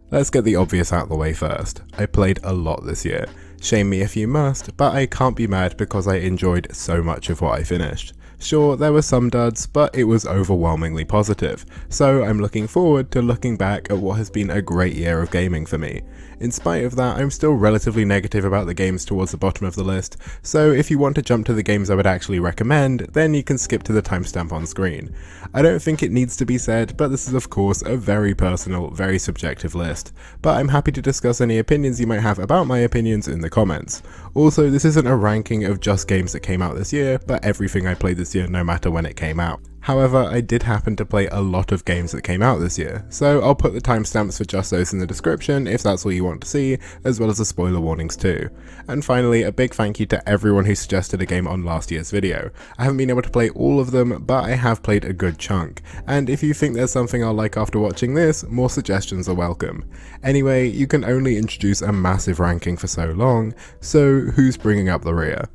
Let's get the obvious out the way first. I played a lot this year. Shame me if you must, but I can't be mad because I enjoyed so much of what I finished. Sure, there were some duds, but it was overwhelmingly positive, so I'm looking forward to looking back at what has been a great year of gaming for me. In spite of that, I'm still relatively negative about the games towards the bottom of the list, so if you want to jump to the games I would actually recommend, then you can skip to the timestamp on screen. I don't think it needs to be said, but this is of course a very personal, very subjective list, but I'm happy to discuss any opinions you might have about my opinions in the comments. Also, this isn't a ranking of just games that came out this year, but everything I played this year no matter when it came out. However, I did happen to play a lot of games that came out this year, so I'll put the timestamps for just those in the description if that's all you want to see, as well as the spoiler warnings too. And finally, a big thank you to everyone who suggested a game on last year's video. I haven't been able to play all of them, but I have played a good chunk, and if you think there's something I'll like after watching this, more suggestions are welcome. Anyway, you can only introduce a massive ranking for so long, so who's bringing up the rear?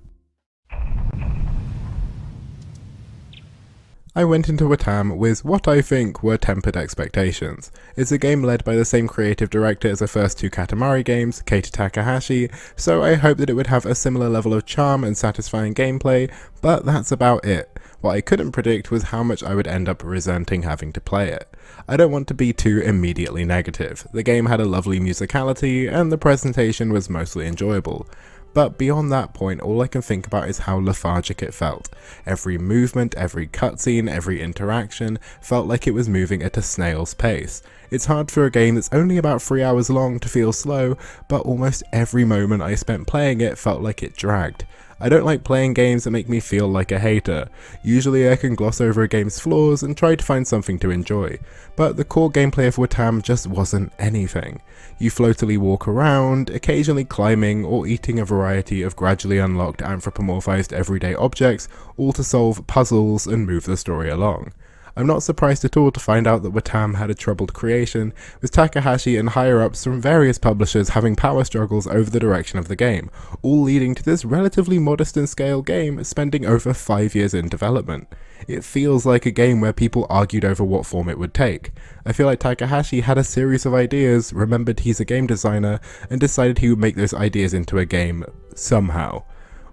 I went into Watam with what I think were tempered expectations. It's a game led by the same creative director as the first two Katamari games, Keita Takahashi, so I hoped that it would have a similar level of charm and satisfying gameplay, but that's about it. What I couldn't predict was how much I would end up resenting having to play it. I don't want to be too immediately negative. The game had a lovely musicality, and the presentation was mostly enjoyable. But beyond that point, all I can think about is how lethargic it felt. Every movement, every cutscene, every interaction felt like it was moving at a snail's pace. It's hard for a game that's only about 3 hours long to feel slow, but almost every moment I spent playing it felt like it dragged. I don't like playing games that make me feel like a hater. Usually I can gloss over a game's flaws and try to find something to enjoy, but the core gameplay of Watam just wasn't anything. You floatily walk around, occasionally climbing or eating a variety of gradually unlocked anthropomorphized everyday objects, all to solve puzzles and move the story along. I'm not surprised at all to find out that Watam had a troubled creation, with Takahashi and higher-ups from various publishers having power struggles over the direction of the game, all leading to this relatively modest in scale game spending over 5 years in development. It feels like a game where people argued over what form it would take. I feel like Takahashi had a series of ideas, remembered he's a game designer, and decided he would make those ideas into a game somehow.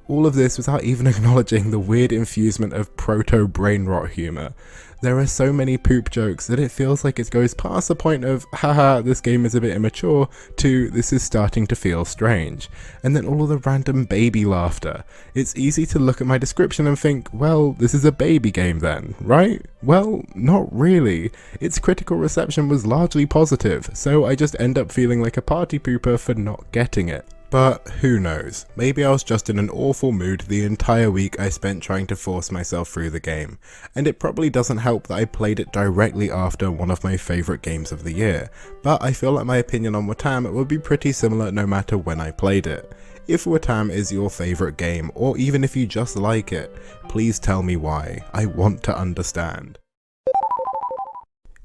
All of this without even acknowledging the weird infusement of proto-brain rot humour. There are so many poop jokes that it feels like it goes past the point of haha this game is a bit immature to this is starting to feel strange. And then all of the random baby laughter. It's easy to look at my description and think, well, this is a baby game then, right? Well, not really. Its critical reception was largely positive, so I just end up feeling like a party pooper for not getting it. But who knows, maybe I was just in an awful mood the entire week I spent trying to force myself through the game, and it probably doesn't help that I played it directly after one of my favourite games of the year, but I feel like my opinion on Watam would be pretty similar no matter when I played it. If Watam is your favourite game, or even if you just like it, please tell me why. I want to understand.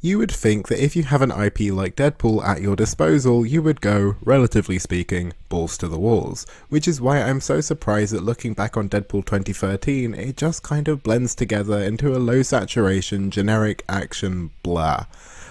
You would think that if you have an IP like Deadpool at your disposal, you would go, relatively speaking, balls to the walls, which is why I'm so surprised that looking back on Deadpool 2013, it just kind of blends together into a low saturation, generic action blah.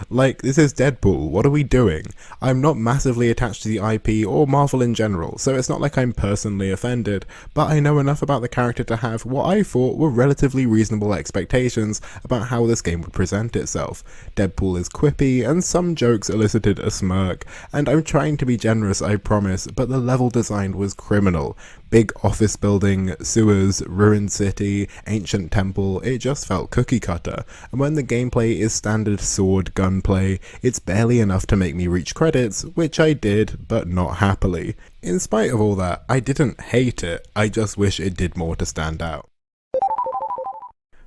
Like, this is Deadpool, what are we doing? I'm not massively attached to the IP or Marvel in general, so it's not like I'm personally offended, but I know enough about the character to have what I thought were relatively reasonable expectations about how this game would present itself. Deadpool is quippy, and some jokes elicited a smirk, and I'm trying to be generous, I promise, but the level design was criminal. Big office building, sewers, ruined city, ancient temple, it just felt cookie cutter, and when the gameplay is standard sword gunplay, it's barely enough to make me reach credits, which I did, but not happily. In spite of all that, I didn't hate it, I just wish it did more to stand out.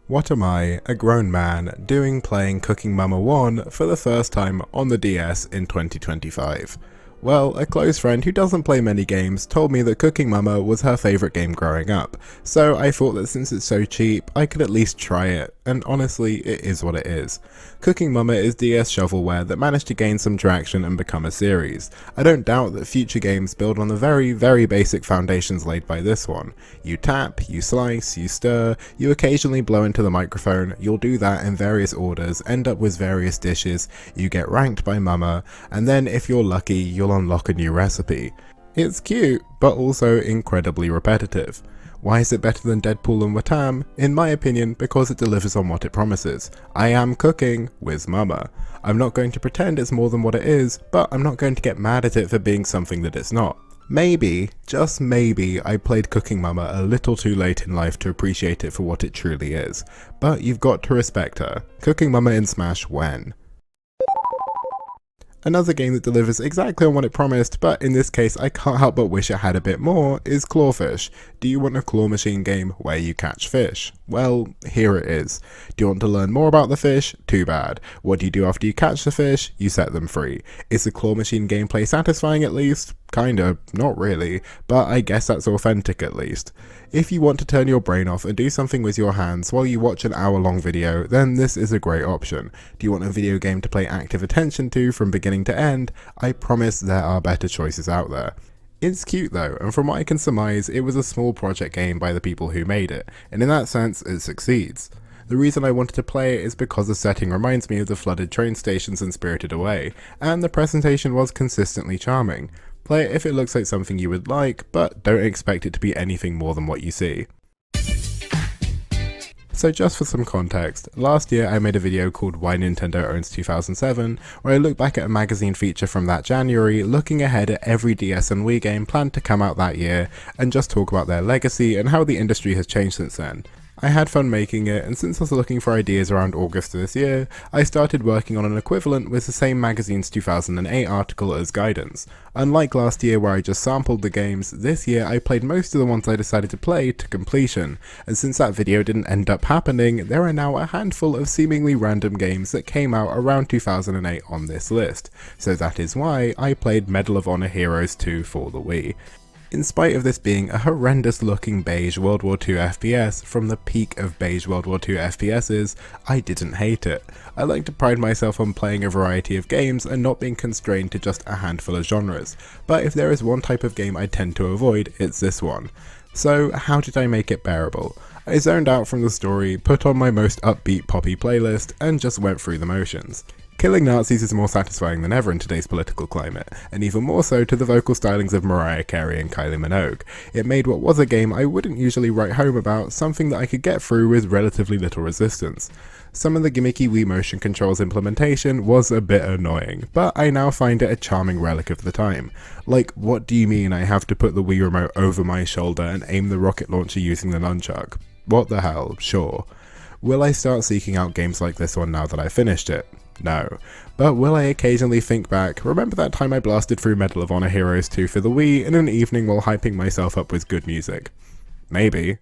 What am I, a grown man, doing playing Cooking Mama 1 for the first time on the DS in 2025? Well, a close friend who doesn't play many games told me that Cooking Mama was her favourite game growing up, so I thought that since it's so cheap, I could at least try it. and honestly, it is what it is. Cooking Mama is DS shovelware that managed to gain some traction and become a series. I don't doubt that future games build on the very basic foundations laid by this one. You tap, you slice, you stir, you occasionally blow into the microphone, you'll do that in various orders, end up with various dishes, you get ranked by Mama, and then if you're lucky, you'll unlock a new recipe. It's cute, but also incredibly repetitive. Why is it better than Deadpool and Watam? In my opinion, because it delivers on what it promises. I am cooking with Mama. I'm not going to pretend it's more than what it is, but I'm not going to get mad at it for being something that it's not. Maybe, just maybe, I played Cooking Mama a little too late in life to appreciate it for what it truly is. But you've got to respect her. Cooking Mama in Smash when? Another game that delivers exactly on what it promised, but in this case I can't help but wish it had a bit more, is Clawfish. Do you want a claw machine game where you catch fish? Well, here it is. Do you want to learn more about the fish? Too bad. What do you do after you catch the fish? You set them free. Is the claw machine gameplay satisfying at least? Kinda, not really, but I guess that's authentic at least. If you want to turn your brain off and do something with your hands while you watch an hour-long video, then this is a great option. Do you want a video game to pay active attention to from beginning to end? I promise there are better choices out there. It's cute though, and from what I can surmise, it was a small project game by the people who made it, and in that sense, it succeeds. The reason I wanted to play it is because the setting reminds me of the flooded train stations in Spirited Away, and the presentation was consistently charming. Play it if it looks like something you would like, but don't expect it to be anything more than what you see. So just for some context, last year I made a video called Why Nintendo Owns 2007, where I look back at a magazine feature from that January, looking ahead at every DS and Wii game planned to come out that year, and just talk about their legacy and how the industry has changed since then. I had fun making it, and since I was looking for ideas around August of this year, I started working on an equivalent with the same magazine's 2008 article as guidance. Unlike last year where I just sampled the games, this year I played most of the ones I decided to play to completion, and since that video didn't end up happening, there are now a handful of seemingly random games that came out around 2008 on this list, so that is why I played Medal of Honor Heroes 2 for the Wii. In spite of this being a horrendous looking beige World War II FPS from the peak of beige World War II FPSs, I didn't hate it. I like to pride myself on playing a variety of games and not being constrained to just a handful of genres, but if there is one type of game I tend to avoid, it's this one. So how did I make it bearable? I zoned out from the story, put on my most upbeat poppy playlist, and just went through the motions. Killing Nazis is more satisfying than ever in today's political climate, and even more so to the vocal stylings of Mariah Carey and Kylie Minogue. It made what was a game I wouldn't usually write home about something that I could get through with relatively little resistance. Some of the gimmicky Wii motion controls implementation was a bit annoying, but I now find it a charming relic of the time. Like, what do you mean I have to put the Wii remote over my shoulder and aim the rocket launcher using the nunchuck? What the hell, sure. Will I start seeking out games like this one now that I finished it? No. But will I occasionally think back, remember that time I blasted through Medal of Honor Heroes 2 for the Wii in an evening while hyping myself up with good music? Maybe.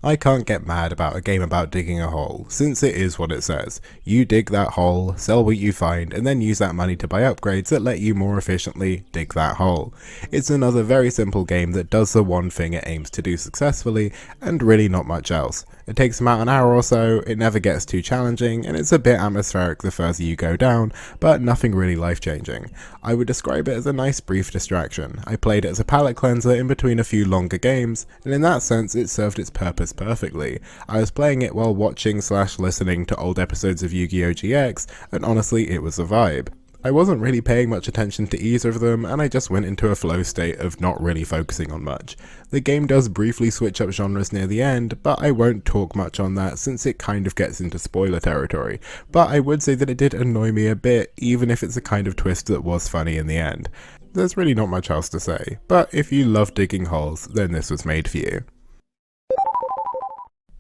I can't get mad about a game about digging a hole, since it is what it says. You dig that hole, sell what you find, and then use that money to buy upgrades that let you more efficiently dig that hole. It's another very simple game that does the one thing it aims to do successfully, and really not much else. It takes about an hour or so, it never gets too challenging, and it's a bit atmospheric the further you go down, but nothing really life-changing. I would describe it as a nice brief distraction. I played it as a palate cleanser in between a few longer games, and in that sense it served its purpose perfectly. I was playing it while watching/listening to old episodes of Yu-Gi-Oh! GX, and honestly it was a vibe. I wasn't really paying much attention to either of them, and I just went into a flow state of not really focusing on much. The game does briefly switch up genres near the end, but I won't talk much on that since it kind of gets into spoiler territory, but I would say that it did annoy me a bit, even if it's a kind of twist that was funny in the end. There's really not much else to say, but if you love digging holes, then this was made for you.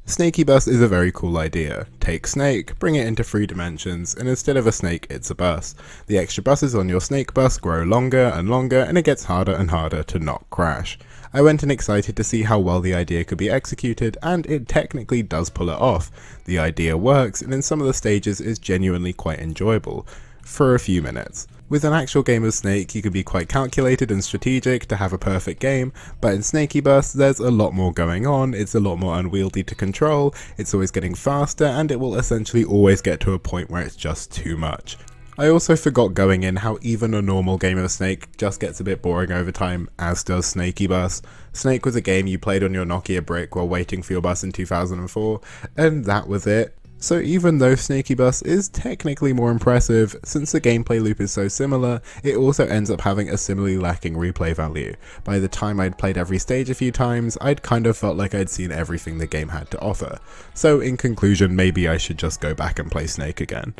Snaky Bus is a very cool idea. Take Snake, bring it into 3 dimensions, and instead of a snake, it's a bus. The extra buses on your Snake Bus grow longer and longer, and it gets harder and harder to not crash. I went in excited to see how well the idea could be executed, and it technically does pull it off. The idea works, and in some of the stages is genuinely quite enjoyable. for a few minutes. With an actual game of Snake, you can be quite calculated and strategic to have a perfect game, but in Snaky Bus, there's a lot more going on, it's a lot more unwieldy to control, it's always getting faster, and it will essentially always get to a point where it's just too much. I also forgot going in how even a normal game of Snake just gets a bit boring over time, as does Snaky Bus. Snake was a game you played on your Nokia brick while waiting for your bus in 2004, and that was it. So even though Snaky Bus is technically more impressive, since the gameplay loop is so similar, it also ends up having a similarly lacking replay value. By the time I'd played every stage a few times, I'd kind of felt like I'd seen everything the game had to offer. So in conclusion, maybe I should just go back and play Snake again.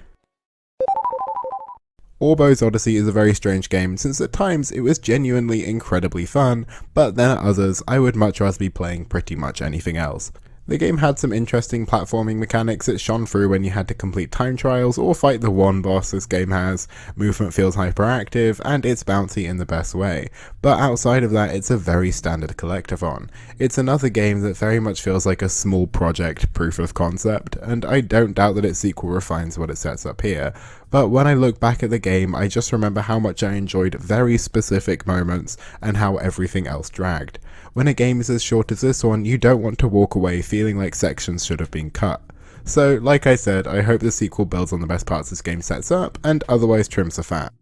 Orbo's Odyssey is a very strange game, since at times it was genuinely incredibly fun, but then at others I would much rather be playing pretty much anything else. The game had some interesting platforming mechanics that shone through when you had to complete time trials or fight the one boss this game has, movement feels hyperactive, and it's bouncy in the best way, but outside of that it's a very standard collectathon. It's another game that very much feels like a small project proof of concept, and I don't doubt that its sequel refines what it sets up here, but when I look back at the game I just remember how much I enjoyed very specific moments and how everything else dragged. When a game is as short as this one, you don't want to walk away feeling like sections should have been cut. So, like I said, I hope the sequel builds on the best parts this game sets up, and otherwise trims the fat.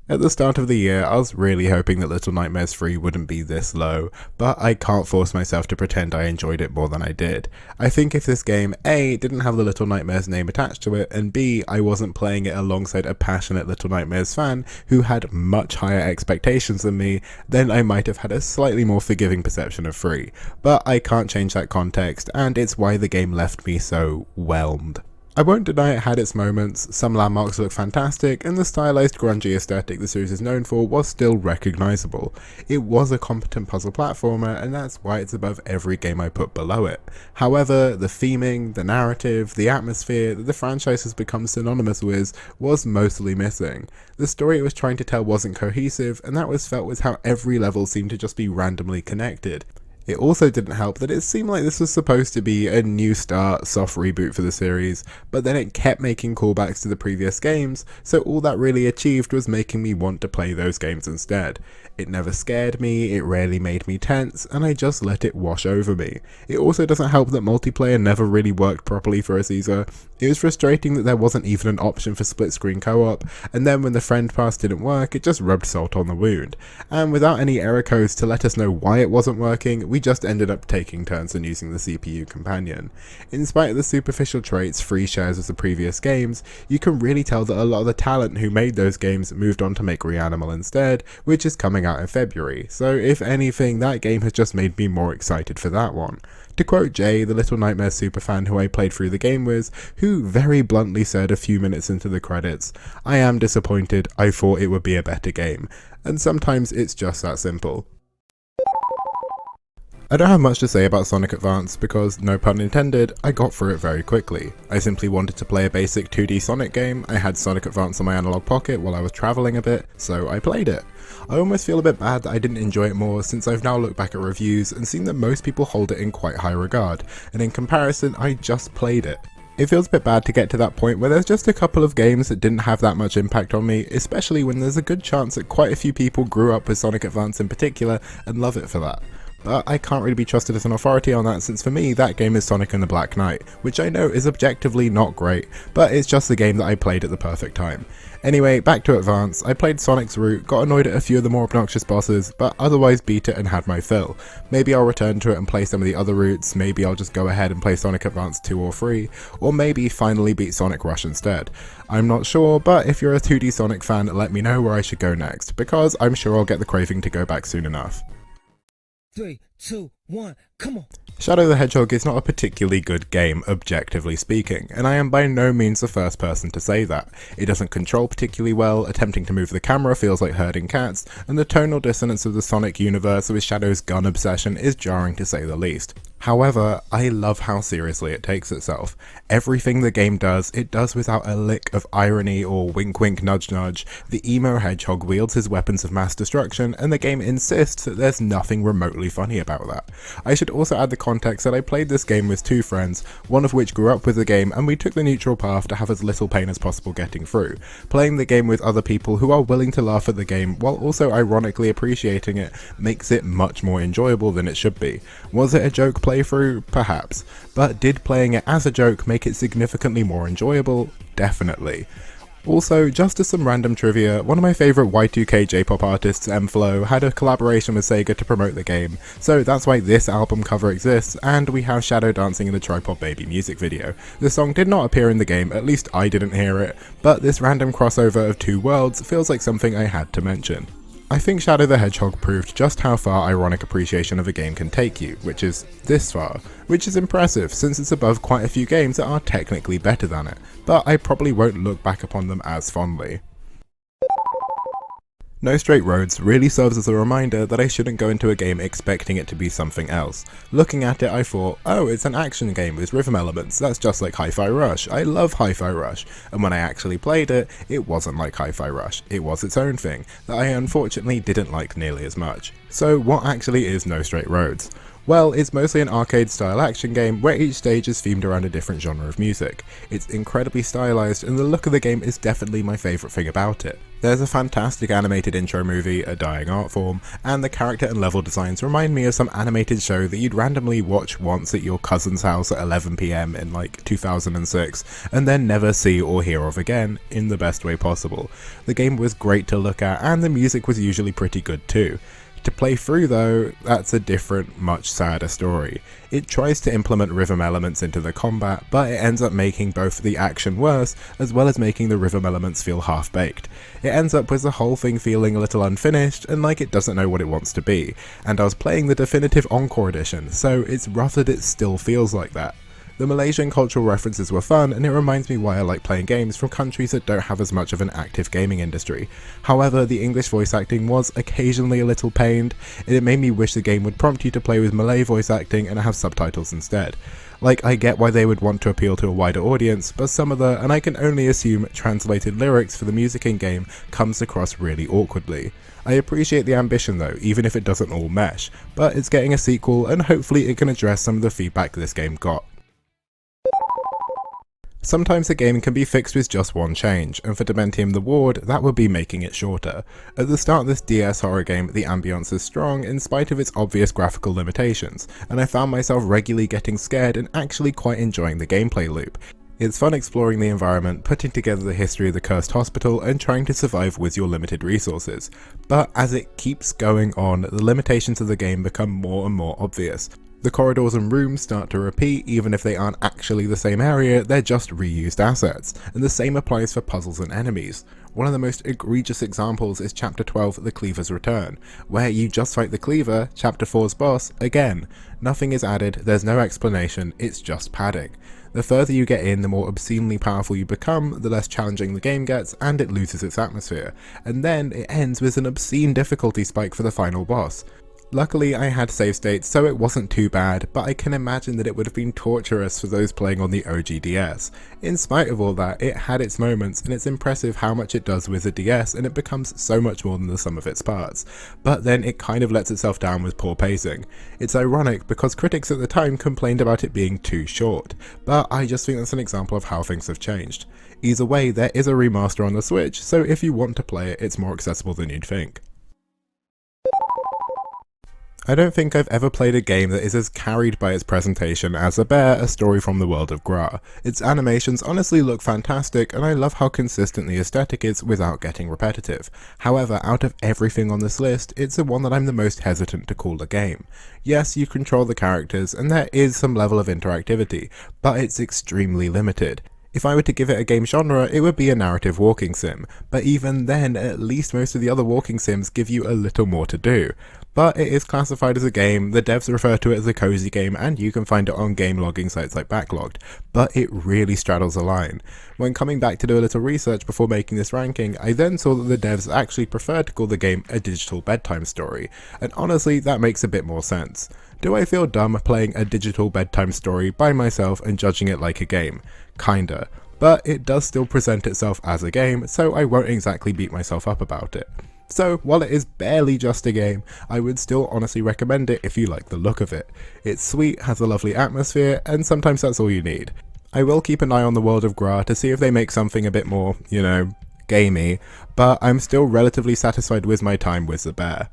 At the start of the year, I was really hoping that Little Nightmares 3 wouldn't be this low, but I can't force myself to pretend I enjoyed it more than I did. I think if this game A, didn't have the Little Nightmares name attached to it, and B, I wasn't playing it alongside a passionate Little Nightmares fan who had much higher expectations than me, then I might have had a slightly more forgiving perception of 3. But I can't change that context, and it's why the game left me so whelmed. I won't deny it had its moments, some landmarks look fantastic, and the stylized grungy aesthetic the series is known for was still recognisable. It was a competent puzzle platformer, and that's why it's above every game I put below it. However, the theming, the narrative, the atmosphere that the franchise has become synonymous with was mostly missing. The story it was trying to tell wasn't cohesive, and that was felt with how every level seemed to just be randomly connected. It also didn't help that it seemed like this was supposed to be a new start, soft reboot for the series, but then it kept making callbacks to the previous games, so all that really achieved was making me want to play those games instead. It never scared me, it rarely made me tense, and I just let it wash over me. It also doesn't help that multiplayer never really worked properly for us either. It was frustrating that there wasn't even an option for split screen co-op, and then when the friend pass didn't work, it just rubbed salt on the wound. And without any error codes to let us know why it wasn't working, we just ended up taking turns and using the CPU companion. In spite of the superficial traits Free shares of the previous games, you can really tell that a lot of the talent who made those games moved on to make Reanimal instead, which is coming out in February, so if anything that game has just made me more excited for that one. To quote Jay, the Little Nightmares superfan who I played through the game with, who very bluntly said a few minutes into the credits, "I am disappointed, I thought it would be a better game," and sometimes it's just that simple. I don't have much to say about Sonic Advance because, no pun intended, I got through it very quickly. I simply wanted to play a basic 2D Sonic game, I had Sonic Advance on my analog pocket while I was travelling a bit, so I played it. I almost feel a bit bad that I didn't enjoy it more since I've now looked back at reviews and seen that most people hold it in quite high regard, and in comparison I just played it. It feels a bit bad to get to that point where there's just a couple of games that didn't have that much impact on me, especially when there's a good chance that quite a few people grew up with Sonic Advance in particular and love it for that. But I can't really be trusted as an authority on that since for me that game is Sonic and the Black Knight, which I know is objectively not great, but it's just the game that I played at the perfect time. Anyway, back to Advance, I played Sonic's route, got annoyed at a few of the more obnoxious bosses, but otherwise beat it and had my fill. Maybe I'll return to it and play some of the other routes, maybe I'll just go ahead and play Sonic Advance 2 or 3, or maybe finally beat Sonic Rush instead. I'm not sure, but if you're a 2D Sonic fan, let me know where I should go next, because I'm sure I'll get the craving to go back soon enough. 3, 2, 1, come on. Shadow the Hedgehog is not a particularly good game, objectively speaking, and I am by no means the first person to say that. It doesn't control particularly well, attempting to move the camera feels like herding cats, and the tonal dissonance of the Sonic universe with Shadow's gun obsession is jarring to say the least. However, I love how seriously it takes itself. Everything the game does, it does without a lick of irony or wink wink nudge nudge. The emo hedgehog wields his weapons of mass destruction, and the game insists that there's nothing remotely funny about that. I should also add the context that I played this game with two friends, one of which grew up with the game, and we took the neutral path to have as little pain as possible getting through. Playing the game with other people who are willing to laugh at the game while also ironically appreciating it makes it much more enjoyable than it should be. Was it a joke playthrough? Perhaps. But did playing it as a joke make it significantly more enjoyable? Definitely. Also, just as some random trivia, one of my favourite Y2K J-pop artists, M-Flow, had a collaboration with Sega to promote the game, so that's why this album cover exists, and we have Shadow dancing in the Tripod Baby music video. The song did not appear in the game, at least I didn't hear it, but this random crossover of two worlds feels like something I had to mention. I think Shadow the Hedgehog proved just how far ironic appreciation of a game can take you, which is this far, which is impressive since it's above quite a few games that are technically better than it, but I probably won't look back upon them as fondly. No Straight Roads really serves as a reminder that I shouldn't go into a game expecting it to be something else. Looking at it I thought, oh, it's an action game with rhythm elements, that's just like Hi-Fi Rush, I love Hi-Fi Rush, and when I actually played it, it wasn't like Hi-Fi Rush, it was its own thing, that I unfortunately didn't like nearly as much. So what actually is No Straight Roads? Well, it's mostly an arcade-style action game where each stage is themed around a different genre of music. It's incredibly stylized, and the look of the game is definitely my favourite thing about it. There's a fantastic animated intro movie, a dying art form, and the character and level designs remind me of some animated show that you'd randomly watch once at your cousin's house at 11 PM in like 2006, and then never see or hear of again, in the best way possible. The game was great to look at, and the music was usually pretty good too. To play through though, that's a different, much sadder story. It tries to implement rhythm elements into the combat, but it ends up making both the action worse, as well as making the rhythm elements feel half-baked. It ends up with the whole thing feeling a little unfinished, and like it doesn't know what it wants to be. And I was playing the definitive Encore edition, so it's rough that it still feels like that. The Malaysian cultural references were fun, and it reminds me why I like playing games from countries that don't have as much of an active gaming industry. However, the English voice acting was occasionally a little pained, and it made me wish the game would prompt you to play with Malay voice acting and have subtitles instead. Like, I get why they would want to appeal to a wider audience, but some of the, and I can only assume, translated lyrics for the music in-game comes across really awkwardly. I appreciate the ambition though, even if it doesn't all mesh, but it's getting a sequel and hopefully it can address some of the feedback this game got. Sometimes a game can be fixed with just one change, and for Dementium the Ward, that would be making it shorter. At the start of this DS horror game, the ambience is strong in spite of its obvious graphical limitations, and I found myself regularly getting scared and actually quite enjoying the gameplay loop. It's fun exploring the environment, putting together the history of the cursed hospital, and trying to survive with your limited resources. But as it keeps going on, the limitations of the game become more and more obvious. The corridors and rooms start to repeat, even if they aren't actually the same area, they're just reused assets, and the same applies for puzzles and enemies. One of the most egregious examples is Chapter 12, The Cleaver's Return, where you just fight the Cleaver, Chapter 4's boss, again. Nothing is added, there's no explanation, it's just padding. The further you get in, the more obscenely powerful you become, the less challenging the game gets, and it loses its atmosphere. And then it ends with an obscene difficulty spike for the final boss. Luckily I had save states, so it wasn't too bad, but I can imagine that it would have been torturous for those playing on the OG DS. In spite of all that, it had its moments, and it's impressive how much it does with the DS, and it becomes so much more than the sum of its parts. But then it kind of lets itself down with poor pacing. It's ironic because critics at the time complained about it being too short, but I just think that's an example of how things have changed. Either way, there is a remaster on the Switch, so if you want to play it, it's more accessible than you'd think. I don't think I've ever played a game that is as carried by its presentation as A Bear, A Story from the World of Gra. Its animations honestly look fantastic, and I love how consistent the aesthetic is without getting repetitive. However, out of everything on this list, it's the one that I'm the most hesitant to call a game. Yes, you control the characters, and there is some level of interactivity, but it's extremely limited. If I were to give it a game genre, it would be a narrative walking sim, but even then, at least most of the other walking sims give you a little more to do. But it is classified as a game, the devs refer to it as a cozy game, and you can find it on game logging sites like Backlogged, but it really straddles a line. When coming back to do a little research before making this ranking, I then saw that the devs actually preferred to call the game a digital bedtime story, and honestly that makes a bit more sense. Do I feel dumb playing a digital bedtime story by myself and judging it like a game? Kinda. But it does still present itself as a game, so I won't exactly beat myself up about it. So while it is barely just a game, I would still honestly recommend it if you like the look of it. It's sweet, has a lovely atmosphere, and sometimes that's all you need. I will keep an eye on the world of Gra to see if they make something a bit more, gamey, but I'm still relatively satisfied with my time with the bear.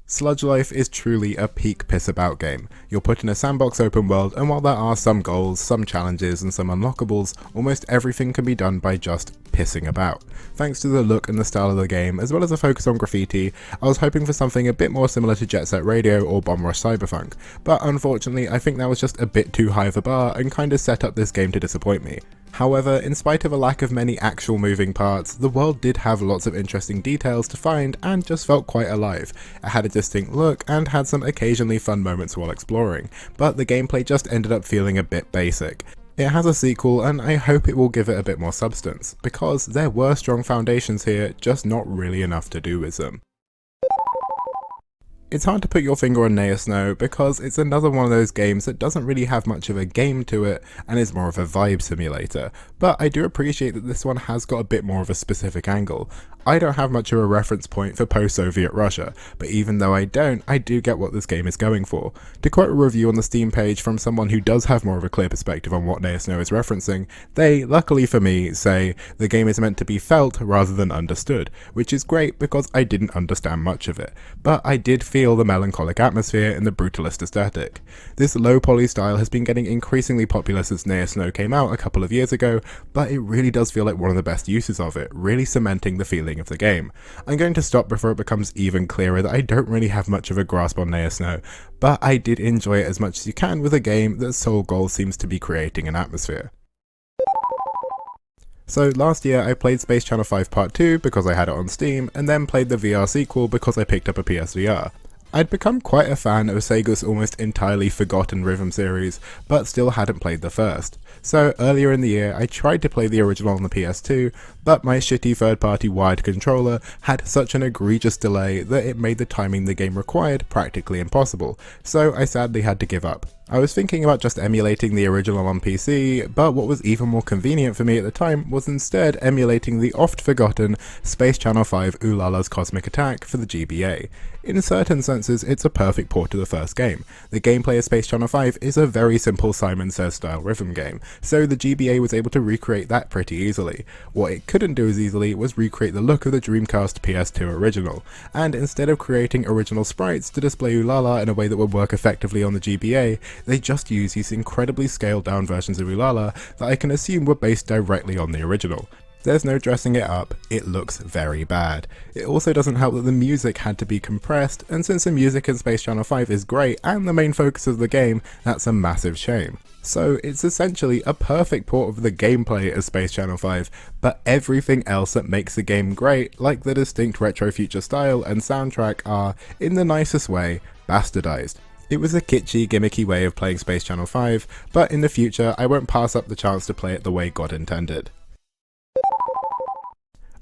Sludge Life is truly a peak piss about game. You're put in a sandbox open world, and while there are some goals, some challenges and some unlockables, almost everything can be done by just pissing about. Thanks to the look and the style of the game, as well as a focus on graffiti, I was hoping for something a bit more similar to Jet Set Radio or Bomb Rush Cyberpunk, but unfortunately I think that was just a bit too high of a bar and kinda set up this game to disappoint me. However, in spite of a lack of many actual moving parts, the world did have lots of interesting details to find and just felt quite alive. It had a distinct look and had some occasionally fun moments while exploring, but the gameplay just ended up feeling a bit basic. It has a sequel and I hope it will give it a bit more substance, because there were strong foundations here, just not really enough to do with them. It's hard to put your finger on Nea Snow because it's another one of those games that doesn't really have much of a game to it and is more of a vibe simulator, but I do appreciate that this one has got a bit more of a specific angle. I don't have much of a reference point for post-Soviet Russia, but even though I don't, I do get what this game is going for. To quote a review on the Steam page from someone who does have more of a clear perspective on what Nea Snow is referencing, they, luckily for me, say the game is meant to be felt rather than understood, which is great because I didn't understand much of it, but I did feel the melancholic atmosphere and the brutalist aesthetic. This low poly style has been getting increasingly popular since Nea Snow came out a couple of years ago, but it really does feel like one of the best uses of it, really cementing the feeling of the game. I'm going to stop before it becomes even clearer that I don't really have much of a grasp on Nea Snow, but I did enjoy it as much as you can with a game that's sole goal seems to be creating an atmosphere. So last year I played Space Channel 5 Part 2 because I had it on Steam, and then played the VR sequel because I picked up a PSVR. I'd become quite a fan of Sega's almost entirely forgotten rhythm series, but still hadn't played the first. So earlier in the year I tried to play the original on the PS2, but my shitty third-party wired controller had such an egregious delay that it made the timing the game required practically impossible, so I sadly had to give up. I was thinking about just emulating the original on PC, but what was even more convenient for me at the time was instead emulating the oft-forgotten Space Channel 5 Ooh La La's Cosmic Attack for the GBA. In certain senses, it's a perfect port to the first game. The gameplay of Space Channel 5 is a very simple Simon Says style rhythm game, so the GBA was able to recreate that pretty easily. What it couldn't do as easily was recreate the look of the Dreamcast PS2 original, and instead of creating original sprites to display Ooh La La in a way that would work effectively on the GBA, they just use these incredibly scaled down versions of Ooh La La that I can assume were based directly on the original. There's no dressing it up, it looks very bad. It also doesn't help that the music had to be compressed, and since the music in Space Channel 5 is great and the main focus of the game, that's a massive shame. So it's essentially a perfect port of the gameplay of Space Channel 5, but everything else that makes the game great, like the distinct retro future style and soundtrack, are, in the nicest way, bastardized. It was a kitschy, gimmicky way of playing Space Channel 5, but in the future I won't pass up the chance to play it the way God intended.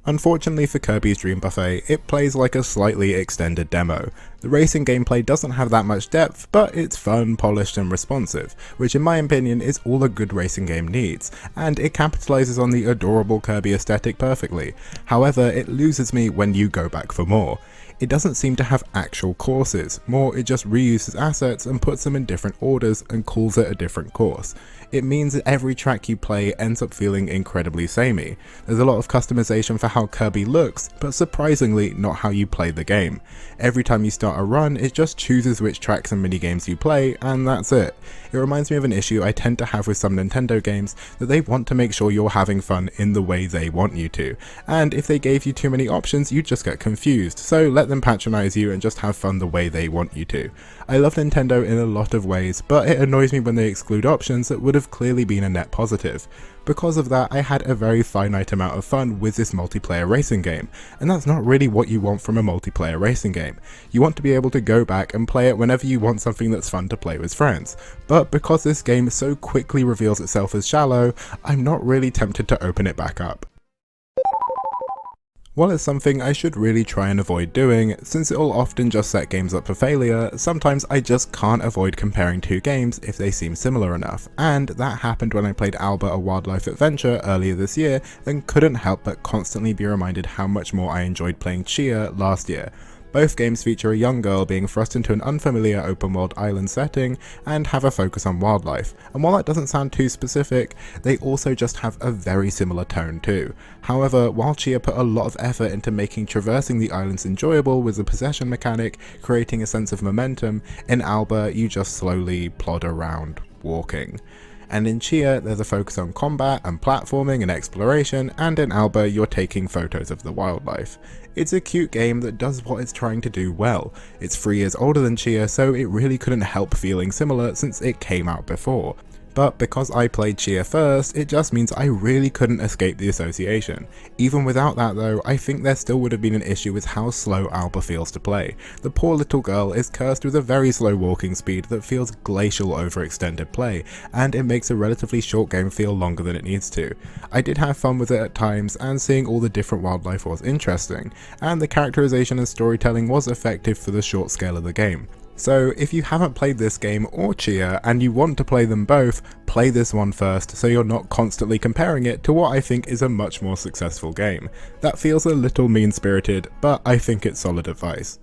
Unfortunately for Kirby's Dream Buffet, it plays like a slightly extended demo. The racing gameplay doesn't have that much depth, but it's fun, polished and responsive, which in my opinion is all a good racing game needs, and it capitalizes on the adorable Kirby aesthetic perfectly. However, it loses me when you go back for more. It doesn't seem to have actual courses, more it just reuses assets and puts them in different orders and calls it a different course. It means that every track you play ends up feeling incredibly samey. There's a lot of customization for how Kirby looks, but surprisingly not how you play the game. Every time you start a run, it just chooses which tracks and minigames you play, and that's it. It reminds me of an issue I tend to have with some Nintendo games, that they want to make sure you're having fun in the way they want you to, and if they gave you too many options you'd just get confused, so let them patronize you and just have fun the way they want you to. I love Nintendo in a lot of ways, but it annoys me when they exclude options that would have clearly been a net positive. Because of that, I had a very finite amount of fun with this multiplayer racing game, and that's not really what you want from a multiplayer racing game. You want to be able to go back and play it whenever you want something that's fun to play with friends, but because this game so quickly reveals itself as shallow, I'm not really tempted to open it back up. While it's something I should really try and avoid doing, since it'll often just set games up for failure, sometimes I just can't avoid comparing two games if they seem similar enough, and that happened when I played Alba: A Wildlife Adventure earlier this year and couldn't help but constantly be reminded how much more I enjoyed playing Chia last year. Both games feature a young girl being thrust into an unfamiliar open world island setting and have a focus on wildlife, and while that doesn't sound too specific, they also just have a very similar tone too. However, while Chia put a lot of effort into making traversing the islands enjoyable with the possession mechanic, creating a sense of momentum, in Alba you just slowly plod around, walking. And in Chia, there's a focus on combat and platforming and exploration, and in Alba, you're taking photos of the wildlife. It's a cute game that does what it's trying to do well. It's 3 years older than Chia, so it really couldn't help feeling similar since it came out before. But because I played Chia first, it just means I really couldn't escape the association. Even without that though, I think there still would have been an issue with how slow Alba feels to play. The poor little girl is cursed with a very slow walking speed that feels glacial over extended play, and it makes a relatively short game feel longer than it needs to. I did have fun with it at times, and seeing all the different wildlife was interesting, and the characterization and storytelling was effective for the short scale of the game. So if you haven't played this game or Chia and you want to play them both, play this one first so you're not constantly comparing it to what I think is a much more successful game. That feels a little mean-spirited, but I think it's solid advice.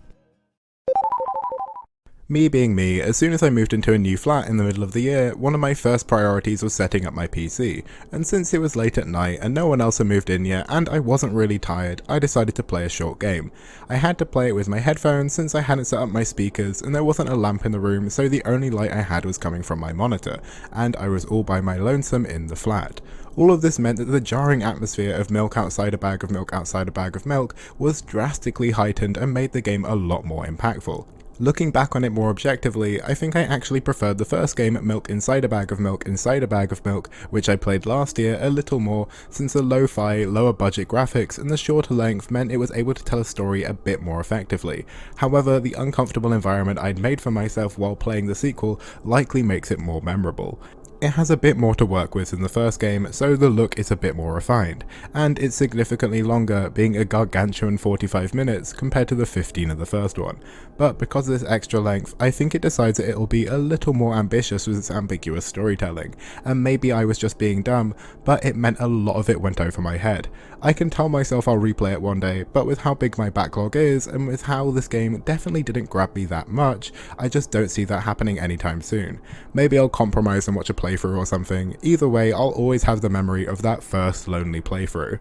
Me being me, as soon as I moved into a new flat in the middle of the year, one of my first priorities was setting up my PC, and since it was late at night and no one else had moved in yet and I wasn't really tired, I decided to play a short game. I had to play it with my headphones since I hadn't set up my speakers and there wasn't a lamp in the room, so the only light I had was coming from my monitor, and I was all by my lonesome in the flat. All of this meant that the jarring atmosphere of milk outside a bag of milk outside a bag of milk was drastically heightened and made the game a lot more impactful. Looking back on it more objectively, I think I actually preferred the first game, Milk Inside a Bag of Milk Inside a Bag of Milk, which I played last year, a little more, since the lo-fi, lower budget graphics and the shorter length meant it was able to tell a story a bit more effectively. However, the uncomfortable environment I'd made for myself while playing the sequel likely makes it more memorable. It has a bit more to work with than the first game, so the look is a bit more refined, and it's significantly longer, being a gargantuan 45 minutes compared to the 15 of the first one. But because of this extra length, I think it decides that it'll be a little more ambitious with its ambiguous storytelling, and maybe I was just being dumb, but it meant a lot of it went over my head. I can tell myself I'll replay it one day, but with how big my backlog is, and with how this game definitely didn't grab me that much, I just don't see that happening anytime soon. Maybe I'll compromise and watch a playthrough or something. Either way, I'll always have the memory of that first lonely playthrough.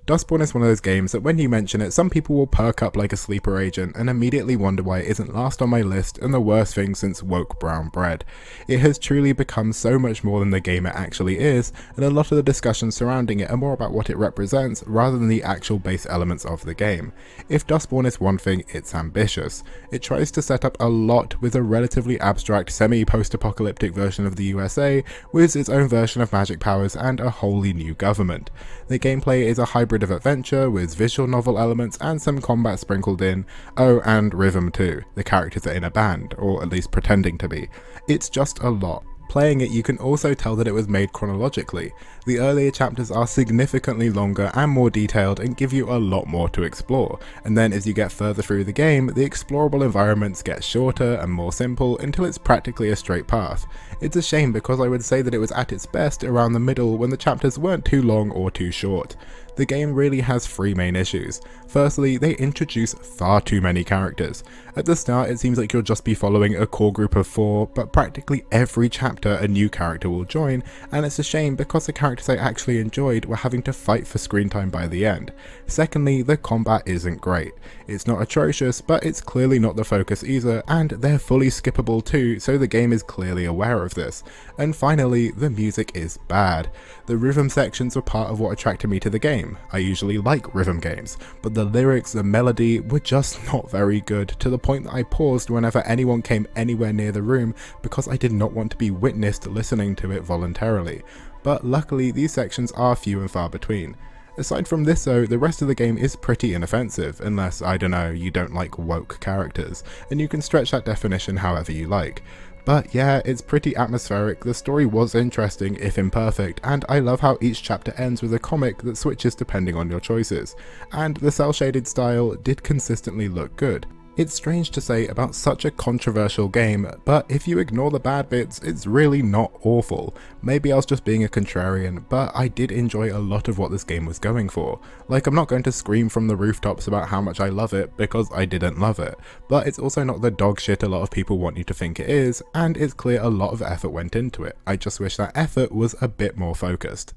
Dustborn is one of those games that when you mention it, some people will perk up like a sleeper agent and immediately wonder why it isn't last on my list and the worst thing since woke brown bread. It has truly become so much more than the game it actually is, and a lot of the discussions surrounding it are more about what it represents rather than the actual base elements of the game. If Dustborn is one thing, it's ambitious. It tries to set up a lot with a relatively abstract semi-post-apocalyptic version of the USA with its own version of magic powers and a wholly new government. The gameplay is a hybrid of adventure with visual novel elements and some combat sprinkled in. Oh, and rhythm too. The characters are in a band, or at least pretending to be. It's just a lot. Playing it, you can also tell that it was made chronologically. The earlier chapters are significantly longer and more detailed and give you a lot more to explore, and then as you get further through the game, the explorable environments get shorter and more simple until it's practically a straight path. It's a shame because I would say that it was at its best around the middle when the chapters weren't too long or too short. The game really has 3 main issues. Firstly, they introduce far too many characters. At the start it seems like you'll just be following a core group of 4, but practically every chapter a new character will join, and it's a shame because the characters I actually enjoyed were having to fight for screen time by the end. Secondly, the combat isn't great. It's not atrocious, but it's clearly not the focus either, and they're fully skippable too, so the game is clearly aware of this. And finally, the music is bad. The rhythm sections were part of what attracted me to the game. I usually like rhythm games, but the lyrics, the melody were just not very good, to the point that I paused whenever anyone came anywhere near the room because I did not want to be witnessed listening to it voluntarily. But luckily these sections are few and far between. Aside from this though, the rest of the game is pretty inoffensive, unless, I don't know, you don't like woke characters, and you can stretch that definition however you like. But yeah, it's pretty atmospheric, the story was interesting if imperfect, and I love how each chapter ends with a comic that switches depending on your choices, and the cel-shaded style did consistently look good. It's strange to say about such a controversial game, but if you ignore the bad bits, it's really not awful. Maybe I was just being a contrarian, but I did enjoy a lot of what this game was going for. Like, I'm not going to scream from the rooftops about how much I love it, because I didn't love it, but it's also not the dog shit a lot of people want you to think it is, and it's clear a lot of effort went into it. I just wish that effort was a bit more focused.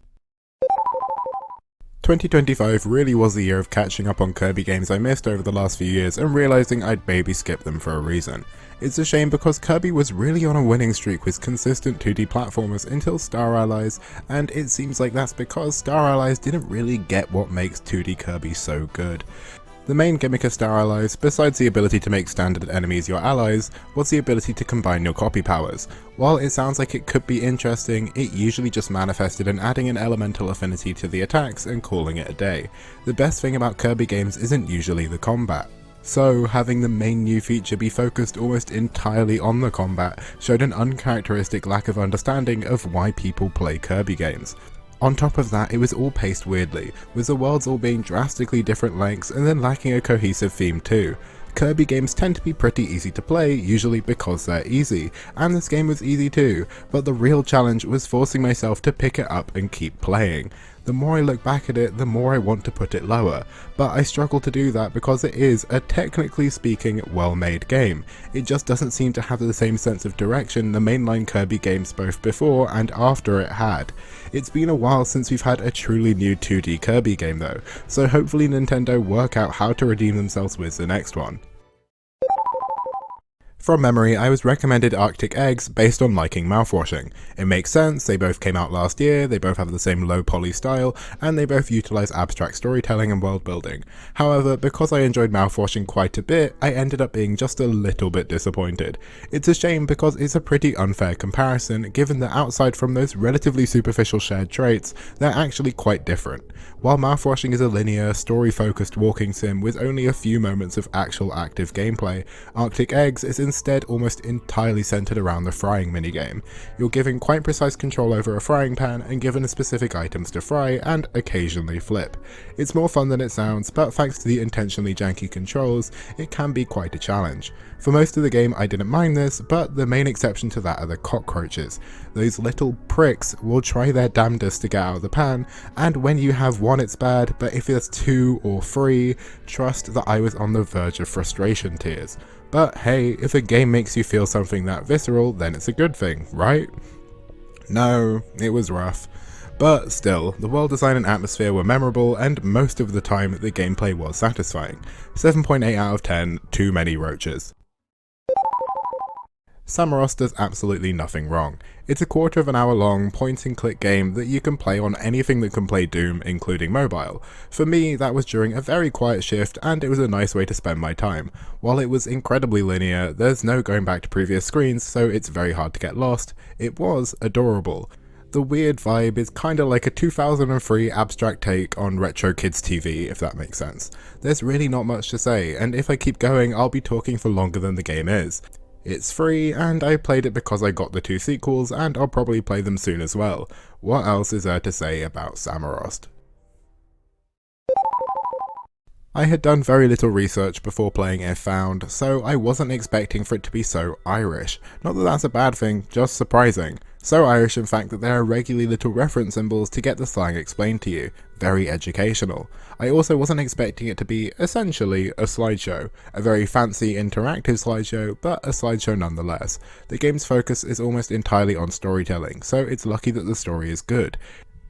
2025 really was the year of catching up on Kirby games I missed over the last few years and realising I'd maybe skipped them for a reason. It's a shame because Kirby was really on a winning streak with consistent 2D platformers until Star Allies, and it seems like that's because Star Allies didn't really get what makes 2D Kirby so good. The main gimmick of Star Allies, besides the ability to make standard enemies your allies, was the ability to combine your copy powers. While it sounds like it could be interesting, it usually just manifested in adding an elemental affinity to the attacks and calling it a day. The best thing about Kirby games isn't usually the combat. So, having the main new feature be focused almost entirely on the combat showed an uncharacteristic lack of understanding of why people play Kirby games. On top of that, it was all paced weirdly, with the worlds all being drastically different lengths and then lacking a cohesive theme too. Kirby games tend to be pretty easy to play, usually because they're easy, and this game was easy too, but the real challenge was forcing myself to pick it up and keep playing. The more I look back at it, the more I want to put it lower, but I struggle to do that because it is a technically speaking well-made game. It just doesn't seem to have the same sense of direction the mainline Kirby games both before and after it had. It's been a while since we've had a truly new 2D Kirby game though, so hopefully Nintendo work out how to redeem themselves with the next one. From memory, I was recommended Arctic Eggs based on liking mouthwashing. It makes sense, they both came out last year, they both have the same low poly style, and they both utilise abstract storytelling and world building. However, because I enjoyed mouthwashing quite a bit, I ended up being just a little bit disappointed. It's a shame because it's a pretty unfair comparison, given that outside from those relatively superficial shared traits, they're actually quite different. While mouthwashing is a linear, story-focused walking sim with only a few moments of actual active gameplay, Arctic Eggs is instead almost entirely centered around the frying minigame. You're given quite precise control over a frying pan and given specific items to fry and occasionally flip. It's more fun than it sounds, but thanks to the intentionally janky controls, it can be quite a challenge. For most of the game I didn't mind this, but the main exception to that are the cockroaches. Those little pricks will try their damnedest to get out of the pan, and when you have one it's bad, but if there's two or three, trust that I was on the verge of frustration tears. But hey, if a game makes you feel something that visceral, then it's a good thing, right? No, it was rough. But still, the world design and atmosphere were memorable, and most of the time the gameplay was satisfying. 7.8 out of 10, too many roaches. Samaros does absolutely nothing wrong. It's a quarter of an hour long point and click game that you can play on anything that can play Doom, including mobile. For me, that was during a very quiet shift and it was a nice way to spend my time. While it was incredibly linear, there's no going back to previous screens, so it's very hard to get lost. It was adorable. The weird vibe is kinda like a 2003 abstract take on retro kids TV, if that makes sense. There's really not much to say, and if I keep going, I'll be talking for longer than the game is. It's free, and I played it because I got the 2 sequels, and I'll probably play them soon as well. What else is there to say about Samaros? I had done very little research before playing If Found, so I wasn't expecting for it to be so Irish. Not that that's a bad thing, just surprising. So Irish in fact that there are regularly little reference symbols to get the slang explained to you. Very educational. I also wasn't expecting it to be, essentially, a slideshow. A very fancy interactive slideshow, but a slideshow nonetheless. The game's focus is almost entirely on storytelling, so it's lucky that the story is good.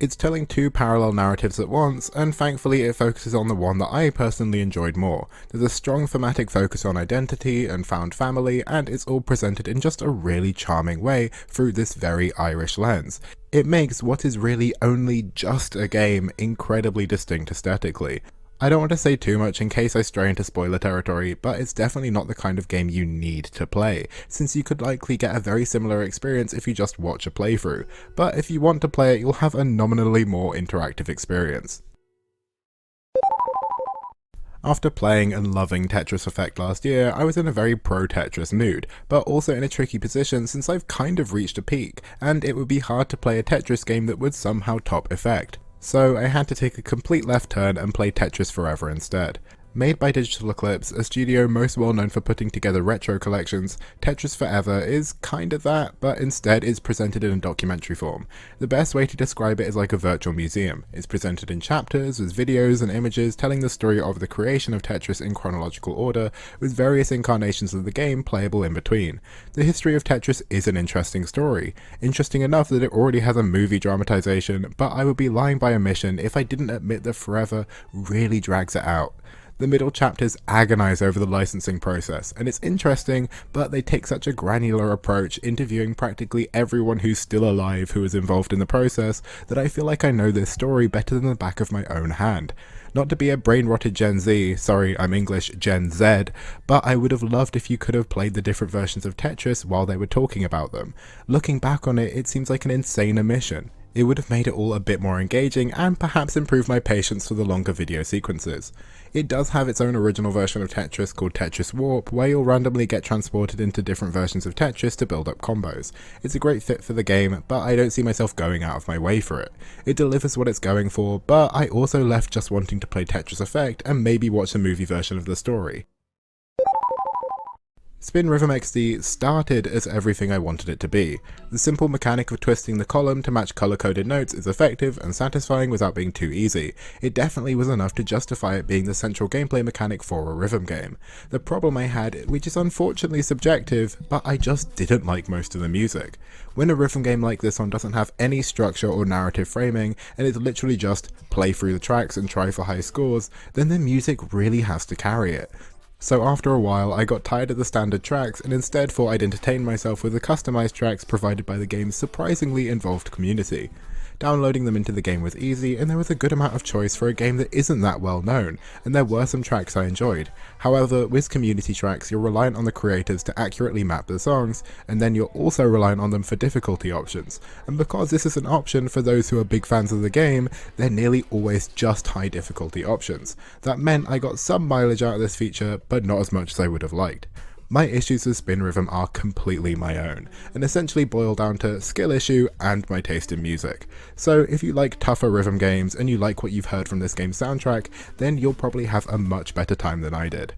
It's telling 2 parallel narratives at once, and thankfully it focuses on the one that I personally enjoyed more. There's a strong thematic focus on identity and found family, and it's all presented in just a really charming way through this very Irish lens. It makes what is really only just a game incredibly distinct aesthetically. I don't want to say too much in case I stray into spoiler territory, but it's definitely not the kind of game you need to play, since you could likely get a very similar experience if you just watch a playthrough, but if you want to play it you'll have a nominally more interactive experience. After playing and loving Tetris Effect last year, I was in a very pro-Tetris mood, but also in a tricky position since I've kind of reached a peak, and it would be hard to play a Tetris game that would somehow top Effect. So I had to take a complete left turn and play Tetris Forever instead. Made by Digital Eclipse, a studio most well known for putting together retro collections, Tetris Forever is kinda that, but instead is presented in a documentary form. The best way to describe it is like a virtual museum. It's presented in chapters, with videos and images telling the story of the creation of Tetris in chronological order, with various incarnations of the game playable in between. The history of Tetris is an interesting story. Interesting enough that it already has a movie dramatization, but I would be lying by omission if I didn't admit that Forever really drags it out. The middle chapters agonize over the licensing process, and it's interesting, but they take such a granular approach, interviewing practically everyone who's still alive who was involved in the process, that I feel like I know this story better than the back of my own hand. Not to be a brain-rotted Gen Z, sorry, I'm English, Gen Z, but I would have loved if you could have played the different versions of Tetris while they were talking about them. Looking back on it, it seems like an insane omission. It would have made it all a bit more engaging and perhaps improved my patience for the longer video sequences. It does have its own original version of Tetris called Tetris Warp, where you'll randomly get transported into different versions of Tetris to build up combos. It's a great fit for the game, but I don't see myself going out of my way for it. It delivers what it's going for, but I also left just wanting to play Tetris Effect and maybe watch a movie version of the story. Spin Rhythm XD started as everything I wanted it to be. The simple mechanic of twisting the column to match color-coded notes is effective and satisfying without being too easy. It definitely was enough to justify it being the central gameplay mechanic for a rhythm game. The problem I had, which is unfortunately subjective, but I just didn't like most of the music. When a rhythm game like this one doesn't have any structure or narrative framing, and it's literally just play through the tracks and try for high scores, then the music really has to carry it. So after a while I got tired of the standard tracks and instead thought I'd entertain myself with the customized tracks provided by the game's surprisingly involved community. Downloading them into the game was easy, and there was a good amount of choice for a game that isn't that well known, and there were some tracks I enjoyed. However, with community tracks, you're reliant on the creators to accurately map the songs, and then you're also reliant on them for difficulty options. And because this is an option for those who are big fans of the game, they're nearly always just high difficulty options. That meant I got some mileage out of this feature, but not as much as I would have liked. My issues with Spin Rhythm are completely my own, and essentially boil down to skill issue and my taste in music. So if you like tougher rhythm games and you like what you've heard from this game's soundtrack, then you'll probably have a much better time than I did.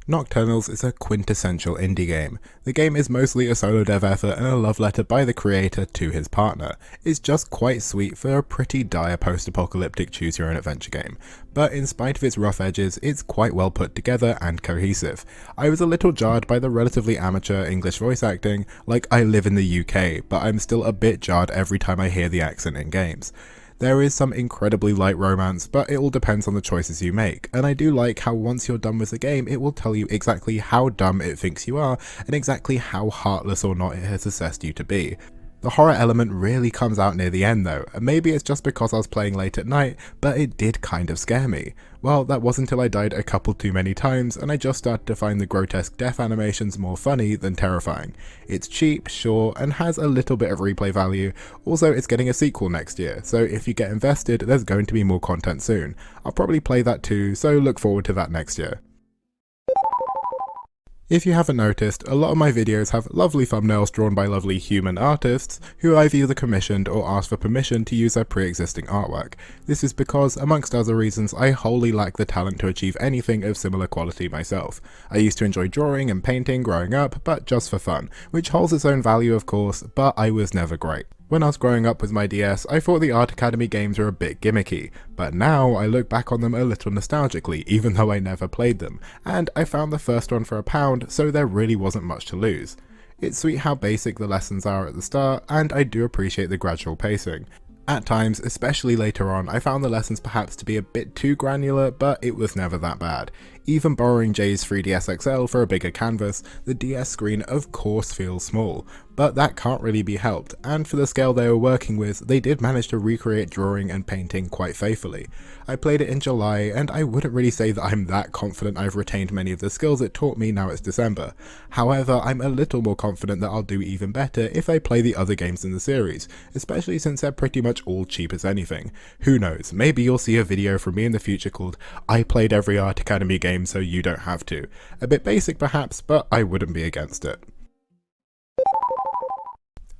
Nocturnals is a quintessential indie game. The game is mostly a solo dev effort and a love letter by the creator to his partner. It's just quite sweet for a pretty dire post-apocalyptic choose-your-own-adventure game, but in spite of its rough edges, it's quite well put together and cohesive. I was a little jarred by the relatively amateur English voice acting, like I live in the UK, but I'm still a bit jarred every time I hear the accent in games. There is some incredibly light romance, but it all depends on the choices you make, and I do like how once you're done with the game, it will tell you exactly how dumb it thinks you are, and exactly how heartless or not it has assessed you to be. The horror element really comes out near the end though, and maybe it's just because I was playing late at night, but it did kind of scare me. Well, that wasn't until I died a couple too many times, and I just started to find the grotesque death animations more funny than terrifying. It's cheap, sure, and has a little bit of replay value. Also, it's getting a sequel next year, so if you get invested, there's going to be more content soon. I'll probably play that too, so look forward to that next year. If you haven't noticed, a lot of my videos have lovely thumbnails drawn by lovely human artists who I've either commissioned or asked for permission to use their pre-existing artwork. This is because, amongst other reasons, I wholly lack the talent to achieve anything of similar quality myself. I used to enjoy drawing and painting growing up, but just for fun, which holds its own value of course, but I was never great. When I was growing up with my DS, I thought the Art Academy games were a bit gimmicky, but now I look back on them a little nostalgically, even though I never played them, and I found the first one for £1, so there really wasn't much to lose. It's sweet how basic the lessons are at the start, and I do appreciate the gradual pacing. At times, especially later on, I found the lessons perhaps to be a bit too granular, but it was never that bad. Even borrowing Jay's 3DS XL for a bigger canvas, the DS screen of course feels small, but that can't really be helped, and for the scale they were working with, they did manage to recreate drawing and painting quite faithfully. I played it in July, and I wouldn't really say that I'm that confident I've retained many of the skills it taught me now it's December. However, I'm a little more confident that I'll do even better if I play the other games in the series, especially since they're pretty much all cheap as anything. Who knows, maybe you'll see a video from me in the future called "I played every Art Academy game so you don't have to." A bit basic perhaps, but I wouldn't be against it.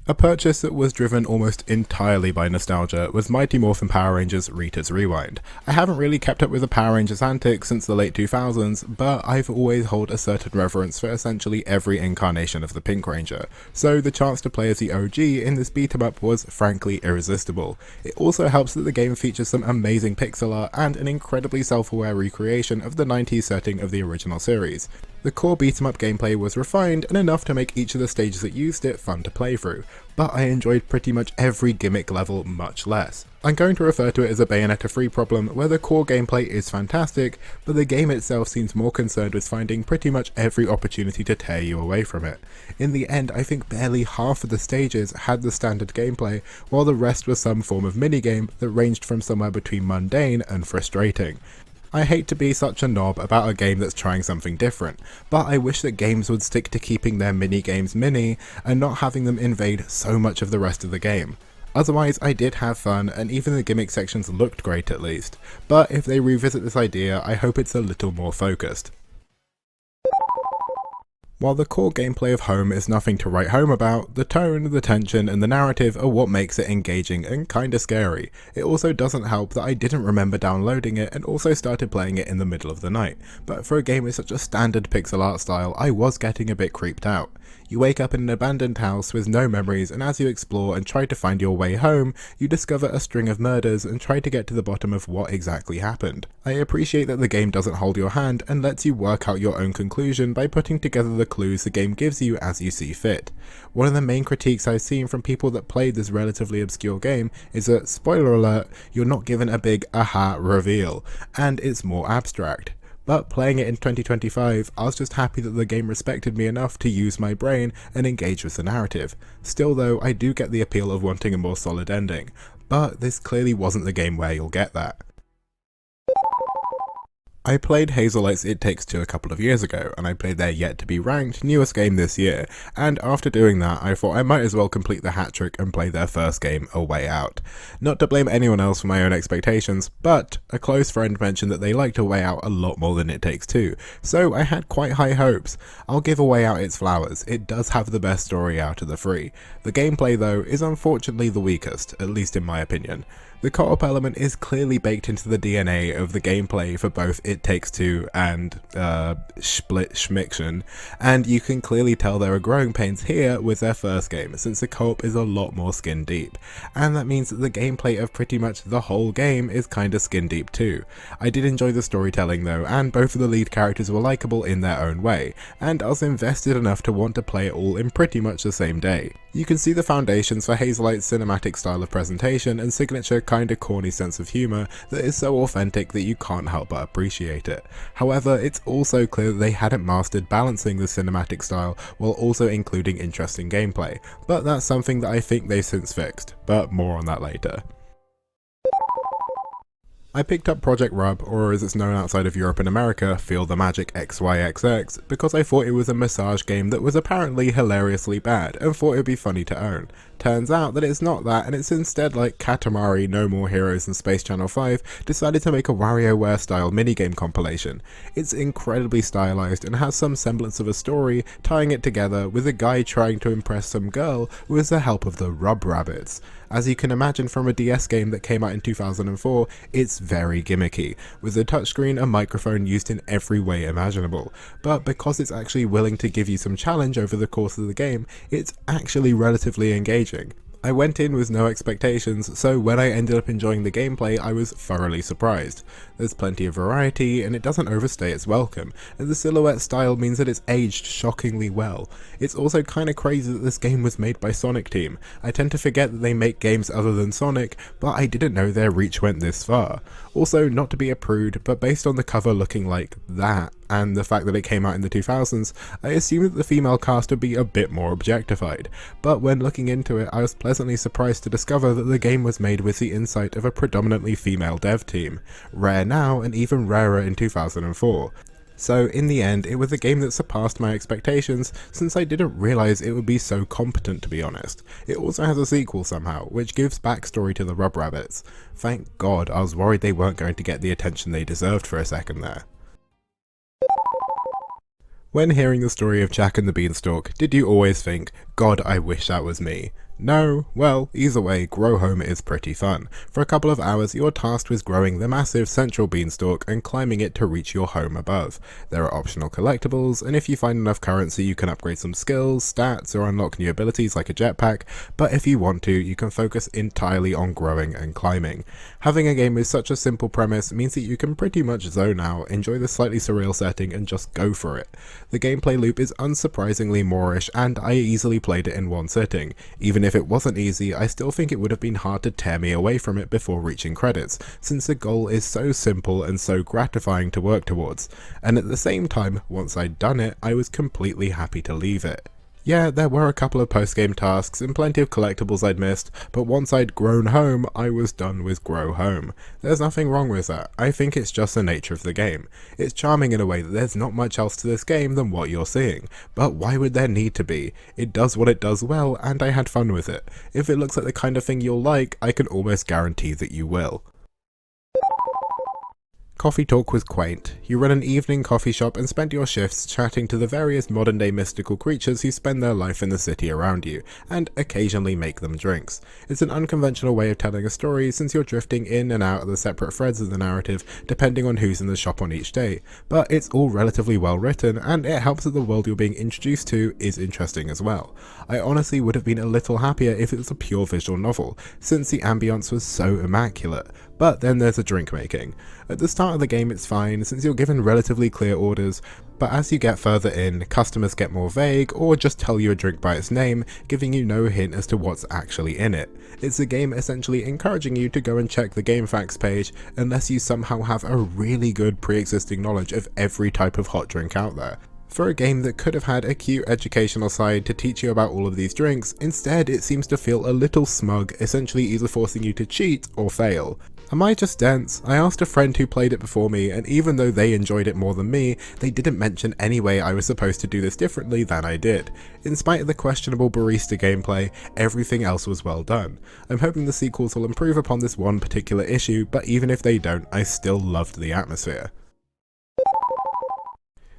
A purchase that was driven almost entirely by nostalgia was Mighty Morphin Power Rangers Rita's Rewind. I haven't really kept up with the Power Rangers antics since the late 2000s, but I've always held a certain reverence for essentially every incarnation of the Pink Ranger, so the chance to play as the OG in this beat 'em up was frankly irresistible. It also helps that the game features some amazing pixel art and an incredibly self-aware recreation of the 90s setting of the original series. The core beat-em-up gameplay was refined and enough to make each of the stages that used it fun to play through, but I enjoyed pretty much every gimmick level much less. I'm going to refer to it as a Bayonetta 3 problem, where the core gameplay is fantastic, but the game itself seems more concerned with finding pretty much every opportunity to tear you away from it. In the end, I think barely half of the stages had the standard gameplay, while the rest was some form of minigame that ranged from somewhere between mundane and frustrating. I hate to be such a knob about a game that's trying something different, but I wish that games would stick to keeping their mini-games mini and not having them invade so much of the rest of the game. Otherwise, I did have fun, and even the gimmick sections looked great at least, but if they revisit this idea, I hope it's a little more focused. While the core gameplay of Home is nothing to write home about, the tone, the tension, and the narrative are what makes it engaging and kinda scary. It also doesn't help that I didn't remember downloading it and also started playing it in the middle of the night, but for a game with such a standard pixel art style, I was getting a bit creeped out. You wake up in an abandoned house with no memories, and as you explore and try to find your way home, you discover a string of murders and try to get to the bottom of what exactly happened. I appreciate that the game doesn't hold your hand and lets you work out your own conclusion by putting together the clues the game gives you as you see fit. One of the main critiques I've seen from people that played this relatively obscure game is that, spoiler alert, you're not given a big aha reveal, and it's more abstract. But playing it in 2025, I was just happy that the game respected me enough to use my brain and engage with the narrative. Still though, I do get the appeal of wanting a more solid ending, but this clearly wasn't the game where you'll get that. I played Hazelight's It Takes Two a couple of years ago, and I played their yet-to-be-ranked newest game this year, and after doing that I thought I might as well complete the hat trick and play their first game, A Way Out. Not to blame anyone else for my own expectations, but a close friend mentioned that they liked A Way Out a lot more than It Takes Two, so I had quite high hopes. I'll give A Way Out its flowers, it does have the best story out of the three. The gameplay though is unfortunately the weakest, at least in my opinion. The co-op element is clearly baked into the DNA of the gameplay for both It Takes Two and Split Schmiction, and you can clearly tell there are growing pains here with their first game, since the co-op is a lot more skin deep, and that means that the gameplay of pretty much the whole game is kinda skin deep too. I did enjoy the storytelling though, and both of the lead characters were likeable in their own way, and I was invested enough to want to play it all in pretty much the same day. You can see the foundations for Hazelight's cinematic style of presentation and signature kinda corny sense of humour that is so authentic that you can't help but appreciate it. However, it's also clear that they hadn't mastered balancing the cinematic style while also including interesting gameplay, but that's something that I think they've since fixed, but more on that later. I picked up Project Rub, or as it's known outside of Europe and America, Feel the Magic XYXX, because I thought it was a massage game that was apparently hilariously bad, and thought it would be funny to own. Turns out that it's not that, and it's instead like Katamari, No More Heroes and Space Channel 5 decided to make a WarioWare style minigame compilation. It's incredibly stylized and has some semblance of a story, tying it together with a guy trying to impress some girl with the help of the Rub Rabbits. As you can imagine from a DS game that came out in 2004, it's very gimmicky, with a touchscreen and microphone used in every way imaginable, but because it's actually willing to give you some challenge over the course of the game, it's actually relatively engaging. I went in with no expectations, so when I ended up enjoying the gameplay I was thoroughly surprised. There's plenty of variety and it doesn't overstay its welcome, and the silhouette style means that it's aged shockingly well. It's also kinda crazy that this game was made by Sonic Team. I tend to forget that they make games other than Sonic, but I didn't know their reach went this far. Also, not to be a prude, but based on the cover looking like that, and the fact that it came out in the 2000s, I assumed that the female cast would be a bit more objectified, but when looking into it I was pleasantly surprised to discover that the game was made with the insight of a predominantly female dev team. Rare now and even rarer in 2004. So in the end it was a game that surpassed my expectations since I didn't realise it would be so competent, to be honest. It also has a sequel somehow, which gives backstory to the Rub Rabbits. Thank God, I was worried they weren't going to get the attention they deserved for a second there. When hearing the story of Jack and the Beanstalk, did you always think, God, I wish that was me? No? Well, either way, Grow Home is pretty fun. For a couple of hours you're tasked with growing the massive central beanstalk and climbing it to reach your home above. There are optional collectibles, and if you find enough currency you can upgrade some skills, stats, or unlock new abilities like a jetpack, but if you want to, you can focus entirely on growing and climbing. Having a game with such a simple premise means that you can pretty much zone out, enjoy the slightly surreal setting, and just go for it. The gameplay loop is unsurprisingly Moorish, and I easily played it in one sitting. Even if it wasn't easy, I still think it would have been hard to tear me away from it before reaching credits, since the goal is so simple and so gratifying to work towards. And at the same time, once I'd done it, I was completely happy to leave it. Yeah, there were a couple of post-game tasks and plenty of collectibles I'd missed, but once I'd grown home, I was done with Grow Home. There's nothing wrong with that. I think it's just the nature of the game. It's charming in a way that there's not much else to this game than what you're seeing, but why would there need to be? It does what it does well, and I had fun with it. If it looks like the kind of thing you'll like, I can almost guarantee that you will. Coffee Talk was quaint. You run an evening coffee shop and spend your shifts chatting to the various modern day mystical creatures who spend their life in the city around you, and occasionally make them drinks. It's an unconventional way of telling a story since you're drifting in and out of the separate threads of the narrative depending on who's in the shop on each day, but it's all relatively well written and it helps that the world you're being introduced to is interesting as well. I honestly would have been a little happier if it was a pure visual novel, since the ambience was so immaculate. But then there's the drink making. At the start of the game it's fine since you're given relatively clear orders, but as you get further in, customers get more vague or just tell you a drink by its name, giving you no hint as to what's actually in it. It's a game essentially encouraging you to go and check the game facts page unless you somehow have a really good pre-existing knowledge of every type of hot drink out there. For a game that could have had a cute educational side to teach you about all of these drinks, instead it seems to feel a little smug, essentially either forcing you to cheat or fail. Am I just dense? I asked a friend who played it before me, and even though they enjoyed it more than me, they didn't mention any way I was supposed to do this differently than I did. In spite of the questionable barista gameplay, everything else was well done. I'm hoping the sequels will improve upon this one particular issue, but even if they don't, I still loved the atmosphere.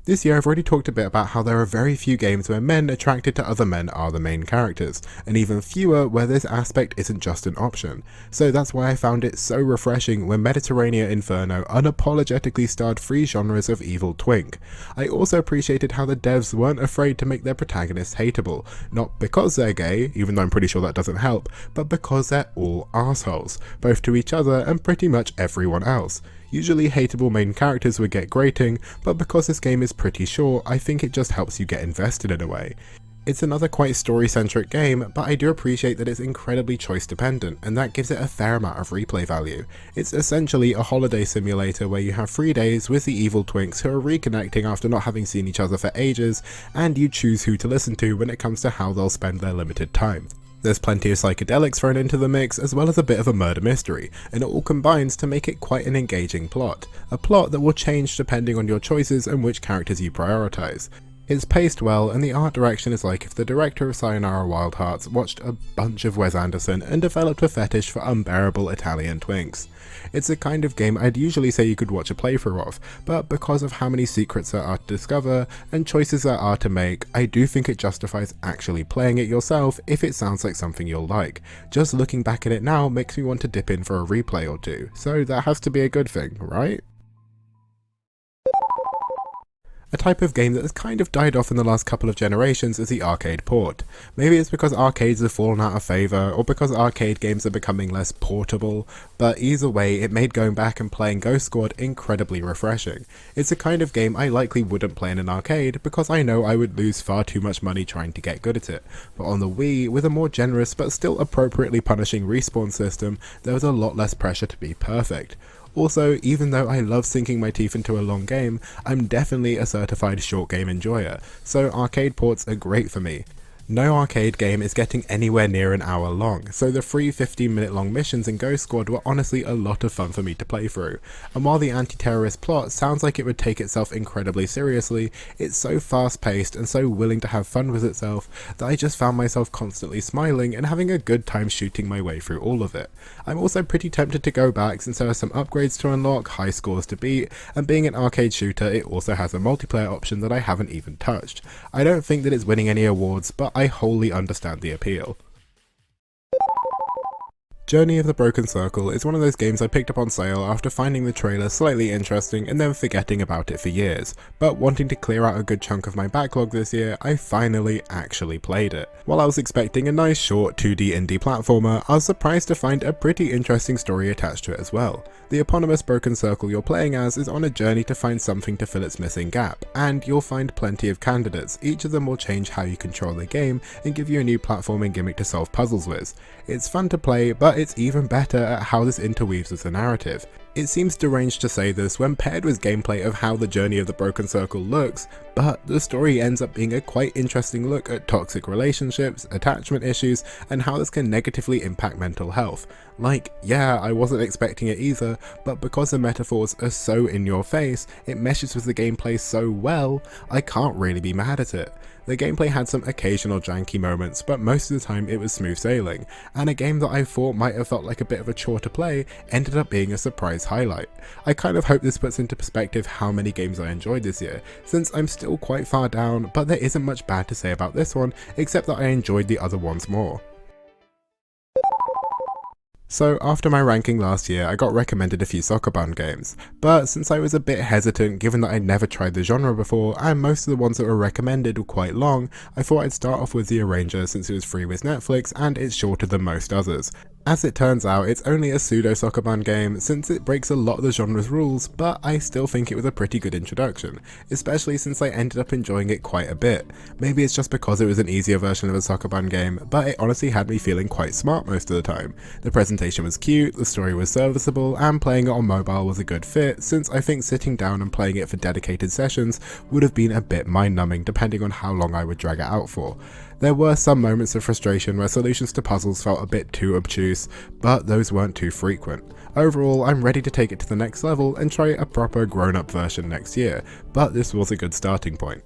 This year I've already talked a bit about how there are very few games where men attracted to other men are the main characters, and even fewer where this aspect isn't just an option. So that's why I found it so refreshing when Mediterranean Inferno unapologetically starred 3 genres of evil twink. I also appreciated how the devs weren't afraid to make their protagonists hateable, not because they're gay, even though I'm pretty sure that doesn't help, but because they're all assholes, both to each other and pretty much everyone else. Usually hateable main characters would get grating, but because this game is pretty short, I think it just helps you get invested in a way. It's another quite story-centric game, but I do appreciate that it's incredibly choice-dependent, and that gives it a fair amount of replay value. It's essentially a holiday simulator where you have 3 days with the evil twinks who are reconnecting after not having seen each other for ages, and you choose who to listen to when it comes to how they'll spend their limited time. There's plenty of psychedelics thrown into the mix, as well as a bit of a murder mystery, and it all combines to make it quite an engaging plot. A plot that will change depending on your choices and which characters you prioritise. It's paced well, and the art direction is like if the director of Sayonara Wild Hearts watched a bunch of Wes Anderson and developed a fetish for unbearable Italian twinks. It's a kind of game I'd usually say you could watch a playthrough of, but because of how many secrets there are to discover and choices there are to make, I do think it justifies actually playing it yourself if it sounds like something you'll like. Just looking back at it now makes me want to dip in for a replay or two, so that has to be a good thing, right? A type of game that has kind of died off in the last couple of generations is the arcade port. Maybe it's because arcades have fallen out of favour, or because arcade games are becoming less portable, but either way it made going back and playing Ghost Squad incredibly refreshing. It's a kind of game I likely wouldn't play in an arcade because I know I would lose far too much money trying to get good at it, but on the Wii, with a more generous but still appropriately punishing respawn system, there was a lot less pressure to be perfect. Also, even though I love sinking my teeth into a long game, I'm definitely a certified short game enjoyer, so arcade ports are great for me. No arcade game is getting anywhere near an hour long, so the free 15-minute long missions in Ghost Squad were honestly a lot of fun for me to play through, and while the anti-terrorist plot sounds like it would take itself incredibly seriously, it's so fast-paced and so willing to have fun with itself that I just found myself constantly smiling and having a good time shooting my way through all of it. I'm also pretty tempted to go back since there are some upgrades to unlock, high scores to beat, and being an arcade shooter it also has a multiplayer option that I haven't even touched. I don't think that it's winning any awards, but I wholly understand the appeal. Journey of the Broken Circle is one of those games I picked up on sale after finding the trailer slightly interesting and then forgetting about it for years, but wanting to clear out a good chunk of my backlog this year, I finally actually played it. While I was expecting a nice short 2D indie platformer, I was surprised to find a pretty interesting story attached to it as well. The eponymous Broken Circle you're playing as is on a journey to find something to fill its missing gap, and you'll find plenty of candidates. Each of them will change how you control the game and give you a new platforming gimmick to solve puzzles with. It's fun to play, but it's even better at how this interweaves with the narrative. It seems deranged to say this when paired with gameplay of how the journey of the Broken Circle looks, but the story ends up being a quite interesting look at toxic relationships, attachment issues, and how this can negatively impact mental health. Like, yeah, I wasn't expecting it either, but because the metaphors are so in your face, it meshes with the gameplay so well, I can't really be mad at it. The gameplay had some occasional janky moments, but most of the time it was smooth sailing, and a game that I thought might have felt like a bit of a chore to play ended up being a surprise highlight. I kind of hope this puts into perspective how many games I enjoyed this year, since I'm still quite far down, but there isn't much bad to say about this one, except that I enjoyed the other ones more. So after my ranking last year, I got recommended a few Sokoban games, but since I was a bit hesitant given that I'd never tried the genre before and most of the ones that were recommended were quite long, I thought I'd start off with The Arranger since it was free with Netflix and it's shorter than most others. As it turns out, it's only a pseudo-Sokoban game since it breaks a lot of the genre's rules, but I still think it was a pretty good introduction, especially since I ended up enjoying it quite a bit. Maybe it's just because it was an easier version of a Sokoban game, but it honestly had me feeling quite smart most of the time. The presentation was cute, the story was serviceable, and playing it on mobile was a good fit, since I think sitting down and playing it for dedicated sessions would have been a bit mind-numbing depending on how long I would drag it out for. There were some moments of frustration where solutions to puzzles felt a bit too obtuse, but those weren't too frequent. Overall, I'm ready to take it to the next level and try a proper grown-up version next year, but this was a good starting point.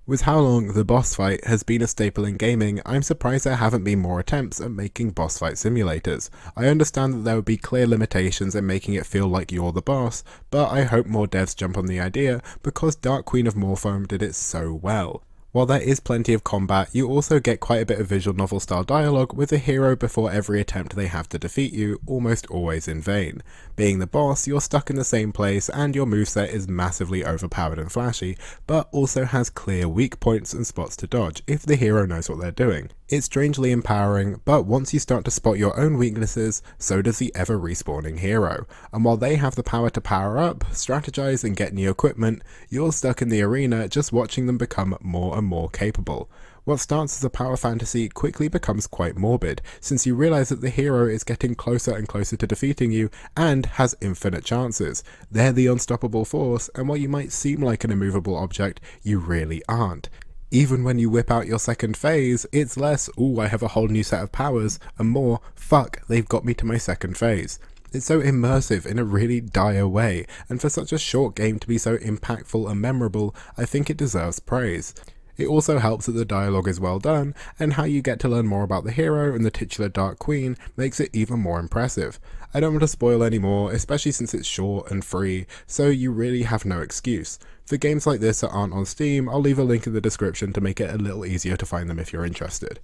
With how long the boss fight has been a staple in gaming, I'm surprised there haven't been more attempts at making boss fight simulators. I understand that there would be clear limitations in making it feel like you're the boss, but I hope more devs jump on the idea because Dark Queen of Morphoam did it so well. While there is plenty of combat, you also get quite a bit of visual novel style dialogue with the hero before every attempt they have to defeat you, almost always in vain. Being the boss, you're stuck in the same place and your moveset is massively overpowered and flashy, but also has clear weak points and spots to dodge if the hero knows what they're doing. It's strangely empowering, but once you start to spot your own weaknesses, so does the ever respawning hero. And while they have the power to power up, strategize and get new equipment, you're stuck in the arena just watching them become more and more capable. What starts as a power fantasy quickly becomes quite morbid, since you realise that the hero is getting closer and closer to defeating you and has infinite chances. They're the unstoppable force, and while you might seem like an immovable object, you really aren't. Even when you whip out your second phase, it's less, ooh, I have a whole new set of powers, and more, fuck, they've got me to my second phase. It's so immersive in a really dire way, and for such a short game to be so impactful and memorable, I think it deserves praise. It also helps that the dialogue is well done, and how you get to learn more about the hero and the titular Dark Queen makes it even more impressive. I don't want to spoil any more, especially since it's short and free, so you really have no excuse. For games like this that aren't on Steam, I'll leave a link in the description to make it a little easier to find them if you're interested.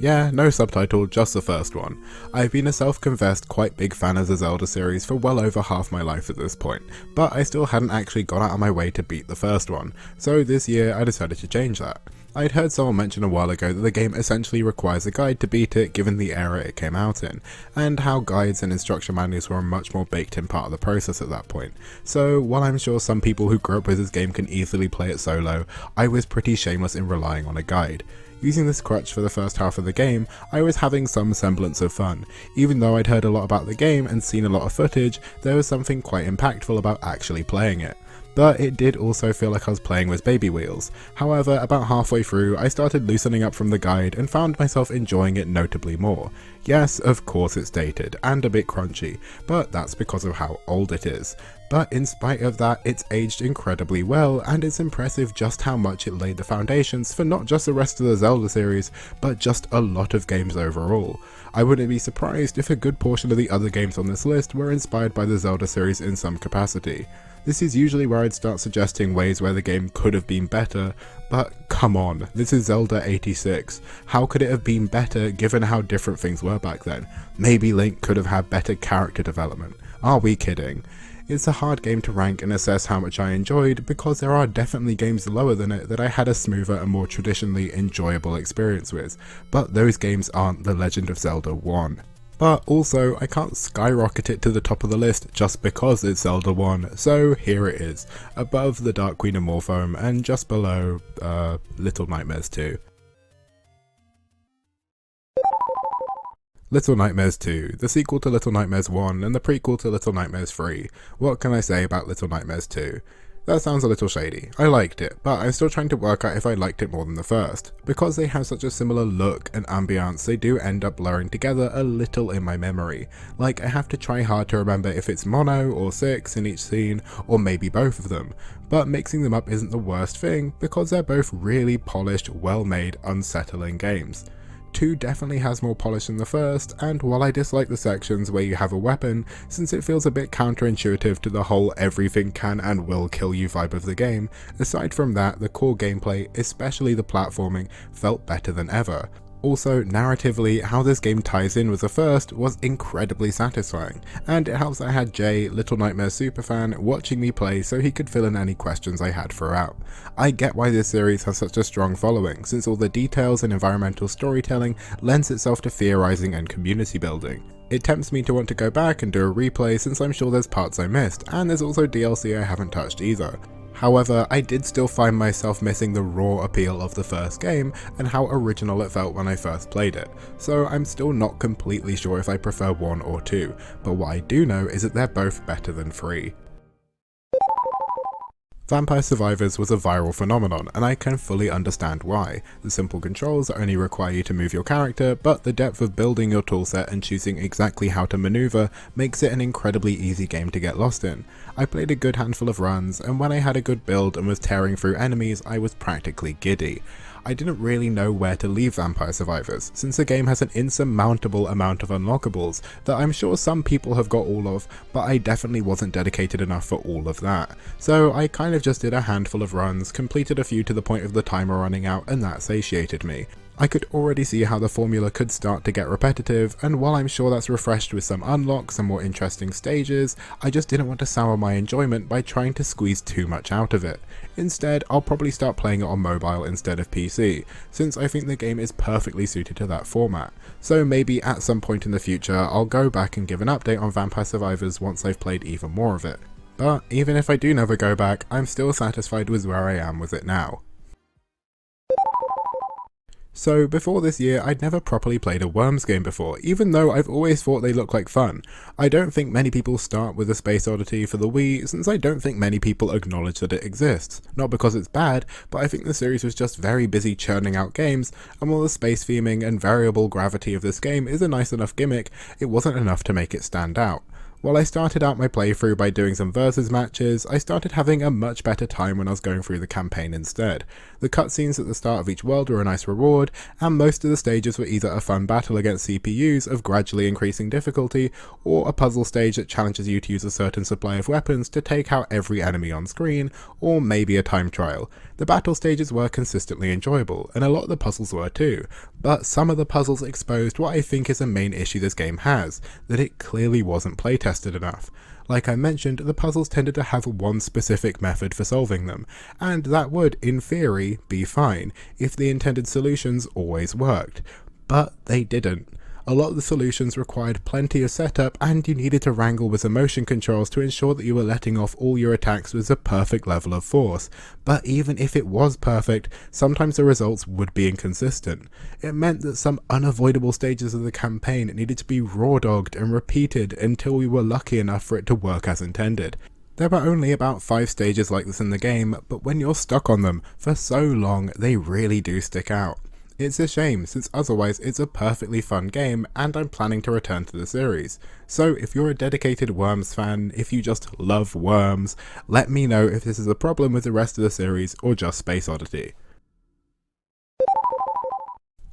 Yeah, no subtitle, just the first one. I've been a self-confessed quite big fan of the Zelda series for well over half my life at this point, but I still hadn't actually gone out of my way to beat the first one, so this year I decided to change that. I'd heard someone mention a while ago that the game essentially requires a guide to beat it given the era it came out in, and how guides and instruction manuals were a much more baked in part of the process at that point. So while I'm sure some people who grew up with this game can easily play it solo, I was pretty shameless in relying on a guide. Using this crutch for the first half of the game, I was having some semblance of fun. Even though I'd heard a lot about the game and seen a lot of footage, there was something quite impactful about actually playing it. But it did also feel like I was playing with baby wheels. However, about halfway through, I started loosening up from the guide and found myself enjoying it notably more. Yes, of course it's dated, and a bit crunchy, but that's because of how old it is. But in spite of that, it's aged incredibly well, and it's impressive just how much it laid the foundations for not just the rest of the Zelda series, but just a lot of games overall. I wouldn't be surprised if a good portion of the other games on this list were inspired by the Zelda series in some capacity. This is usually where I'd start suggesting ways where the game could have been better, but come on, this is Zelda 86. How could it have been better given how different things were back then? Maybe Link could have had better character development. Are we kidding? It's a hard game to rank and assess how much I enjoyed because there are definitely games lower than it that I had a smoother and more traditionally enjoyable experience with, but those games aren't The Legend of Zelda 1. But also, I can't skyrocket it to the top of the list just because it's Zelda 1, so here it is, above The Dark Queen of Morphoam and just below, Little Nightmares 2. Little Nightmares 2, the sequel to Little Nightmares 1 and the prequel to Little Nightmares 3. What can I say about Little Nightmares 2? That sounds a little shady. I liked it, but I'm still trying to work out if I liked it more than the first. Because they have such a similar look and ambiance, they do end up blurring together a little in my memory. Like, I have to try hard to remember if it's mono or 6 in each scene, or maybe both of them. But mixing them up isn't the worst thing, because they're both really polished, well-made, unsettling games. 2 definitely has more polish than the first, and while I dislike the sections where you have a weapon, since it feels a bit counterintuitive to the whole everything can and will kill you vibe of the game, aside from that, the core gameplay, especially the platforming, felt better than ever. Also, narratively, how this game ties in with the first was incredibly satisfying, and it helps that I had Jay, Little Nightmares superfan, watching me play so he could fill in any questions I had throughout. I get why this series has such a strong following, since all the details and environmental storytelling lends itself to theorizing and community building. It tempts me to want to go back and do a replay since I'm sure there's parts I missed, and there's also DLC I haven't touched either. However, I did still find myself missing the raw appeal of the first game and how original it felt when I first played it, so I'm still not completely sure if I prefer 1 or 2, but what I do know is that they're both better than 3. Vampire Survivors was a viral phenomenon, and I can fully understand why. The simple controls only require you to move your character, but the depth of building your toolset and choosing exactly how to maneuver makes it an incredibly easy game to get lost in. I played a good handful of runs, and when I had a good build and was tearing through enemies, I was practically giddy. I didn't really know where to leave Vampire Survivors, since the game has an insurmountable amount of unlockables that I'm sure some people have got all of, but I definitely wasn't dedicated enough for all of that. So I kind of just did a handful of runs, completed a few to the point of the timer running out, and that satiated me. I could already see how the formula could start to get repetitive, and while I'm sure that's refreshed with some unlocks and more interesting stages, I just didn't want to sour my enjoyment by trying to squeeze too much out of it. Instead, I'll probably start playing it on mobile instead of PC, since I think the game is perfectly suited to that format. So maybe at some point in the future, I'll go back and give an update on Vampire Survivors once I've played even more of it. But even if I do never go back, I'm still satisfied with where I am with it now. So before this year, I'd never properly played a Worms game before, even though I've always thought they look like fun. I don't think many people start with a Space Oddity for the Wii, since I don't think many people acknowledge that it exists. Not because it's bad, but I think the series was just very busy churning out games, and while the space theming and variable gravity of this game is a nice enough gimmick, it wasn't enough to make it stand out. While I started out my playthrough by doing some versus matches, I started having a much better time when I was going through the campaign instead. The cutscenes at the start of each world were a nice reward, and most of the stages were either a fun battle against CPUs of gradually increasing difficulty, or a puzzle stage that challenges you to use a certain supply of weapons to take out every enemy on screen, or maybe a time trial. The battle stages were consistently enjoyable, and a lot of the puzzles were too, but some of the puzzles exposed what I think is a main issue this game has, that it clearly wasn't playtested enough. Like I mentioned, the puzzles tended to have one specific method for solving them, and that would, in theory, be fine, if the intended solutions always worked. But they didn't. A lot of the solutions required plenty of setup, and you needed to wrangle with the motion controls to ensure that you were letting off all your attacks with a perfect level of force. But even if it was perfect, sometimes the results would be inconsistent. It meant that some unavoidable stages of the campaign needed to be raw-dogged and repeated until we were lucky enough for it to work as intended. There were only about 5 stages like this in the game, but when you're stuck on them for so long, they really do stick out. It's a shame, since otherwise it's a perfectly fun game, and I'm planning to return to the series. So if you're a dedicated Worms fan, if you just love Worms, let me know if this is a problem with the rest of the series or just Space Oddity.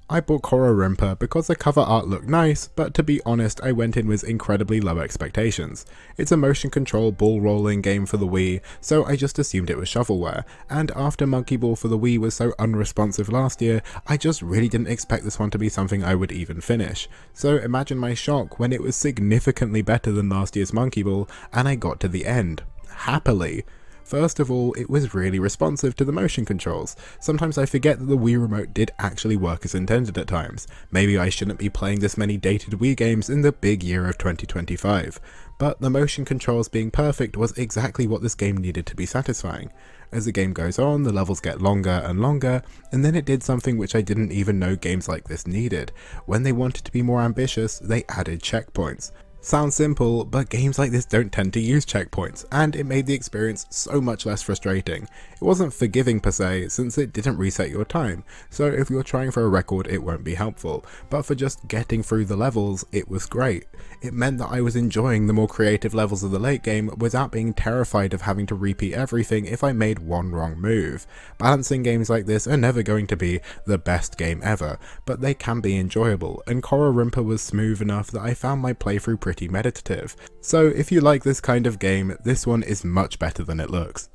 I bought Rimper because the cover art looked nice, but to be honest I went in with incredibly low expectations. It's a motion control ball rolling game for the Wii, so I just assumed it was shovelware, and after Monkey Ball for the Wii was so unresponsive last year, I just really didn't expect this one to be something I would even finish. So imagine my shock when it was significantly better than last year's Monkey Ball, and I got to the end. Happily. First of all, it was really responsive to the motion controls. Sometimes I forget that the Wii Remote did actually work as intended at times. Maybe I shouldn't be playing this many dated Wii games in the big year of 2025. But the motion controls being perfect was exactly what this game needed to be satisfying. As the game goes on, the levels get longer and longer, and then it did something which I didn't even know games like this needed. When they wanted to be more ambitious, they added checkpoints. Sounds simple, but games like this don't tend to use checkpoints, and it made the experience so much less frustrating. It wasn't forgiving per se, since it didn't reset your time, so if you're trying for a record it won't be helpful, but for just getting through the levels, it was great. It meant that I was enjoying the more creative levels of the late game without being terrified of having to repeat everything if I made one wrong move. Balancing games like this are never going to be the best game ever, but they can be enjoyable, and Rimper was smooth enough that I found my playthrough pretty meditative. So if you like this kind of game, this one is much better than it looks.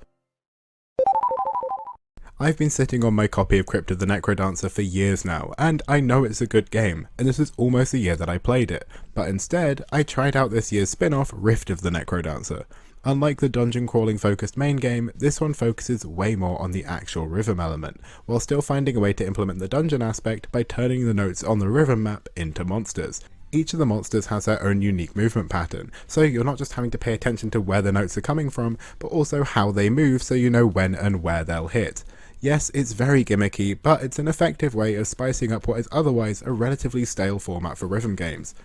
I've been sitting on my copy of Crypt of the Necrodancer for years now, and I know it's a good game, and this is almost a year that I played it, but instead I tried out this year's spin-off Rift of the Necrodancer. Unlike the dungeon crawling focused main game, this one focuses way more on the actual rhythm element, while still finding a way to implement the dungeon aspect by turning the notes on the rhythm map into monsters. Each of the monsters has their own unique movement pattern, so you're not just having to pay attention to where the notes are coming from, but also how they move so you know when and where they'll hit. Yes, it's very gimmicky, but it's an effective way of spicing up what is otherwise a relatively stale format for rhythm games.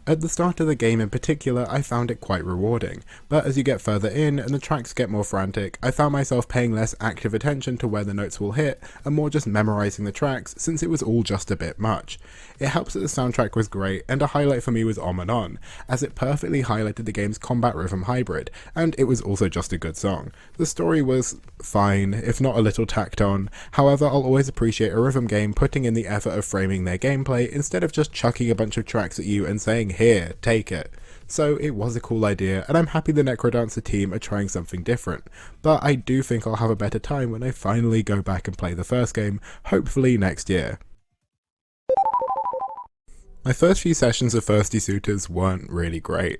At the start of the game in particular, I found it quite rewarding, but as you get further in and the tracks get more frantic, I found myself paying less active attention to where the notes will hit and more just memorizing the tracks since it was all just a bit much. It helps that the soundtrack was great, and a highlight for me was On, as it perfectly highlighted the game's combat rhythm hybrid, and it was also just a good song. The story was fine, if not a little tacked on, however I'll always appreciate a rhythm game putting in the effort of framing their gameplay instead of just chucking a bunch of tracks at you and saying, "Here, take it." So it was a cool idea, and I'm happy the Necrodancer team are trying something different, but I do think I'll have a better time when I finally go back and play the first game, hopefully next year. My first few sessions of Thirsty Suitors weren't really great.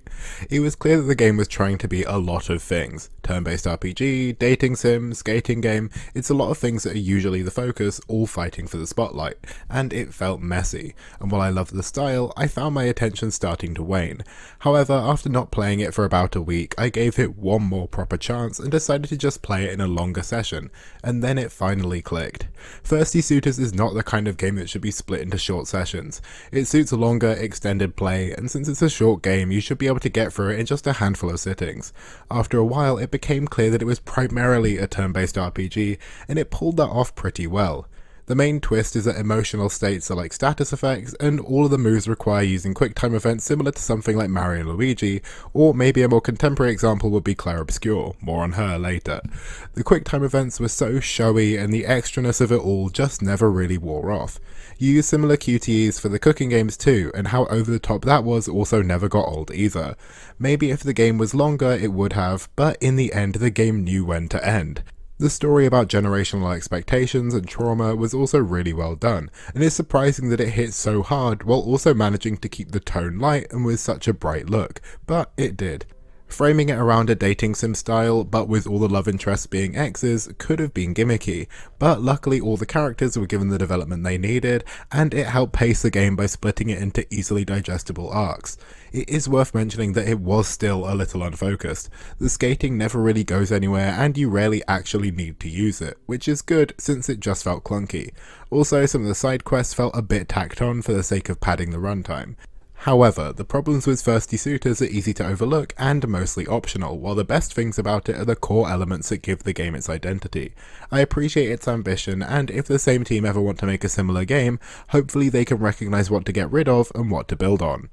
It was clear that the game was trying to be a lot of things. Turn-based RPG, dating sim, skating game, it's a lot of things that are usually the focus, all fighting for the spotlight, and it felt messy, and while I loved the style, I found my attention starting to wane. However, after not playing it for about a week, I gave it one more proper chance and decided to just play it in a longer session, and then it finally clicked. Thirsty Suitors is not the kind of game that should be split into short sessions. It suits a longer, extended play, and since it's a short game, you should be able to get through it in just a handful of sittings. After a while, it became clear that it was primarily a turn-based RPG, and it pulled that off pretty well. The main twist is that emotional states are like status effects, and all of the moves require using quick-time events similar to something like Mario and Luigi, or maybe a more contemporary example would be Claire Obscure, more on her later. The quick-time events were so showy, and the extraness of it all just never really wore off. You use similar QTEs for the cooking games too, and how over the top that was also never got old either. Maybe if the game was longer it would have, but in the end the game knew when to end. The story about generational expectations and trauma was also really well done, and it's surprising that it hit so hard while also managing to keep the tone light and with such a bright look, but it did. Framing it around a dating sim style, but with all the love interests being exes, could have been gimmicky, but luckily all the characters were given the development they needed, and it helped pace the game by splitting it into easily digestible arcs. It is worth mentioning that it was still a little unfocused. The skating never really goes anywhere, and you rarely actually need to use it, which is good since it just felt clunky. Also, some of the side quests felt a bit tacked on for the sake of padding the runtime. However, the problems with thirsty suitors are easy to overlook and mostly optional, while the best things about it are the core elements that give the game its identity. I appreciate its ambition, and if the same team ever want to make a similar game, hopefully they can recognise what to get rid of and what to build on.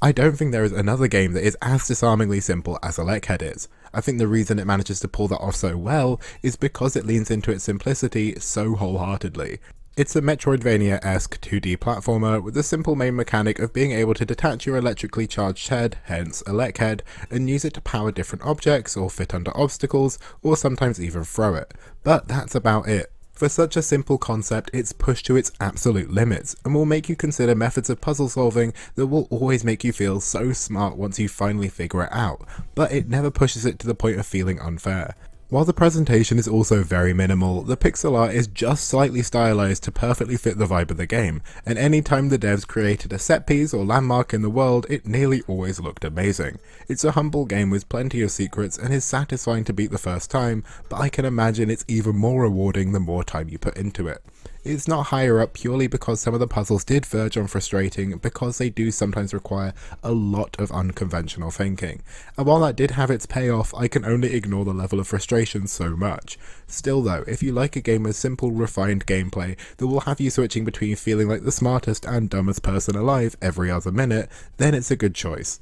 I don't think there is another game that is as disarmingly simple as Electhead is. I think the reason it manages to pull that off so well is because it leans into its simplicity so wholeheartedly. It's a Metroidvania-esque 2D platformer with the simple main mechanic of being able to detach your electrically charged head, hence Electhead, and use it to power different objects or fit under obstacles, or sometimes even throw it. But that's about it. For such a simple concept, it's pushed to its absolute limits, and will make you consider methods of puzzle solving that will always make you feel so smart once you finally figure it out, but it never pushes it to the point of feeling unfair. While the presentation is also very minimal, the pixel art is just slightly stylized to perfectly fit the vibe of the game, and any time the devs created a set piece or landmark in the world, it nearly always looked amazing. It's a humble game with plenty of secrets and is satisfying to beat the first time, but I can imagine it's even more rewarding the more time you put into it. It's not higher up purely because some of the puzzles did verge on frustrating because they do sometimes require a lot of unconventional thinking, and while that did have its payoff, I can only ignore the level of frustration so much. Still though, if you like a game with simple, refined gameplay that will have you switching between feeling like the smartest and dumbest person alive every other minute, then it's a good choice.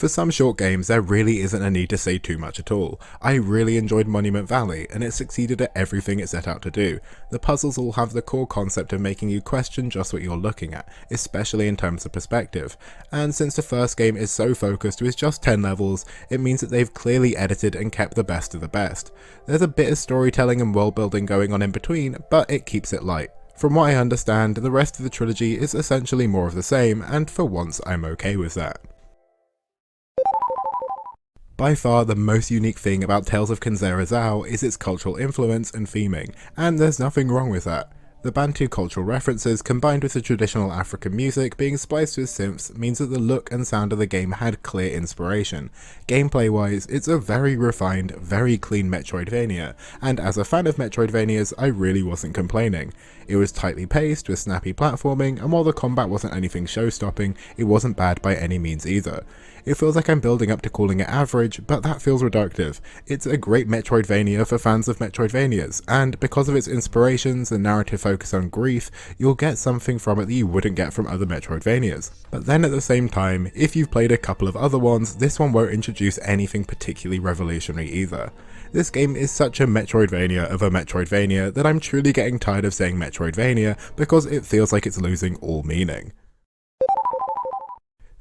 For some short games, there really isn't a need to say too much at all. I really enjoyed Monument Valley, and it succeeded at everything it set out to do. The puzzles all have the core concept of making you question just what you're looking at, especially in terms of perspective. And since the first game is so focused with just 10 levels, it means that they've clearly edited and kept the best of the best. There's a bit of storytelling and world building going on in between, but it keeps it light. From what I understand, the rest of the trilogy is essentially more of the same, and for once I'm okay with that. By far the most unique thing about Tales of Kenzera is its cultural influence and theming, and there's nothing wrong with that. The Bantu cultural references combined with the traditional African music being spliced with synths means that the look and sound of the game had clear inspiration. Gameplay wise, it's a very refined, very clean Metroidvania, and as a fan of Metroidvanias, I really wasn't complaining. It was tightly paced with snappy platforming, and while the combat wasn't anything show-stopping, it wasn't bad by any means either. It feels like I'm building up to calling it average, but that feels reductive. It's a great Metroidvania for fans of Metroidvanias, and because of its inspirations and narrative focus on grief, you'll get something from it that you wouldn't get from other Metroidvanias. But then at the same time, if you've played a couple of other ones, this one won't introduce anything particularly revolutionary either. This game is such a Metroidvania of a Metroidvania that I'm truly getting tired of saying Metroidvania because it feels like it's losing all meaning.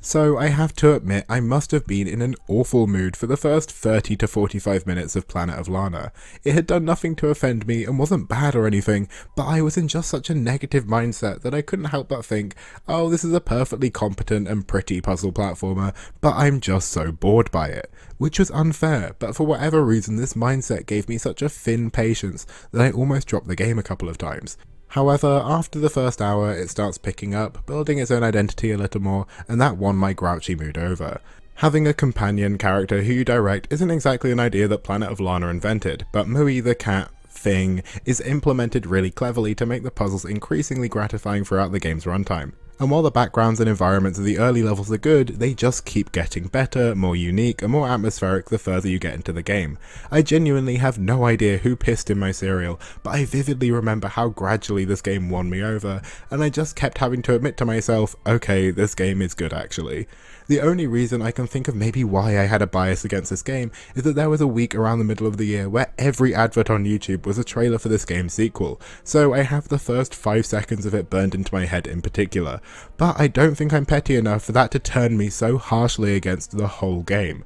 So I have to admit I must have been in an awful mood for the first 30 to 45 minutes of Planet of Lana. It had done nothing to offend me and wasn't bad or anything, but I was in just such a negative mindset that I couldn't help but think, oh, this is a perfectly competent and pretty puzzle platformer, but I'm just so bored by it. Which was unfair, but for whatever reason this mindset gave me such a thin patience that I almost dropped the game a couple of times. However, after the first hour, it starts picking up, building its own identity a little more, and that won my grouchy mood over. Having a companion character who you direct isn't exactly an idea that Planet of Lana invented, but Mui the cat thing is implemented really cleverly to make the puzzles increasingly gratifying throughout the game's runtime. And while the backgrounds and environments of the early levels are good, they just keep getting better, more unique, and more atmospheric the further you get into the game. I genuinely have no idea who pissed in my cereal, but I vividly remember how gradually this game won me over, and I just kept having to admit to myself, okay, this game is good actually. The only reason I can think of maybe why I had a bias against this game is that there was a week around the middle of the year where every advert on YouTube was a trailer for this game's sequel, so I have the first 5 seconds of it burned into my head in particular, but I don't think I'm petty enough for that to turn me so harshly against the whole game.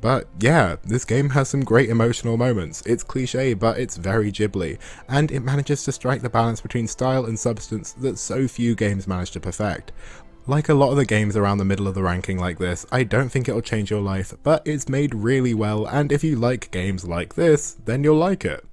But yeah, this game has some great emotional moments. It's cliche, but it's very Ghibli, and it manages to strike the balance between style and substance that so few games manage to perfect. Like a lot of the games around the middle of the ranking like this, I don't think it'll change your life, but it's made really well, and if you like games like this, then you'll like it.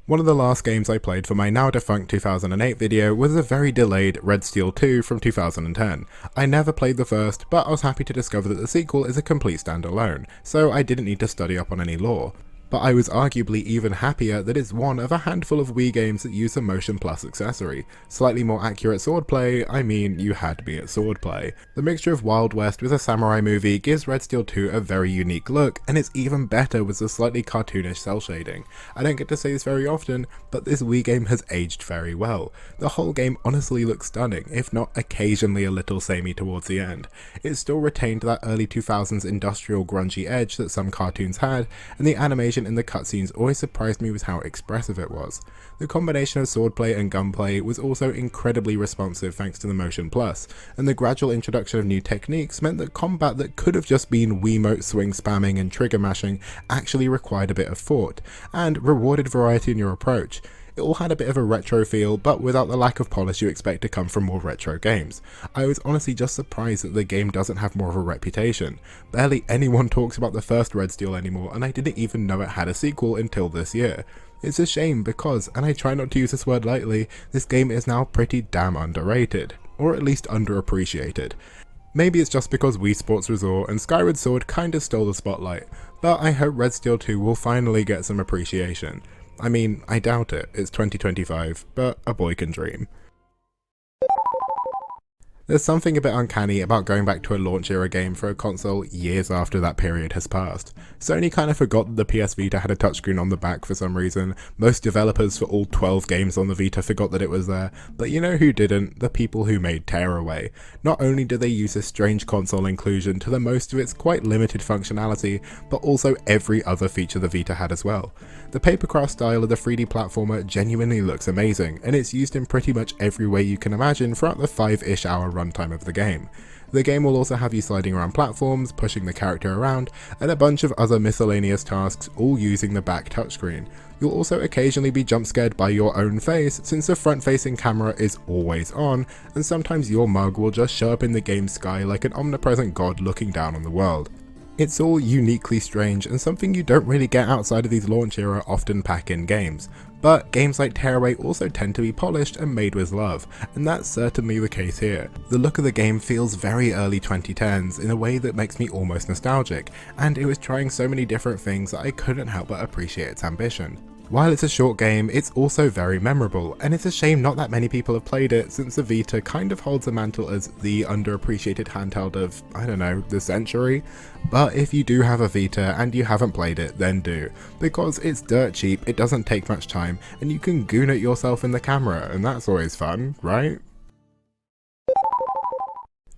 One of the last games I played for my now defunct 2008 video was a very delayed Red Steel 2 from 2010. I never played the first, but I was happy to discover that the sequel is a complete standalone, so I didn't need to study up on any lore. But I was arguably even happier that it's one of a handful of Wii games that use a Motion Plus accessory. Slightly more accurate swordplay, I mean, you had me at swordplay. The mixture of Wild West with a samurai movie gives Red Steel 2 a very unique look, and it's even better with the slightly cartoonish cel shading. I don't get to say this very often, but this Wii game has aged very well. The whole game honestly looks stunning, if not occasionally a little samey towards the end. It still retained that early 2000s industrial grungy edge that some cartoons had, and the animation in the cutscenes always surprised me with how expressive it was. The combination of swordplay and gunplay was also incredibly responsive thanks to the Motion Plus, and the gradual introduction of new techniques meant that combat that could have just been Wiimote swing spamming and trigger mashing actually required a bit of thought, and rewarded variety in your approach. It all had a bit of a retro feel, but without the lack of polish you expect to come from more retro games. I was honestly just surprised that the game doesn't have more of a reputation. Barely anyone talks about the first Red Steel anymore, and I didn't even know it had a sequel until this year. It's a shame because, and I try not to use this word lightly, this game is now pretty damn underrated, or at least underappreciated. Maybe it's just because Wii Sports Resort and Skyward Sword kinda stole the spotlight, but I hope Red Steel 2 will finally get some appreciation. I mean, I doubt it, it's 2025, but a boy can dream. There's something a bit uncanny about going back to a launch era game for a console years after that period has passed. Sony kind of forgot that the PS Vita had a touchscreen on the back for some reason. Most developers for all 12 games on the Vita forgot that it was there, but you know who didn't? The people who made Tearaway. Not only did they use this strange console inclusion to the most of its quite limited functionality, but also every other feature the Vita had as well. The papercraft style of the 3D platformer genuinely looks amazing, and it's used in pretty much every way you can imagine throughout the 5-ish hour runtime of the game. The game will also have you sliding around platforms, pushing the character around, and a bunch of other miscellaneous tasks, all using the back touchscreen. You'll also occasionally be jump scared by your own face, since the front facing camera is always on, and sometimes your mug will just show up in the game's sky like an omnipresent god looking down on the world. It's all uniquely strange and something you don't really get outside of these launch era often pack-in games, but games like Tearaway also tend to be polished and made with love, and that's certainly the case here. The look of the game feels very early 2010s in a way that makes me almost nostalgic, and it was trying so many different things that I couldn't help but appreciate its ambition. While it's a short game, it's also very memorable, and it's a shame not that many people have played it since the Vita kind of holds a mantle as the underappreciated handheld of, I don't know, the century. But if you do have a Vita and you haven't played it, then do, because it's dirt cheap, it doesn't take much time, and you can goon at yourself in the camera, and that's always fun, right?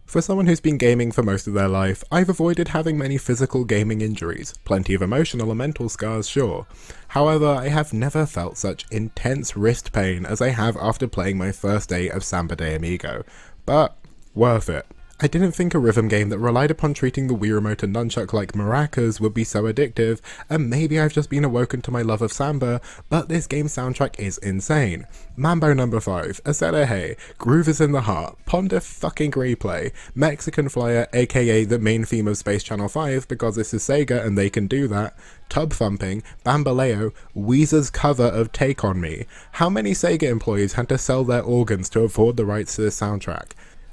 For someone who's been gaming for most of their life, I've avoided having many physical gaming injuries, plenty of emotional and mental scars, sure. However, I have never felt such intense wrist pain as I have after playing my first day of Samba de Amigo, but worth it. I didn't think a rhythm game that relied upon treating the Wii Remote and Nunchuck like maracas would be so addictive, and maybe I've just been awoken to my love of samba, but this game's soundtrack is insane. Mambo No. 5, Acela Hey, Groove is in the Heart, Ponder fucking Replay, Mexican Flyer aka the main theme of Space Channel 5 because this is Sega and they can do that, Tub Thumping, Bambaleo, Weezer's cover of Take On Me. How many Sega employees had to sell their organs to afford the rights to this soundtrack?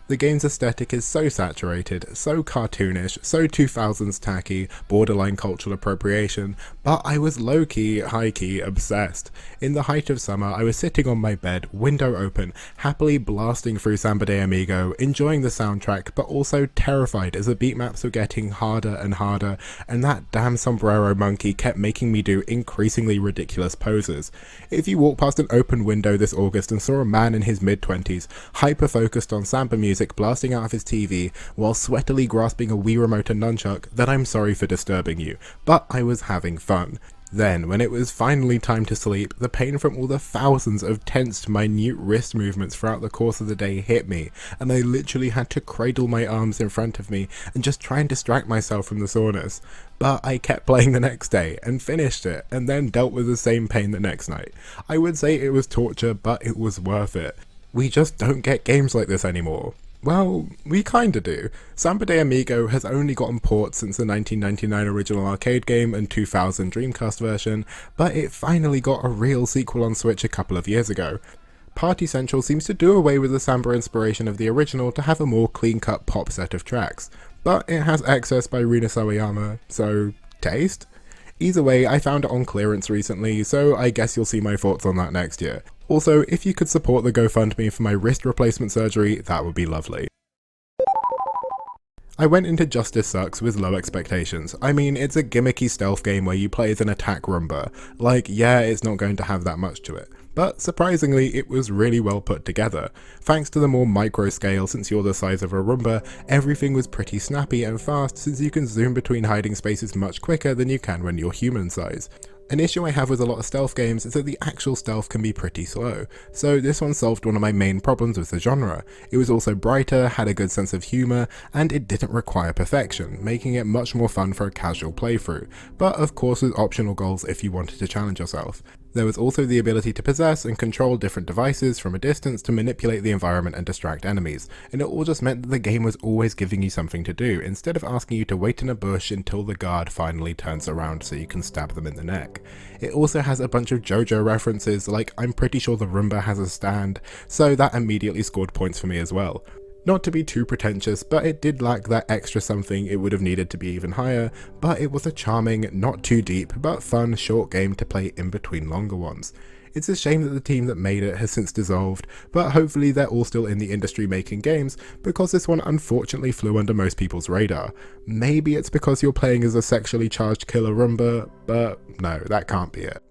The game's aesthetic is so saturated, so cartoonish, so 2000s tacky, borderline cultural appropriation, but I was low-key, high-key obsessed. In the height of summer, I was sitting on my bed, window open, happily blasting through Samba de Amigo, enjoying the soundtrack, but also terrified as the beat maps were getting harder and harder, and that damn sombrero monkey kept making me do increasingly ridiculous poses. If you walk past an open window this August and saw a man in his mid-20s, hyper-focused on samba music blasting out of his TV while sweatily grasping a Wii remote and nunchuck, then I'm sorry for disturbing you, but I was having fun. Then, when it was finally time to sleep, the pain from all the thousands of tensed, minute wrist movements throughout the course of the day hit me, and I literally had to cradle my arms in front of me and just try and distract myself from the soreness. But I kept playing the next day, and finished it, and then dealt with the same pain the next night. I would say it was torture, but it was worth it. We just don't get games like this anymore. Well, we kinda do. Samba de Amigo has only gotten ports since the 1999 original arcade game and 2000 Dreamcast version, but it finally got a real sequel on Switch a couple of years ago. Party Central seems to do away with the Samba inspiration of the original to have a more clean-cut pop set of tracks, but it has Excess by Rina Sawayama, so taste? Either way, I found it on clearance recently, so I guess you'll see my thoughts on that next year. Also, if you could support the GoFundMe for my wrist replacement surgery, that would be lovely. I went into Justice Sucks with low expectations. I mean, it's a gimmicky stealth game where you play as an attack Roomba. Like, yeah, it's not going to have that much to it. But surprisingly, it was really well put together. Thanks to the more micro scale, since you're the size of a Roomba, everything was pretty snappy and fast since you can zoom between hiding spaces much quicker than you can when you're human size. An issue I have with a lot of stealth games is that the actual stealth can be pretty slow, so this one solved one of my main problems with the genre. It was also brighter, had a good sense of humour, and it didn't require perfection, making it much more fun for a casual playthrough, but of course with optional goals if you wanted to challenge yourself. There was also the ability to possess and control different devices from a distance to manipulate the environment and distract enemies, and it all just meant that the game was always giving you something to do, instead of asking you to wait in a bush until the guard finally turns around so you can stab them in the neck. It also has a bunch of JoJo references, like I'm pretty sure the Roomba has a stand, so that immediately scored points for me as well. Not to be too pretentious, but it did lack that extra something it would have needed to be even higher, but it was a charming, not too deep, but fun short game to play in between longer ones. It's a shame that the team that made it has since dissolved, but hopefully they're all still in the industry making games, because this one unfortunately flew under most people's radar. Maybe it's because you're playing as a sexually charged killer Roomba, but no, that can't be it.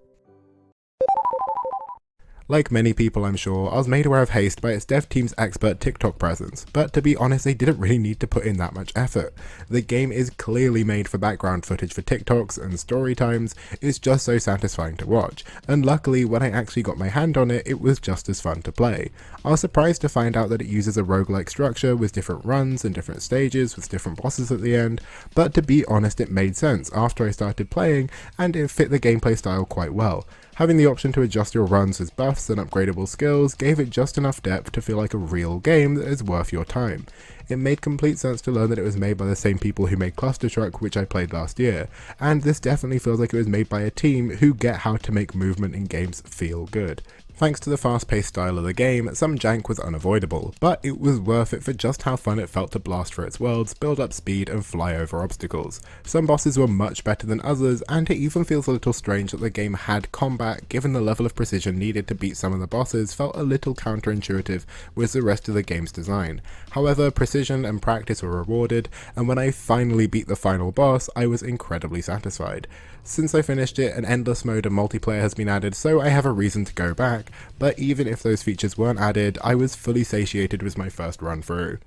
Like many people I'm sure, I was made aware of Haste by its dev team's expert TikTok presence, but to be honest they didn't really need to put in that much effort. The game is clearly made for background footage for TikToks and story times, it's just so satisfying to watch, and luckily when I actually got my hand on it, it was just as fun to play. I was surprised to find out that it uses a roguelike structure with different runs and different stages with different bosses at the end, but to be honest it made sense after I started playing and it fit the gameplay style quite well. Having the option to adjust your runs with buffs and upgradable skills gave it just enough depth to feel like a real game that is worth your time. It made complete sense to learn that it was made by the same people who made Cluster Truck, which I played last year, and this definitely feels like it was made by a team who get how to make movement in games feel good. Thanks to the fast-paced style of the game, some jank was unavoidable, but it was worth it for just how fun it felt to blast through its worlds, build up speed and fly over obstacles. Some bosses were much better than others, and it even feels a little strange that the game had combat, given the level of precision needed to beat some of the bosses felt a little counterintuitive with the rest of the game's design. However, precision and practice were rewarded, and when I finally beat the final boss, I was incredibly satisfied. Since I finished it, an endless mode of multiplayer has been added, so I have a reason to go back, but even if those features weren't added, I was fully satiated with my first run through.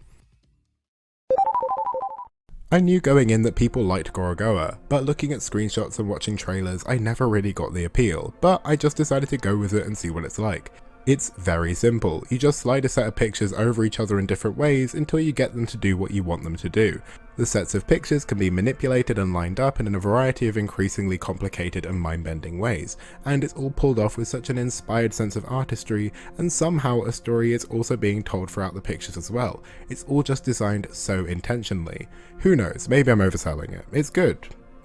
I knew going in that people liked Gorogoa, but looking at screenshots and watching trailers, I never really got the appeal, but I just decided to go with it and see what it's like. It's very simple, you just slide a set of pictures over each other in different ways until you get them to do what you want them to do. The sets of pictures can be manipulated and lined up in a variety of increasingly complicated and mind-bending ways, and it's all pulled off with such an inspired sense of artistry, and somehow a story is also being told throughout the pictures as well. It's all just designed so intentionally. Who knows, maybe I'm overselling it. It's good.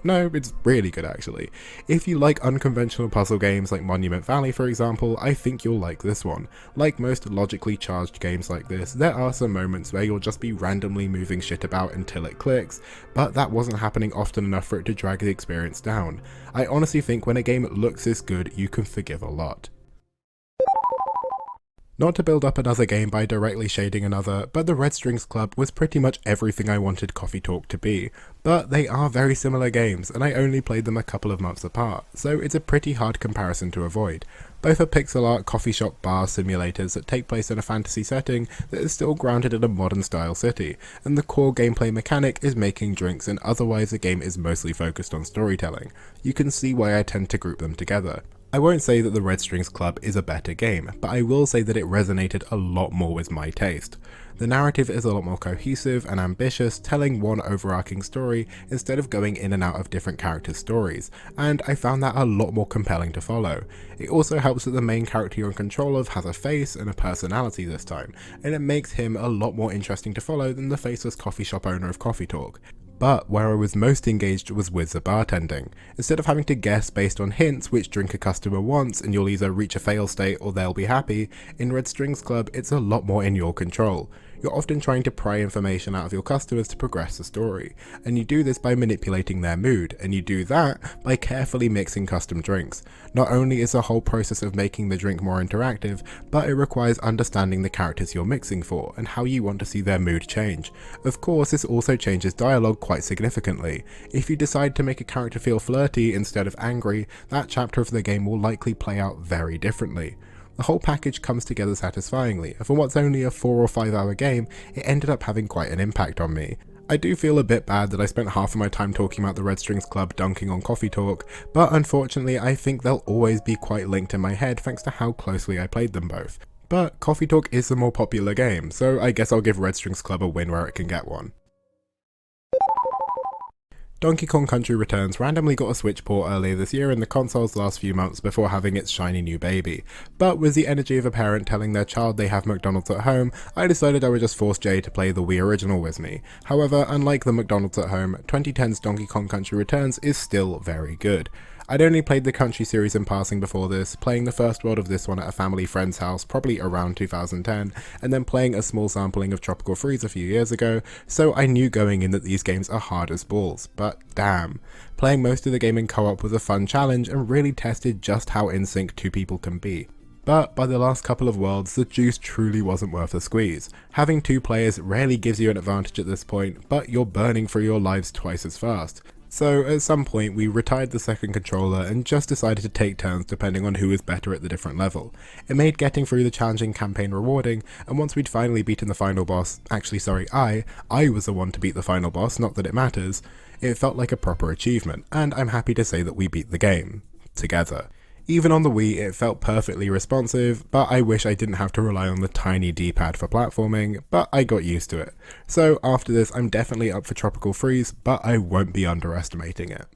No, it's really good actually. If you like unconventional puzzle games like Monument Valley for example, I think you'll like this one. Like most logically charged games like this, there are some moments where you'll just be randomly moving shit about until it clicks, but that wasn't happening often enough for it to drag the experience down. I honestly think when a game looks this good, you can forgive a lot. Not to build up another game by directly shading another, but the Red Strings Club was pretty much everything I wanted Coffee Talk to be. But they are very similar games, and I only played them a couple of months apart, so it's a pretty hard comparison to avoid. Both are pixel art coffee shop bar simulators that take place in a fantasy setting that is still grounded in a modern style city, and the core gameplay mechanic is making drinks, and otherwise the game is mostly focused on storytelling. You can see why I tend to group them together. I won't say that the Red Strings Club is a better game, but I will say that it resonated a lot more with my taste. The narrative is a lot more cohesive and ambitious, telling one overarching story instead of going in and out of different characters' stories, and I found that a lot more compelling to follow. It also helps that the main character you're in control of has a face and a personality this time, and it makes him a lot more interesting to follow than the faceless coffee shop owner of Coffee Talk. But where I was most engaged was with the bartending. Instead of having to guess based on hints which drink a customer wants and you'll either reach a fail state or they'll be happy, in Red Strings Club it's a lot more in your control. You're often trying to pry information out of your customers to progress the story, and you do this by manipulating their mood, and you do that by carefully mixing custom drinks. Not only is the whole process of making the drink more interactive, but it requires understanding the characters you're mixing for, and how you want to see their mood change. Of course, this also changes dialogue quite significantly. If you decide to make a character feel flirty instead of angry, that chapter of the game will likely play out very differently. The whole package comes together satisfyingly, and for what's only a 4 or 5 hour game, it ended up having quite an impact on me. I do feel a bit bad that I spent half of my time talking about the Red Strings Club dunking on Coffee Talk, but unfortunately I think they'll always be quite linked in my head thanks to how closely I played them both. But Coffee Talk is the more popular game, so I guess I'll give Red Strings Club a win where it can get one. Donkey Kong Country Returns randomly got a Switch port earlier this year in the console's last few months before having its shiny new baby. But with the energy of a parent telling their child they have McDonald's at home, I decided I would just force Jay to play the Wii original with me. However, unlike the McDonald's at home, 2010's Donkey Kong Country Returns is still very good. I'd only played the Country series in passing before this, playing the first world of this one at a family friend's house probably around 2010, and then playing a small sampling of Tropical Freeze a few years ago, so I knew going in that these games are hard as balls, but damn. Playing most of the game in co-op was a fun challenge and really tested just how in sync two people can be. But by the last couple of worlds, the juice truly wasn't worth the squeeze. Having two players rarely gives you an advantage at this point, but you're burning through your lives twice as fast. So at some point we retired the second controller and just decided to take turns depending on who was better at the different level. It made getting through the challenging campaign rewarding, and once we'd finally beaten the final boss, I was the one to beat the final boss, not that it matters, it felt like a proper achievement, and I'm happy to say that we beat the game. Together. Even on the Wii it felt perfectly responsive, but I wish I didn't have to rely on the tiny D-pad for platforming, but I got used to it. So after this I'm definitely up for Tropical Freeze, but I won't be underestimating it.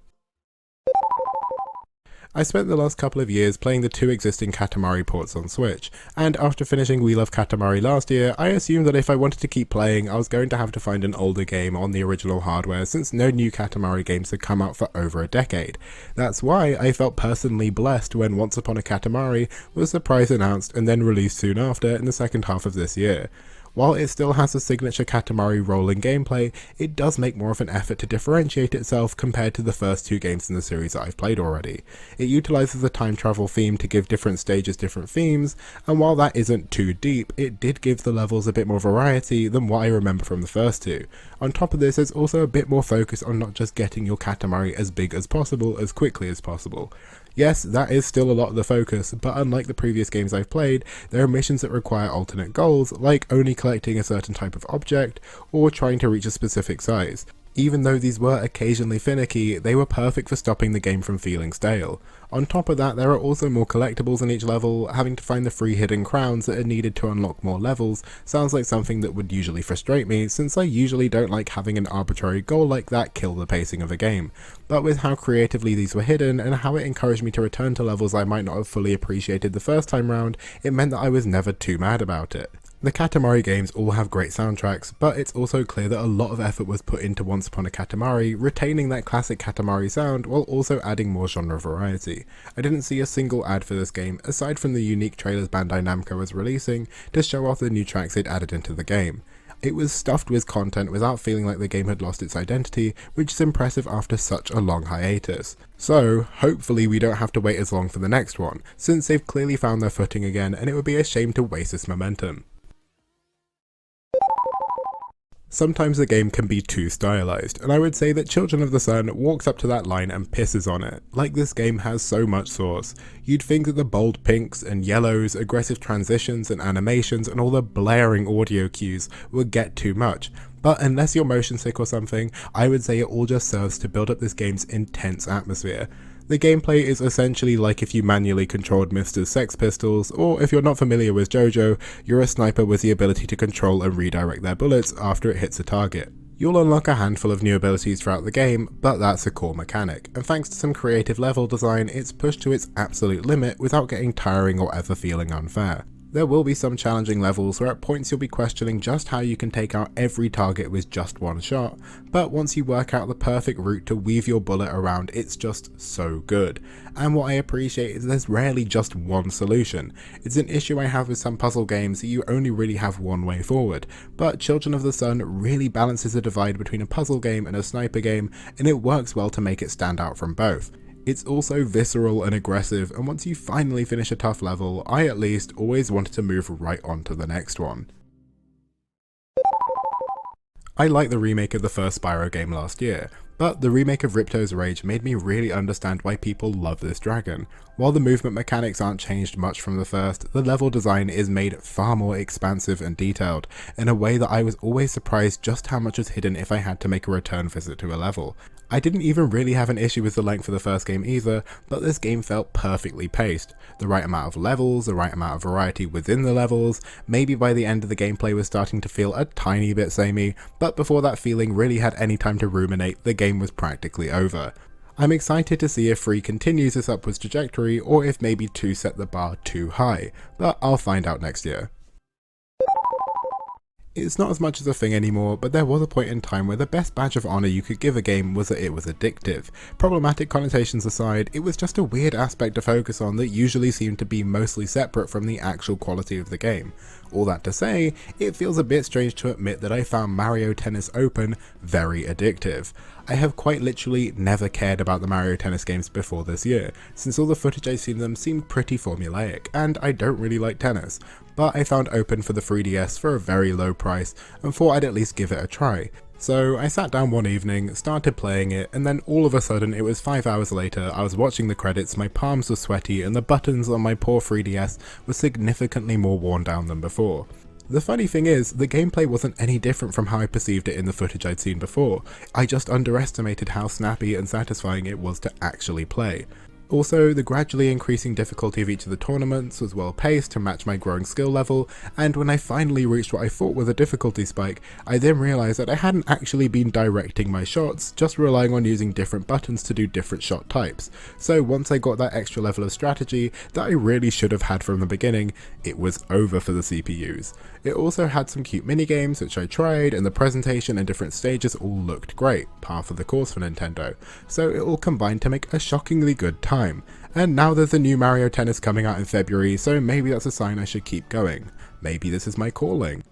I spent the last couple of years playing the two existing Katamari ports on Switch, and after finishing We Love Katamari last year, I assumed that if I wanted to keep playing, I was going to have to find an older game on the original hardware since no new Katamari games had come out for over a decade. That's why I felt personally blessed when Once Upon a Katamari was surprise announced and then released soon after in the second half of this year. While it still has the signature Katamari rolling gameplay, it does make more of an effort to differentiate itself compared to the first two games in the series that I've played already. It utilises the time travel theme to give different stages different themes, and while that isn't too deep, it did give the levels a bit more variety than what I remember from the first two. On top of this, there's also a bit more focus on not just getting your Katamari as big as possible as quickly as possible. Yes, that is still a lot of the focus, but unlike the previous games I've played, there are missions that require alternate goals, like only collecting a certain type of object, or trying to reach a specific size. Even though these were occasionally finicky, they were perfect for stopping the game from feeling stale. On top of that, there are also more collectibles in each level. Having to find the free hidden crowns that are needed to unlock more levels sounds like something that would usually frustrate me, since I usually don't like having an arbitrary goal like that kill the pacing of a game. But with how creatively these were hidden, and how it encouraged me to return to levels I might not have fully appreciated the first time round, it meant that I was never too mad about it. The Katamari games all have great soundtracks, but it's also clear that a lot of effort was put into Once Upon a Katamari, retaining that classic Katamari sound while also adding more genre variety. I didn't see a single ad for this game, aside from the unique trailers Bandai Namco was releasing to show off the new tracks they'd added into the game. It was stuffed with content without feeling like the game had lost its identity, which is impressive after such a long hiatus. So, hopefully we don't have to wait as long for the next one, since they've clearly found their footing again and it would be a shame to waste this momentum. Sometimes the game can be too stylized, and I would say that Children of the Sun walks up to that line and pisses on it. Like, this game has so much sauce. You'd think that the bold pinks and yellows, aggressive transitions and animations and all the blaring audio cues would get too much. But unless you're motion sick or something, I would say it all just serves to build up this game's intense atmosphere. The gameplay is essentially like if you manually controlled Mr. Sex Pistols, or if you're not familiar with JoJo, you're a sniper with the ability to control and redirect their bullets after it hits a target. You'll unlock a handful of new abilities throughout the game, but that's a core mechanic, and thanks to some creative level design, it's pushed to its absolute limit without getting tiring or ever feeling unfair. There will be some challenging levels where at points you'll be questioning just how you can take out every target with just one shot, but once you work out the perfect route to weave your bullet around, it's just so good. And what I appreciate is there's rarely just one solution. It's an issue I have with some puzzle games that you only really have one way forward, but Children of the Sun really balances the divide between a puzzle game and a sniper game, and it works well to make it stand out from both. It's also visceral and aggressive, and once you finally finish a tough level, I at least always wanted to move right on to the next one. I like the remake of the first Spyro game last year, but the remake of Ripto's Rage made me really understand why people love this dragon. While the movement mechanics aren't changed much from the first, the level design is made far more expansive and detailed, in a way that I was always surprised just how much was hidden if I had to make a return visit to a level. I didn't even really have an issue with the length of the first game either, but this game felt perfectly paced. The right amount of levels, the right amount of variety within the levels. Maybe by the end of the gameplay was starting to feel a tiny bit samey, but before that feeling really had any time to ruminate, the game was practically over. I'm excited to see if 3 continues this upwards trajectory or if maybe 2 set the bar too high, but I'll find out next year. It's not as much as a thing anymore, but there was a point in time where the best badge of honour you could give a game was that it was addictive. Problematic connotations aside, it was just a weird aspect to focus on that usually seemed to be mostly separate from the actual quality of the game. All that to say, it feels a bit strange to admit that I found Mario Tennis Open very addictive. I have quite literally never cared about the Mario Tennis games before this year, since all the footage I've seen of them seemed pretty formulaic, and I don't really like tennis. But I found Open for the 3DS for a very low price and thought I'd at least give it a try. So I sat down one evening, started playing it, and then all of a sudden it was 5 hours later, I was watching the credits, my palms were sweaty and the buttons on my poor 3DS were significantly more worn down than before. The funny thing is, the gameplay wasn't any different from how I perceived it in the footage I'd seen before. I just underestimated how snappy and satisfying it was to actually play. Also, the gradually increasing difficulty of each of the tournaments was well paced to match my growing skill level, and when I finally reached what I thought was a difficulty spike, I then realised that I hadn't actually been directing my shots, just relying on using different buttons to do different shot types. So once I got that extra level of strategy that I really should have had from the beginning, it was over for the CPUs. It also had some cute minigames which I tried, and the presentation and different stages all looked great, par for the course for Nintendo, so it all combined to make a shockingly good time. And now there's a new Mario Tennis coming out in February, so maybe that's a sign I should keep going. Maybe this is my calling.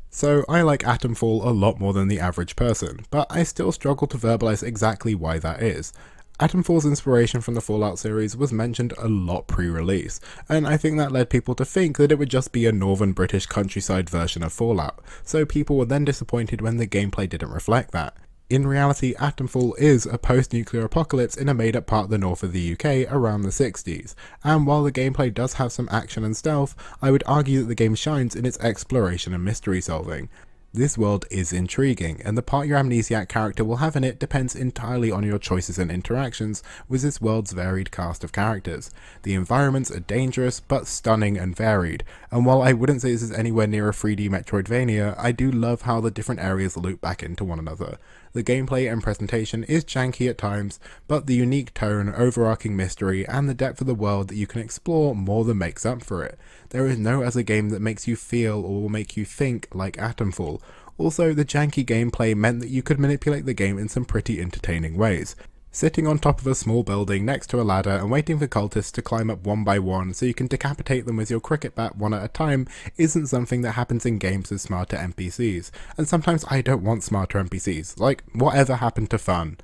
So I like Atomfall a lot more than the average person, but I still struggle to verbalize exactly why that is. Atomfall's inspiration from the Fallout series was mentioned a lot pre-release, and I think that led people to think that it would just be a northern British countryside version of Fallout, so people were then disappointed when the gameplay didn't reflect that. In reality, Atomfall is a post-nuclear apocalypse in a made-up part of the north of the UK around the 60s, and while the gameplay does have some action and stealth, I would argue that the game shines in its exploration and mystery solving. This world is intriguing, and the part your amnesiac character will have in it depends entirely on your choices and interactions with this world's varied cast of characters. The environments are dangerous, but stunning and varied, and while I wouldn't say this is anywhere near a 3D Metroidvania, I do love how the different areas loop back into one another. The gameplay and presentation is janky at times, but the unique tone, overarching mystery, and the depth of the world that you can explore more than makes up for it. There is no other game that makes you feel or will make you think like Atomfall. Also, the janky gameplay meant that you could manipulate the game in some pretty entertaining ways. Sitting on top of a small building next to a ladder and waiting for cultists to climb up one by one so you can decapitate them with your cricket bat one at a time isn't something that happens in games with smarter NPCs, and sometimes I don't want smarter NPCs, like whatever happened to fun?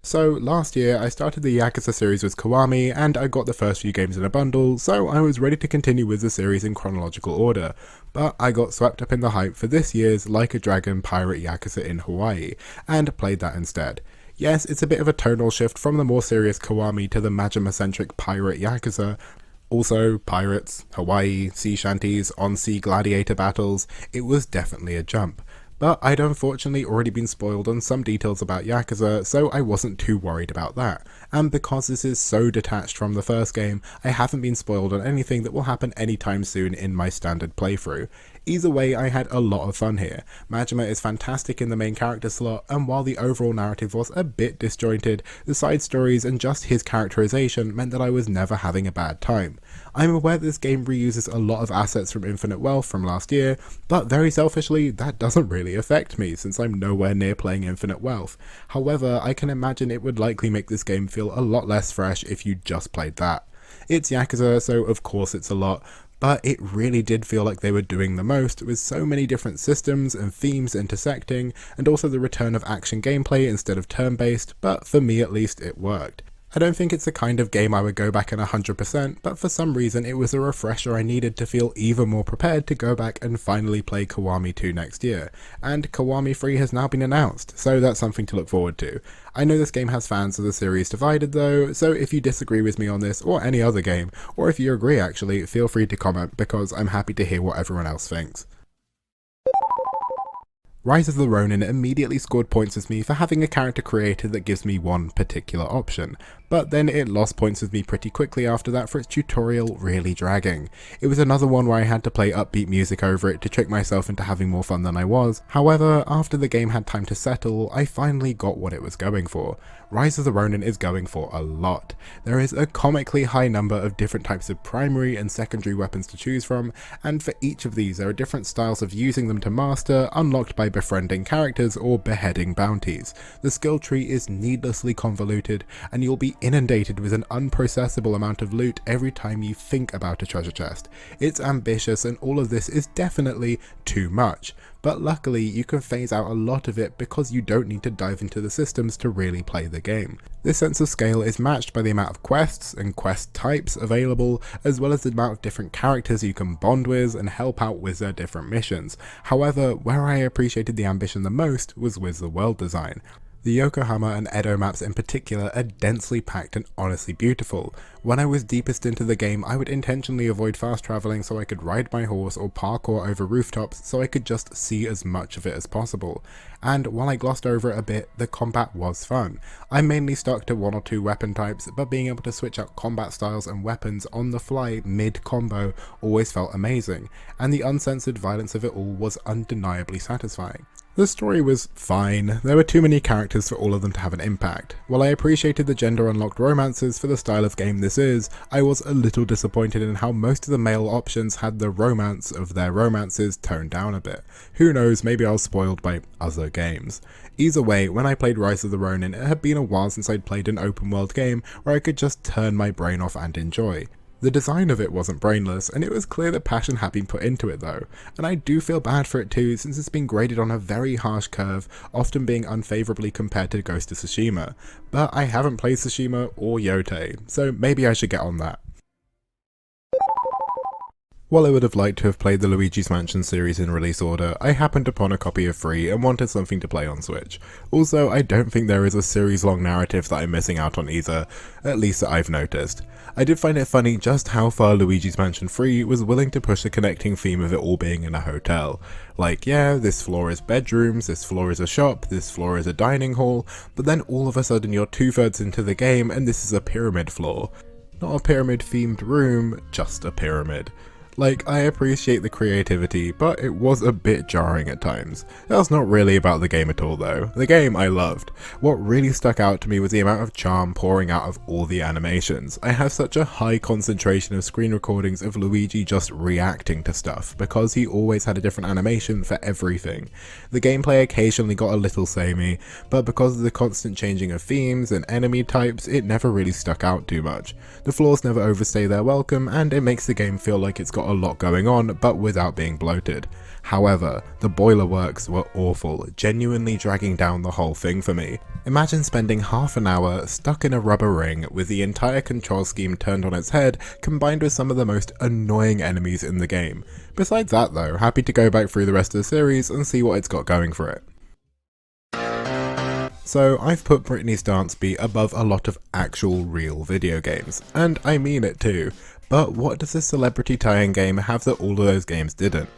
So last year I started the Yakuza series with Kiwami and I got the first few games in a bundle, so I was ready to continue with the series in chronological order, but I got swept up in the hype for this year's Like a Dragon Pirate Yakuza in Hawaii, and played that instead. Yes, it's a bit of a tonal shift from the more serious Kiwami to the Majima-centric Pirate Yakuza. Also, pirates, Hawaii, sea shanties, on-sea gladiator battles, it was definitely a jump. But I'd unfortunately already been spoiled on some details about Yakuza, so I wasn't too worried about that. And because this is so detached from the first game, I haven't been spoiled on anything that will happen anytime soon in my standard playthrough. Either way, I had a lot of fun here. Majima is fantastic in the main character slot, and while the overall narrative was a bit disjointed, the side stories and just his characterization meant that I was never having a bad time. I'm aware that this game reuses a lot of assets from Infinite Wealth from last year, but very selfishly, that doesn't really affect me since I'm nowhere near playing Infinite Wealth. However, I can imagine it would likely make this game feel a lot less fresh if you just played that. It's Yakuza, so of course it's a lot, but it really did feel like they were doing the most, with so many different systems and themes intersecting, and also the return of action gameplay instead of turn-based, but for me at least it worked. I don't think it's the kind of game I would go back in 100%, but for some reason it was a refresher I needed to feel even more prepared to go back and finally play Kiwami 2 next year, and Kiwami 3 has now been announced, so that's something to look forward to. I know this game has fans of the series divided though, so if you disagree with me on this or any other game, or if you agree actually, feel free to comment because I'm happy to hear what everyone else thinks. Rise of the Ronin immediately scored points with me for having a character creator that gives me one particular option, but then it lost points with me pretty quickly after that for its tutorial really dragging. It was another one where I had to play upbeat music over it to trick myself into having more fun than I was. However, after the game had time to settle, I finally got what it was going for. Rise of the Ronin is going for a lot. There is a comically high number of different types of primary and secondary weapons to choose from, and for each of these there are different styles of using them to master, unlocked by befriending characters or beheading bounties. The skill tree is needlessly convoluted, and you'll be inundated with an unprocessable amount of loot every time you think about a treasure chest. It's ambitious, and all of this is definitely too much, but luckily you can phase out a lot of it because you don't need to dive into the systems to really play the game. This sense of scale is matched by the amount of quests and quest types available, as well as the amount of different characters you can bond with and help out with their different missions. However, where I appreciated the ambition the most was with the world design. The Yokohama and Edo maps in particular are densely packed and honestly beautiful. When I was deepest into the game, I would intentionally avoid fast travelling so I could ride my horse or parkour over rooftops so I could just see as much of it as possible. And while I glossed over it a bit, the combat was fun. I mainly stuck to one or two weapon types, but being able to switch out combat styles and weapons on the fly mid-combo always felt amazing, and the uncensored violence of it all was undeniably satisfying. The story was fine. There were too many characters for all of them to have an impact. While I appreciated the gender unlocked romances for the style of game this is, I was a little disappointed in how most of the male options had the romance of their romances toned down a bit. Who knows, maybe I was spoiled by other games. Either way, when I played Rise of the Ronin, it had been a while since I'd played an open world game where I could just turn my brain off and enjoy. The design of it wasn't brainless, and it was clear that passion had been put into it though, and I do feel bad for it too since it's been graded on a very harsh curve, often being unfavourably compared to Ghost of Tsushima, but I haven't played Tsushima or Yotei, so maybe I should get on that. While I would have liked to have played the Luigi's Mansion series in release order, I happened upon a copy of free and wanted something to play on Switch. Also, I don't think there is a series-long narrative that I'm missing out on either, at least that I've noticed. I did find it funny just how far Luigi's Mansion 3 was willing to push the connecting theme of it all being in a hotel. Like, yeah, this floor is bedrooms, this floor is a shop, this floor is a dining hall, but then all of a sudden you're 2/3 into the game and this is a pyramid floor. Not a pyramid-themed room, just a pyramid. Like, I appreciate the creativity, but it was a bit jarring at times. That's not really about the game at all though. The game I loved. What really stuck out to me was the amount of charm pouring out of all the animations. I have such a high concentration of screen recordings of Luigi just reacting to stuff, because he always had a different animation for everything. The gameplay occasionally got a little samey, but because of the constant changing of themes and enemy types, it never really stuck out too much. The floors never overstay their welcome, and it makes the game feel like it's got a lot going on, but without being bloated. However, the boiler works were awful, genuinely dragging down the whole thing for me. Imagine spending half an hour stuck in a rubber ring with the entire control scheme turned on its head, combined with some of the most annoying enemies in the game. Besides that though, happy to go back through the rest of the series and see what it's got going for it. So I've put Britney's Dance Beat above a lot of actual real video games, and I mean it too. But what does this celebrity tie-in game have that all of those games didn't?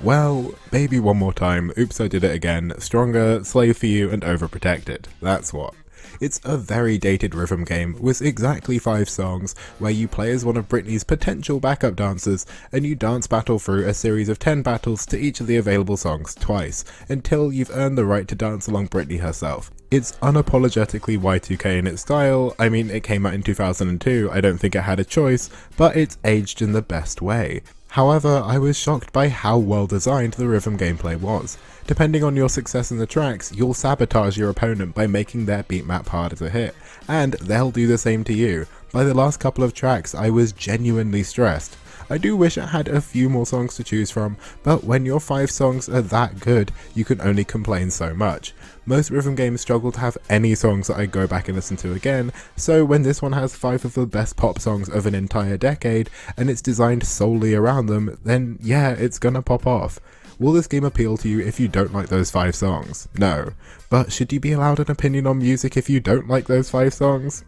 Well, Baby One More Time, Oops I Did It Again, Stronger, Slave for You and Overprotected. That's what. It's a very dated rhythm game with exactly 5 songs where you play as one of Britney's potential backup dancers and you dance battle through a series of 10 battles to each of the available songs twice until you've earned the right to dance along Britney herself. It's unapologetically Y2K in its style. I mean, it came out in 2002, I don't think it had a choice, but it's aged in the best way. However, I was shocked by how well designed the rhythm gameplay was. Depending on your success in the tracks, you'll sabotage your opponent by making their beat map harder to hit, and they'll do the same to you. By the last couple of tracks, I was genuinely stressed. I do wish it had a few more songs to choose from, but when your 5 songs are that good, you can only complain so much. Most rhythm games struggle to have any songs that I go back and listen to again, so when this one has 5 of the best pop songs of an entire decade, and it's designed solely around them, then yeah, it's gonna pop off. Will this game appeal to you if you don't like those 5 songs? No. But should you be allowed an opinion on music if you don't like those 5 songs?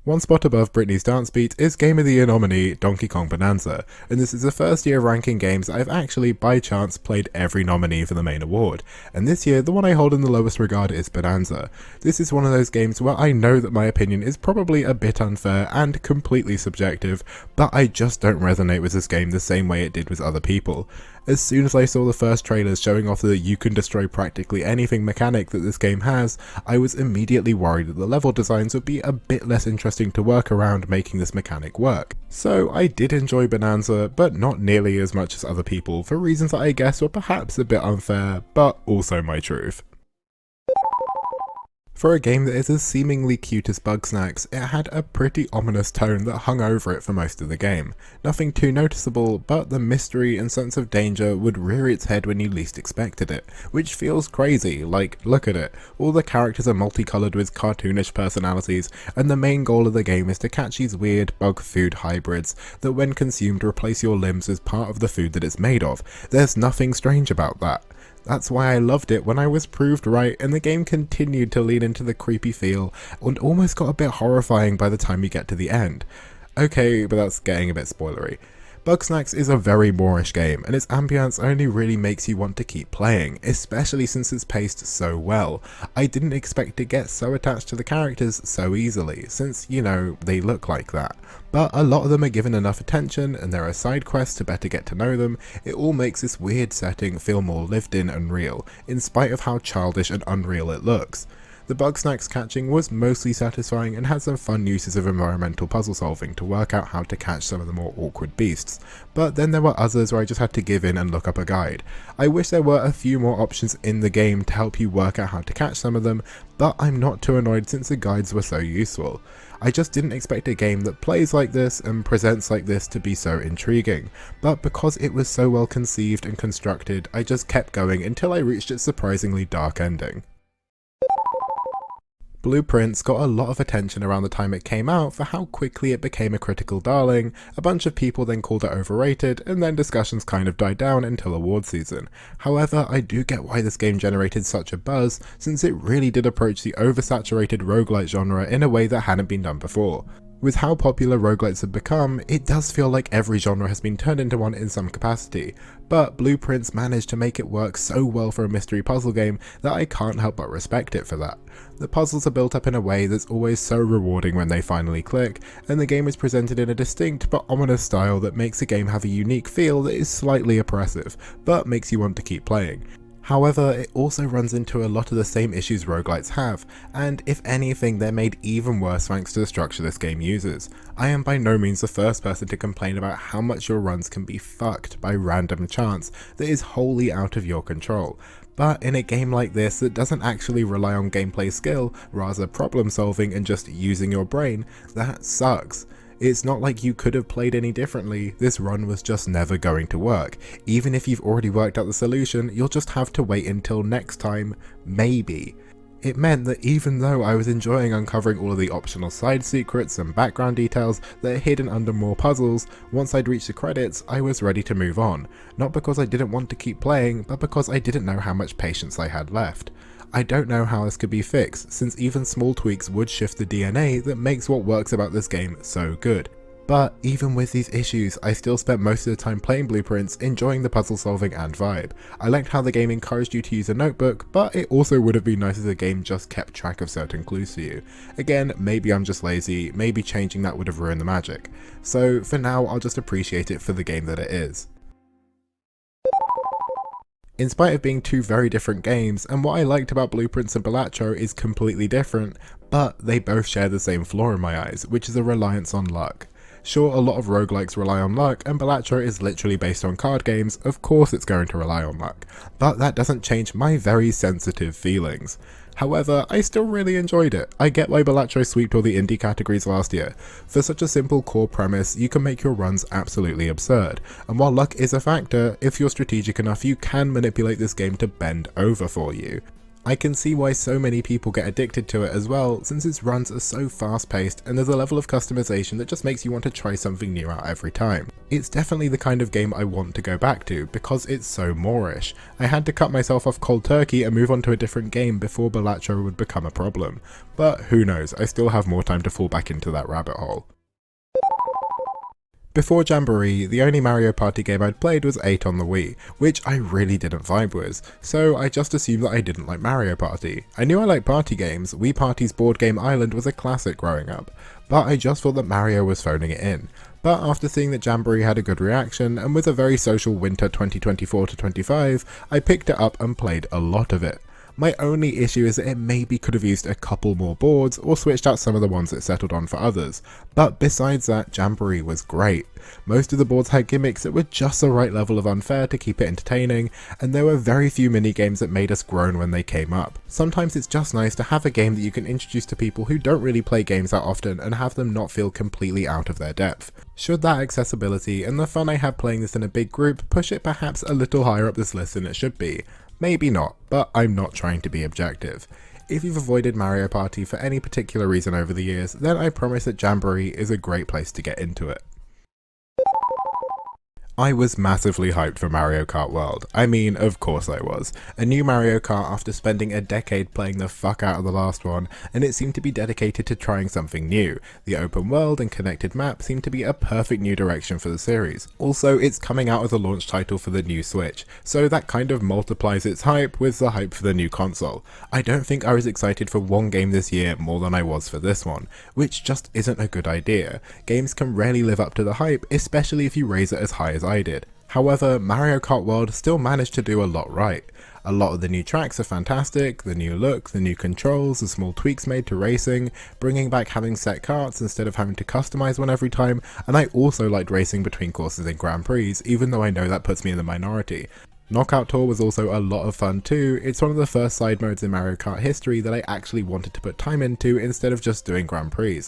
One spot above Britney's Dance Beat is Game of the Year nominee Donkey Kong Bonanza, and this is the first year of ranking games that I've actually, by chance, played every nominee for the main award, and this year the one I hold in the lowest regard is Bonanza. This is one of those games where I know that my opinion is probably a bit unfair and completely subjective, but I just don't resonate with this game the same way it did with other people. As soon as I saw the first trailers showing off the you can destroy practically anything mechanic that this game has, I was immediately worried that the level designs would be a bit less interesting to work around making this mechanic work. So I did enjoy Bonanza, but not nearly as much as other people for reasons that I guess were perhaps a bit unfair, but also my truth. For a game that is as seemingly cute as Bugsnax, it had a pretty ominous tone that hung over it for most of the game. Nothing too noticeable, but the mystery and sense of danger would rear its head when you least expected it, which feels crazy. Like, look at it, all the characters are multicoloured with cartoonish personalities, and the main goal of the game is to catch these weird bug food hybrids that when consumed replace your limbs as part of the food that it's made of. There's nothing strange about that. That's why I loved it when I was proved right and the game continued to lean into the creepy feel and almost got a bit horrifying by the time you get to the end. Okay, but that's getting a bit spoilery. Bugsnax is a very Moorish game, and its ambience only really makes you want to keep playing, especially since it's paced so well. I didn't expect to get so attached to the characters so easily, since, you know, they look like that. But a lot of them are given enough attention, and there are side quests to better get to know them. It all makes this weird setting feel more lived in and real, in spite of how childish and unreal it looks. The Bugsnax catching was mostly satisfying and had some fun uses of environmental puzzle solving to work out how to catch some of the more awkward beasts, but then there were others where I just had to give in and look up a guide. I wish there were a few more options in the game to help you work out how to catch some of them, but I'm not too annoyed since the guides were so useful. I just didn't expect a game that plays like this and presents like this to be so intriguing, but because it was so well conceived and constructed, I just kept going until I reached its surprisingly dark ending. Blueprints got a lot of attention around the time it came out for how quickly it became a critical darling. A bunch of people then called it overrated, and then discussions kind of died down until award season. However, I do get why this game generated such a buzz, since it really did approach the oversaturated roguelite genre in a way that hadn't been done before. With how popular roguelites have become, it does feel like every genre has been turned into one in some capacity, but Blueprints managed to make it work so well for a mystery puzzle game that I can't help but respect it for that. The puzzles are built up in a way that's always so rewarding when they finally click, and the game is presented in a distinct but ominous style that makes the game have a unique feel that is slightly oppressive, but makes you want to keep playing. However, it also runs into a lot of the same issues roguelites have, and if anything they're made even worse thanks to the structure this game uses. I am by no means the first person to complain about how much your runs can be fucked by random chance that is wholly out of your control. But in a game like this that doesn't actually rely on gameplay skill, rather problem solving and just using your brain, that sucks. It's not like you could have played any differently, this run was just never going to work. Even if you've already worked out the solution, you'll just have to wait until next time, maybe. It meant that even though I was enjoying uncovering all of the optional side secrets and background details that are hidden under more puzzles, once I'd reached the credits, I was ready to move on. Not because I didn't want to keep playing, but because I didn't know how much patience I had left. I don't know how this could be fixed, since even small tweaks would shift the DNA that makes what works about this game so good. But even with these issues, I still spent most of the time playing Blueprints, enjoying the puzzle solving and vibe. I liked how the game encouraged you to use a notebook, but it also would have been nice if the game just kept track of certain clues for you. Again, maybe I'm just lazy, maybe changing that would have ruined the magic. So for now, I'll just appreciate it for the game that it is. In spite of being two very different games, and what I liked about Blueprints and Balatro is completely different, but they both share the same flaw in my eyes, which is a reliance on luck. Sure, a lot of roguelikes rely on luck, and Balatro is literally based on card games, of course it's going to rely on luck, but that doesn't change my very sensitive feelings. However, I still really enjoyed it. I get why Balatro sweeped all the indie categories last year. For such a simple core premise, you can make your runs absolutely absurd, and while luck is a factor, if you're strategic enough you can manipulate this game to bend over for you. I can see why so many people get addicted to it as well, since its runs are so fast paced and there's a level of customization that just makes you want to try something new out every time. It's definitely the kind of game I want to go back to because it's so Moorish. I had to cut myself off cold turkey and move on to a different game before Balatro would become a problem. But who knows, I still have more time to fall back into that rabbit hole. Before Jamboree, the only Mario Party game I'd played was 8 on the Wii, which I really didn't vibe with, so I just assumed that I didn't like Mario Party. I knew I liked party games, Wii Party's Board Game Island was a classic growing up, but I just thought that Mario was phoning it in. But after seeing that Jamboree had a good reaction, and with a very social winter 2024-25, I picked it up and played a lot of it. My only issue is that it maybe could have used a couple more boards or switched out some of the ones it settled on for others, but besides that, Jamboree was great. Most of the boards had gimmicks that were just the right level of unfair to keep it entertaining, and there were very few minigames that made us groan when they came up. Sometimes it's just nice to have a game that you can introduce to people who don't really play games that often and have them not feel completely out of their depth. Should that accessibility and the fun I had playing this in a big group push it perhaps a little higher up this list than it should be? Maybe not, but I'm not trying to be objective. If you've avoided Mario Party for any particular reason over the years, then I promise that Jamboree is a great place to get into it. I was massively hyped for Mario Kart World. I mean, of course I was. A new Mario Kart after spending a decade playing the fuck out of the last one, and it seemed to be dedicated to trying something new. The open world and connected map seemed to be a perfect new direction for the series. Also, it's coming out as a launch title for the new Switch, so that kind of multiplies its hype with the hype for the new console. I don't think I was excited for one game this year more than I was for this one, which just isn't a good idea. Games can rarely live up to the hype, especially if you raise it as high as I did. However, Mario Kart World still managed to do a lot right. A lot of the new tracks are fantastic, the new look, the new controls, the small tweaks made to racing, bringing back having set karts instead of having to customize one every time, and I also liked racing between courses in Grand Prix, even though I know that puts me in the minority. Knockout Tour was also a lot of fun too. It's one of the first side modes in Mario Kart history that I actually wanted to put time into instead of just doing Grand Prix.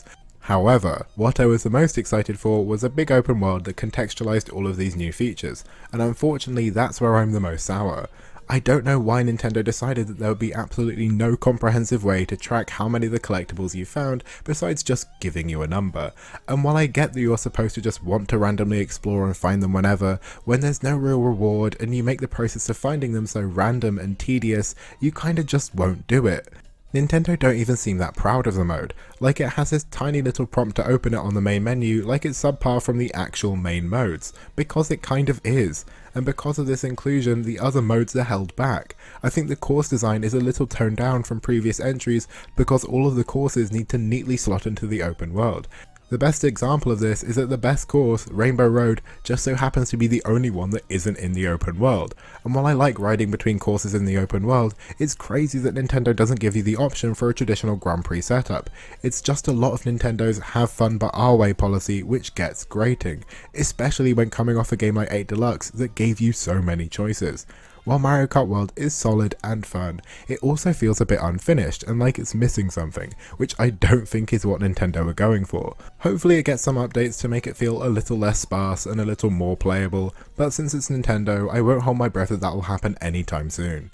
However, what I was the most excited for was a big open world that contextualized all of these new features, and unfortunately that's where I'm the most sour. I don't know why Nintendo decided that there would be absolutely no comprehensive way to track how many of the collectibles you found besides just giving you a number. And while I get that you're supposed to just want to randomly explore and find them whenever, when there's no real reward and you make the process of finding them so random and tedious, you kinda just won't do it. Nintendo don't even seem that proud of the mode, like it has this tiny little prompt to open it on the main menu like it's subpar from the actual main modes, because it kind of is, and because of this inclusion the other modes are held back. I think the course design is a little toned down from previous entries because all of the courses need to neatly slot into the open world. The best example of this is that the best course, Rainbow Road, just so happens to be the only one that isn't in the open world. And while I like riding between courses in the open world, it's crazy that Nintendo doesn't give you the option for a traditional Grand Prix setup. It's just a lot of Nintendo's have fun but our way policy which gets grating, especially when coming off a game like 8 Deluxe that gave you so many choices. While Mario Kart World is solid and fun, it also feels a bit unfinished and like it's missing something, which I don't think is what Nintendo are going for. Hopefully it gets some updates to make it feel a little less sparse and a little more playable, but since it's Nintendo, I won't hold my breath that will happen anytime soon.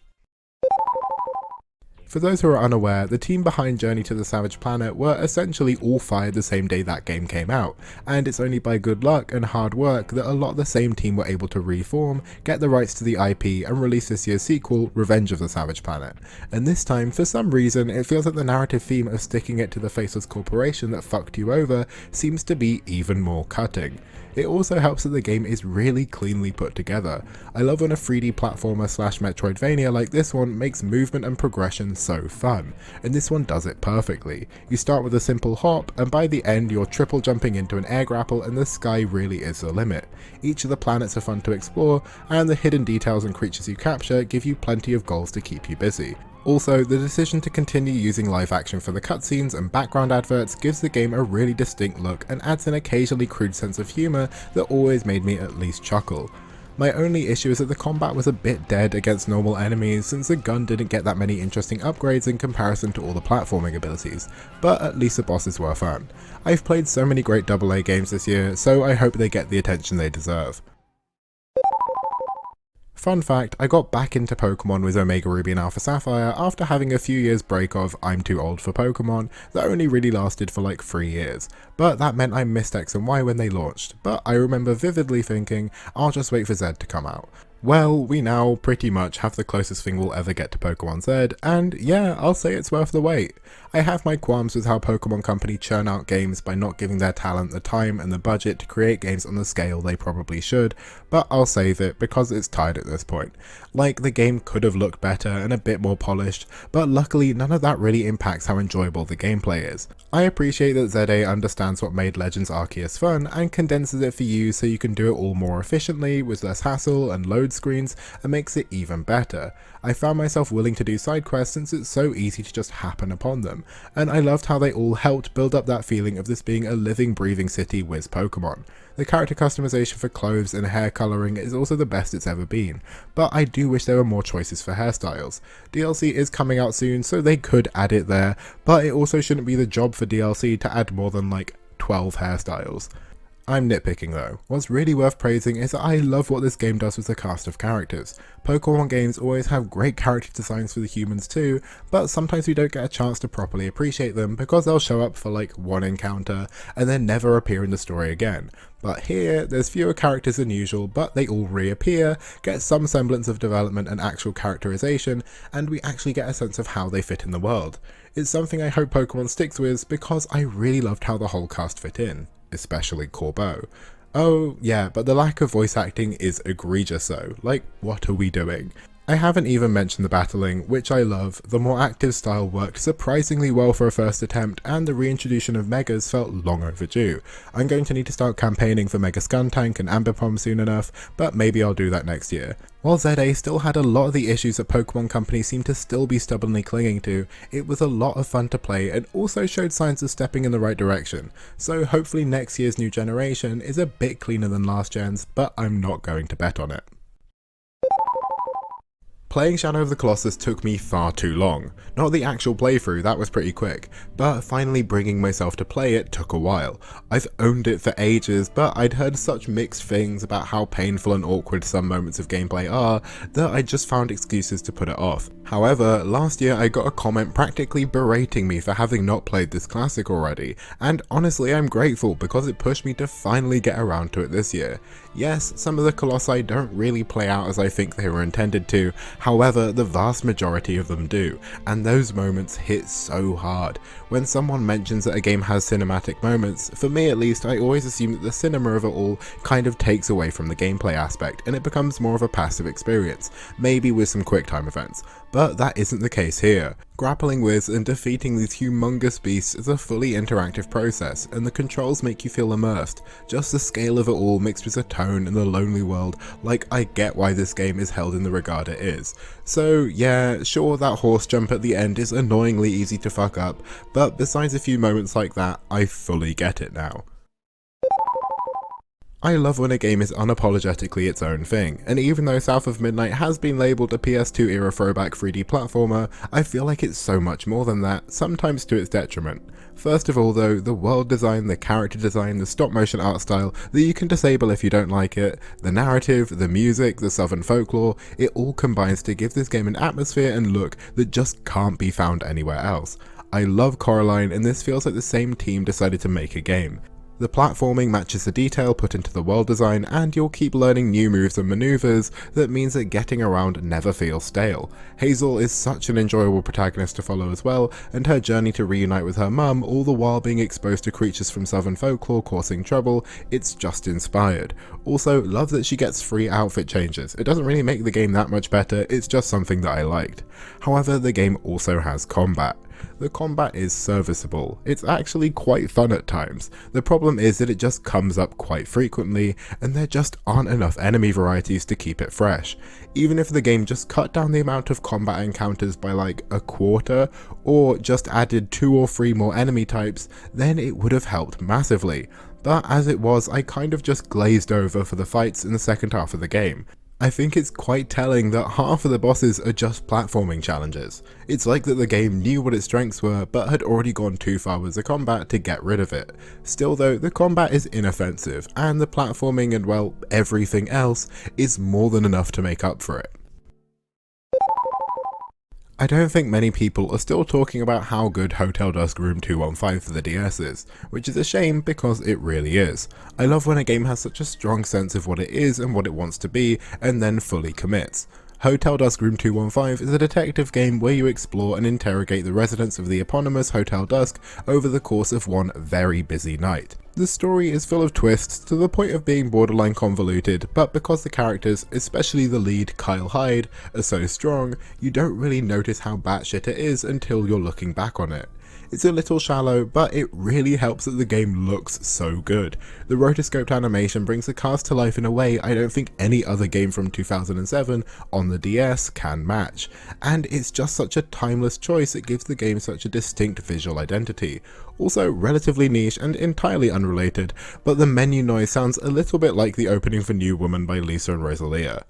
For those who are unaware, the team behind Journey to the Savage Planet were essentially all fired the same day that game came out, and it's only by good luck and hard work that a lot of the same team were able to reform, get the rights to the IP and release this year's sequel, Revenge of the Savage Planet. And this time, for some reason, it feels like the narrative theme of sticking it to the faceless corporation that fucked you over seems to be even more cutting. It also helps that the game is really cleanly put together. I love when a 3D platformer / Metroidvania like this one makes movement and progression so fun, and this one does it perfectly. You start with a simple hop, and by the end you're triple jumping into an air grapple and the sky really is the limit. Each of the planets are fun to explore, and the hidden details and creatures you capture give you plenty of goals to keep you busy. Also, the decision to continue using live action for the cutscenes and background adverts gives the game a really distinct look and adds an occasionally crude sense of humour that always made me at least chuckle. My only issue is that the combat was a bit dead against normal enemies since the gun didn't get that many interesting upgrades in comparison to all the platforming abilities, but at least the bosses were fun. I've played so many great AA games this year, so I hope they get the attention they deserve. Fun fact, I got back into Pokemon with Omega Ruby and Alpha Sapphire after having a few years break of I'm too old for Pokemon that only really lasted for like 3 years, but that meant I missed X and Y when they launched, but I remember vividly thinking I'll just wait for Z to come out. Well, we now pretty much have the closest thing we'll ever get to Pokemon Z, and yeah, I'll say it's worth the wait. I have my qualms with how Pokemon Company churn out games by not giving their talent the time and the budget to create games on the scale they probably should, but I'll save it because it's tired at this point. Like, the game could have looked better and a bit more polished, but luckily none of that really impacts how enjoyable the gameplay is. I appreciate that ZA understands what made Legends Arceus fun and condenses it for you so you can do it all more efficiently with less hassle and load screens, and makes it even better. I found myself willing to do side quests since it's so easy to just happen upon them, and I loved how they all helped build up that feeling of this being a living breathing city with Pokemon. The character customization for clothes and hair colouring is also the best it's ever been, but I do wish there were more choices for hairstyles. DLC is coming out soon so they could add it there, but it also shouldn't be the job for DLC to add more than like 12 hairstyles. I'm nitpicking though. What's really worth praising is that I love what this game does with the cast of characters. Pokemon games always have great character designs for the humans too, but sometimes we don't get a chance to properly appreciate them because they'll show up for like one encounter and then never appear in the story again. But here, there's fewer characters than usual, but they all reappear, get some semblance of development and actual characterization, and we actually get a sense of how they fit in the world. It's something I hope Pokemon sticks with because I really loved how the whole cast fit in. Especially Corbeau. Oh yeah, but the lack of voice acting is egregious though, like what are we doing? I haven't even mentioned the battling, which I love. The more active style worked surprisingly well for a first attempt, and the reintroduction of Megas felt long overdue. I'm going to need to start campaigning for Mega Skuntank and Ambipom soon enough, but maybe I'll do that next year. While ZA still had a lot of the issues that Pokemon Company seem to still be stubbornly clinging to, it was a lot of fun to play and also showed signs of stepping in the right direction. So hopefully next year's new generation is a bit cleaner than last gen's, but I'm not going to bet on it. Playing Shadow of the Colossus took me far too long. Not the actual playthrough, that was pretty quick, but finally bringing myself to play it took a while. I've owned it for ages, but I'd heard such mixed things about how painful and awkward some moments of gameplay are that I just found excuses to put it off. However, last year I got a comment practically berating me for having not played this classic already, and honestly I'm grateful because it pushed me to finally get around to it this year. Yes, some of the Colossi don't really play out as I think they were intended to, however the vast majority of them do, and those moments hit so hard. When someone mentions that a game has cinematic moments, for me at least I always assume that the cinema of it all kind of takes away from the gameplay aspect and it becomes more of a passive experience, maybe with some quick time events. But that isn't the case here. Grappling with and defeating these humongous beasts is a fully interactive process, and the controls make you feel immersed. Just the scale of it all mixed with the tone and the lonely world, like I get why this game is held in the regard it is. So yeah, sure that horse jump at the end is annoyingly easy to fuck up, but besides a few moments like that, I fully get it now. I love when a game is unapologetically its own thing, and even though South of Midnight has been labelled a PS2 era throwback 3D platformer, I feel like it's so much more than that, sometimes to its detriment. First of all though, the world design, the character design, the stop motion art style that you can disable if you don't like it, the narrative, the music, the southern folklore, it all combines to give this game an atmosphere and look that just can't be found anywhere else. I love Coraline, and this feels like the same team decided to make a game. The platforming matches the detail put into the world design, and you'll keep learning new moves and maneuvers that means that getting around never feels stale. Hazel is such an enjoyable protagonist to follow as well, and her journey to reunite with her mum, all the while being exposed to creatures from southern folklore causing trouble, it's just inspired. Also, love that she gets free outfit changes. It doesn't really make the game that much better, it's just something that I liked. However, the game also has combat. The combat is serviceable, it's actually quite fun at times. The problem is that it just comes up quite frequently, and there just aren't enough enemy varieties to keep it fresh. Even if the game just cut down the amount of combat encounters by like a quarter, or just added 2 or 3 more enemy types, then it would have helped massively. But as it was, I kind of just glazed over for the fights in the second half of the game. I think it's quite telling that half of the bosses are just platforming challenges. It's like that the game knew what its strengths were but had already gone too far with the combat to get rid of it. Still though, the combat is inoffensive, and the platforming and well, everything else is more than enough to make up for it. I don't think many people are still talking about how good Hotel Dusk Room 215 for the DS is, which is a shame because it really is. I love when a game has such a strong sense of what it is and what it wants to be, and then fully commits. Hotel Dusk Room 215 is a detective game where you explore and interrogate the residents of the eponymous Hotel Dusk over the course of one very busy night. The story is full of twists to the point of being borderline convoluted, but because the characters, especially the lead Kyle Hyde, are so strong, you don't really notice how batshit it is until you're looking back on it. It's a little shallow, but it really helps that the game looks so good. The rotoscoped animation brings the cast to life in a way I don't think any other game from 2007 on the DS can match, and it's just such a timeless choice that gives the game such a distinct visual identity. Also relatively niche and entirely unrelated, but the menu noise sounds a little bit like the opening for New Woman by Lisa and Rosalia.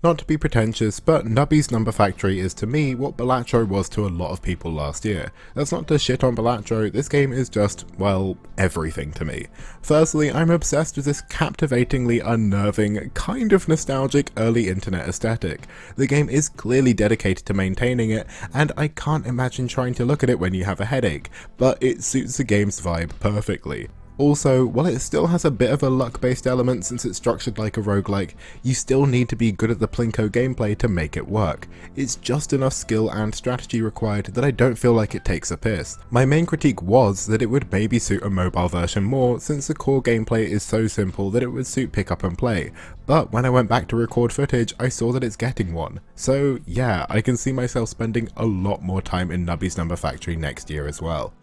Not to be pretentious, but Nubby's Number Factory is to me what Balatro was to a lot of people last year. That's not to shit on Balatro, this game is just, well, everything to me. Firstly, I'm obsessed with this captivatingly unnerving, kind of nostalgic early internet aesthetic. The game is clearly dedicated to maintaining it, and I can't imagine trying to look at it when you have a headache, but it suits the game's vibe perfectly. Also, while it still has a bit of a luck-based element since it's structured like a roguelike, you still need to be good at the plinko gameplay to make it work. It's just enough skill and strategy required that I don't feel like it takes a piss. My main critique was that it would maybe suit a mobile version more since the core gameplay is so simple that it would suit pick up and play, but when I went back to record footage I saw that it's getting one. So yeah, I can see myself spending a lot more time in Nubby's Number Factory next year as well.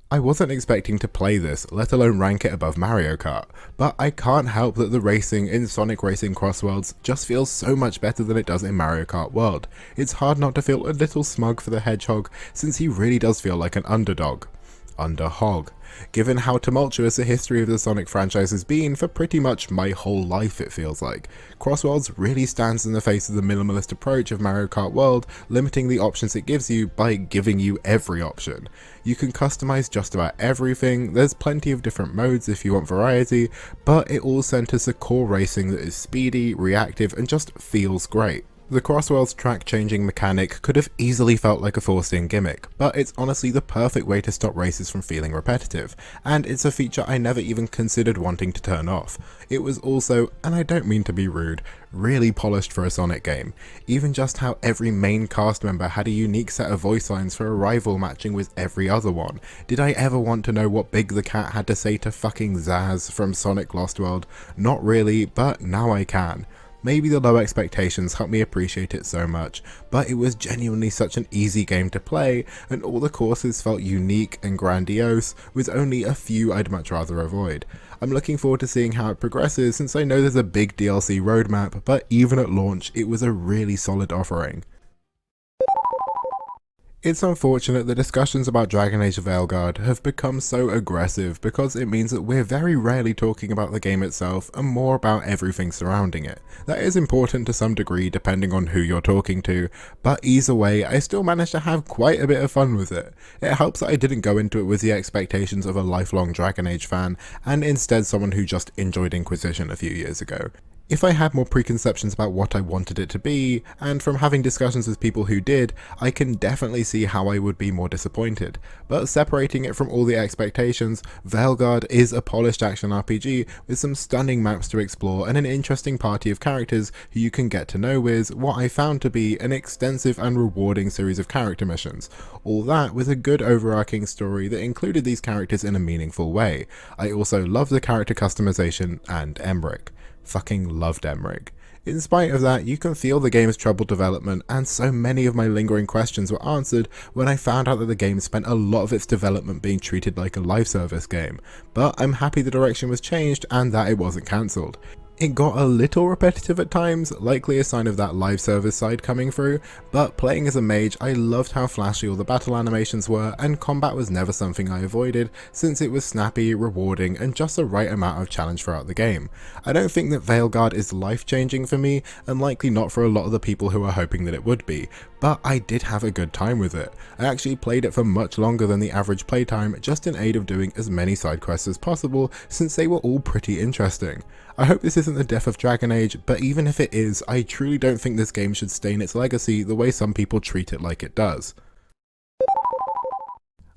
I wasn't expecting to play this, let alone rank it above Mario Kart, but I can't help that the racing in Sonic Racing Crossworlds just feels so much better than it does in Mario Kart World. It's hard not to feel a little smug for the Hedgehog, since he really does feel like an underdog. Underhog. given how tumultuous the history of the Sonic franchise has been for pretty much my whole life, it feels like. Crossworlds really stands in the face of the minimalist approach of Mario Kart World, limiting the options it gives you by giving you every option. You can customize just about everything, there's plenty of different modes if you want variety, but it all centers to core racing that is speedy, reactive, and just feels great. The Crossworld's track-changing mechanic could have easily felt like a forced-in gimmick, but it's honestly the perfect way to stop races from feeling repetitive, and it's a feature I never even considered wanting to turn off. It was also, and I don't mean to be rude, really polished for a Sonic game. Even just how every main cast member had a unique set of voice lines for a rival matching with every other one. Did I ever want to know what Big the Cat had to say to fucking Zaz from Sonic Lost World? Not really, but now I can. Maybe the low expectations helped me appreciate it so much, but it was genuinely such an easy game to play, and all the courses felt unique and grandiose, with only a few I'd much rather avoid. I'm looking forward to seeing how it progresses since I know there's a big DLC roadmap, but even at launch it was a really solid offering. It's unfortunate that discussions about Dragon Age Veilguard have become so aggressive because it means that we're very rarely talking about the game itself and more about everything surrounding it. That is important to some degree depending on who you're talking to, but either way I still managed to have quite a bit of fun with it. It helps that I didn't go into it with the expectations of a lifelong Dragon Age fan and instead someone who just enjoyed Inquisition a few years ago. If I had more preconceptions about what I wanted it to be, and from having discussions with people who did, I can definitely see how I would be more disappointed. But separating it from all the expectations, Veilguard is a polished action RPG with some stunning maps to explore and an interesting party of characters who you can get to know with what I found to be an extensive and rewarding series of character missions. All that with a good overarching story that included these characters in a meaningful way. I also love the character customization and Emmerich. Fucking loved Emmerich. In spite of that, you can feel the game's troubled development, and so many of my lingering questions were answered when I found out that the game spent a lot of its development being treated like a live service game. But I'm happy the direction was changed and that it wasn't cancelled. It got a little repetitive at times, likely a sign of that live service side coming through, but playing as a mage I loved how flashy all the battle animations were, and combat was never something I avoided since it was snappy, rewarding, and just the right amount of challenge throughout the game. I don't think that Veilguard is life changing for me, and likely not for a lot of the people who are hoping that it would be, but I did have a good time with it. I actually played it for much longer than the average playtime, just in aid of doing as many side quests as possible since they were all pretty interesting. I hope this isn't the death of Dragon Age, but even if it is, I truly don't think this game should stain its legacy the way some people treat it like it does.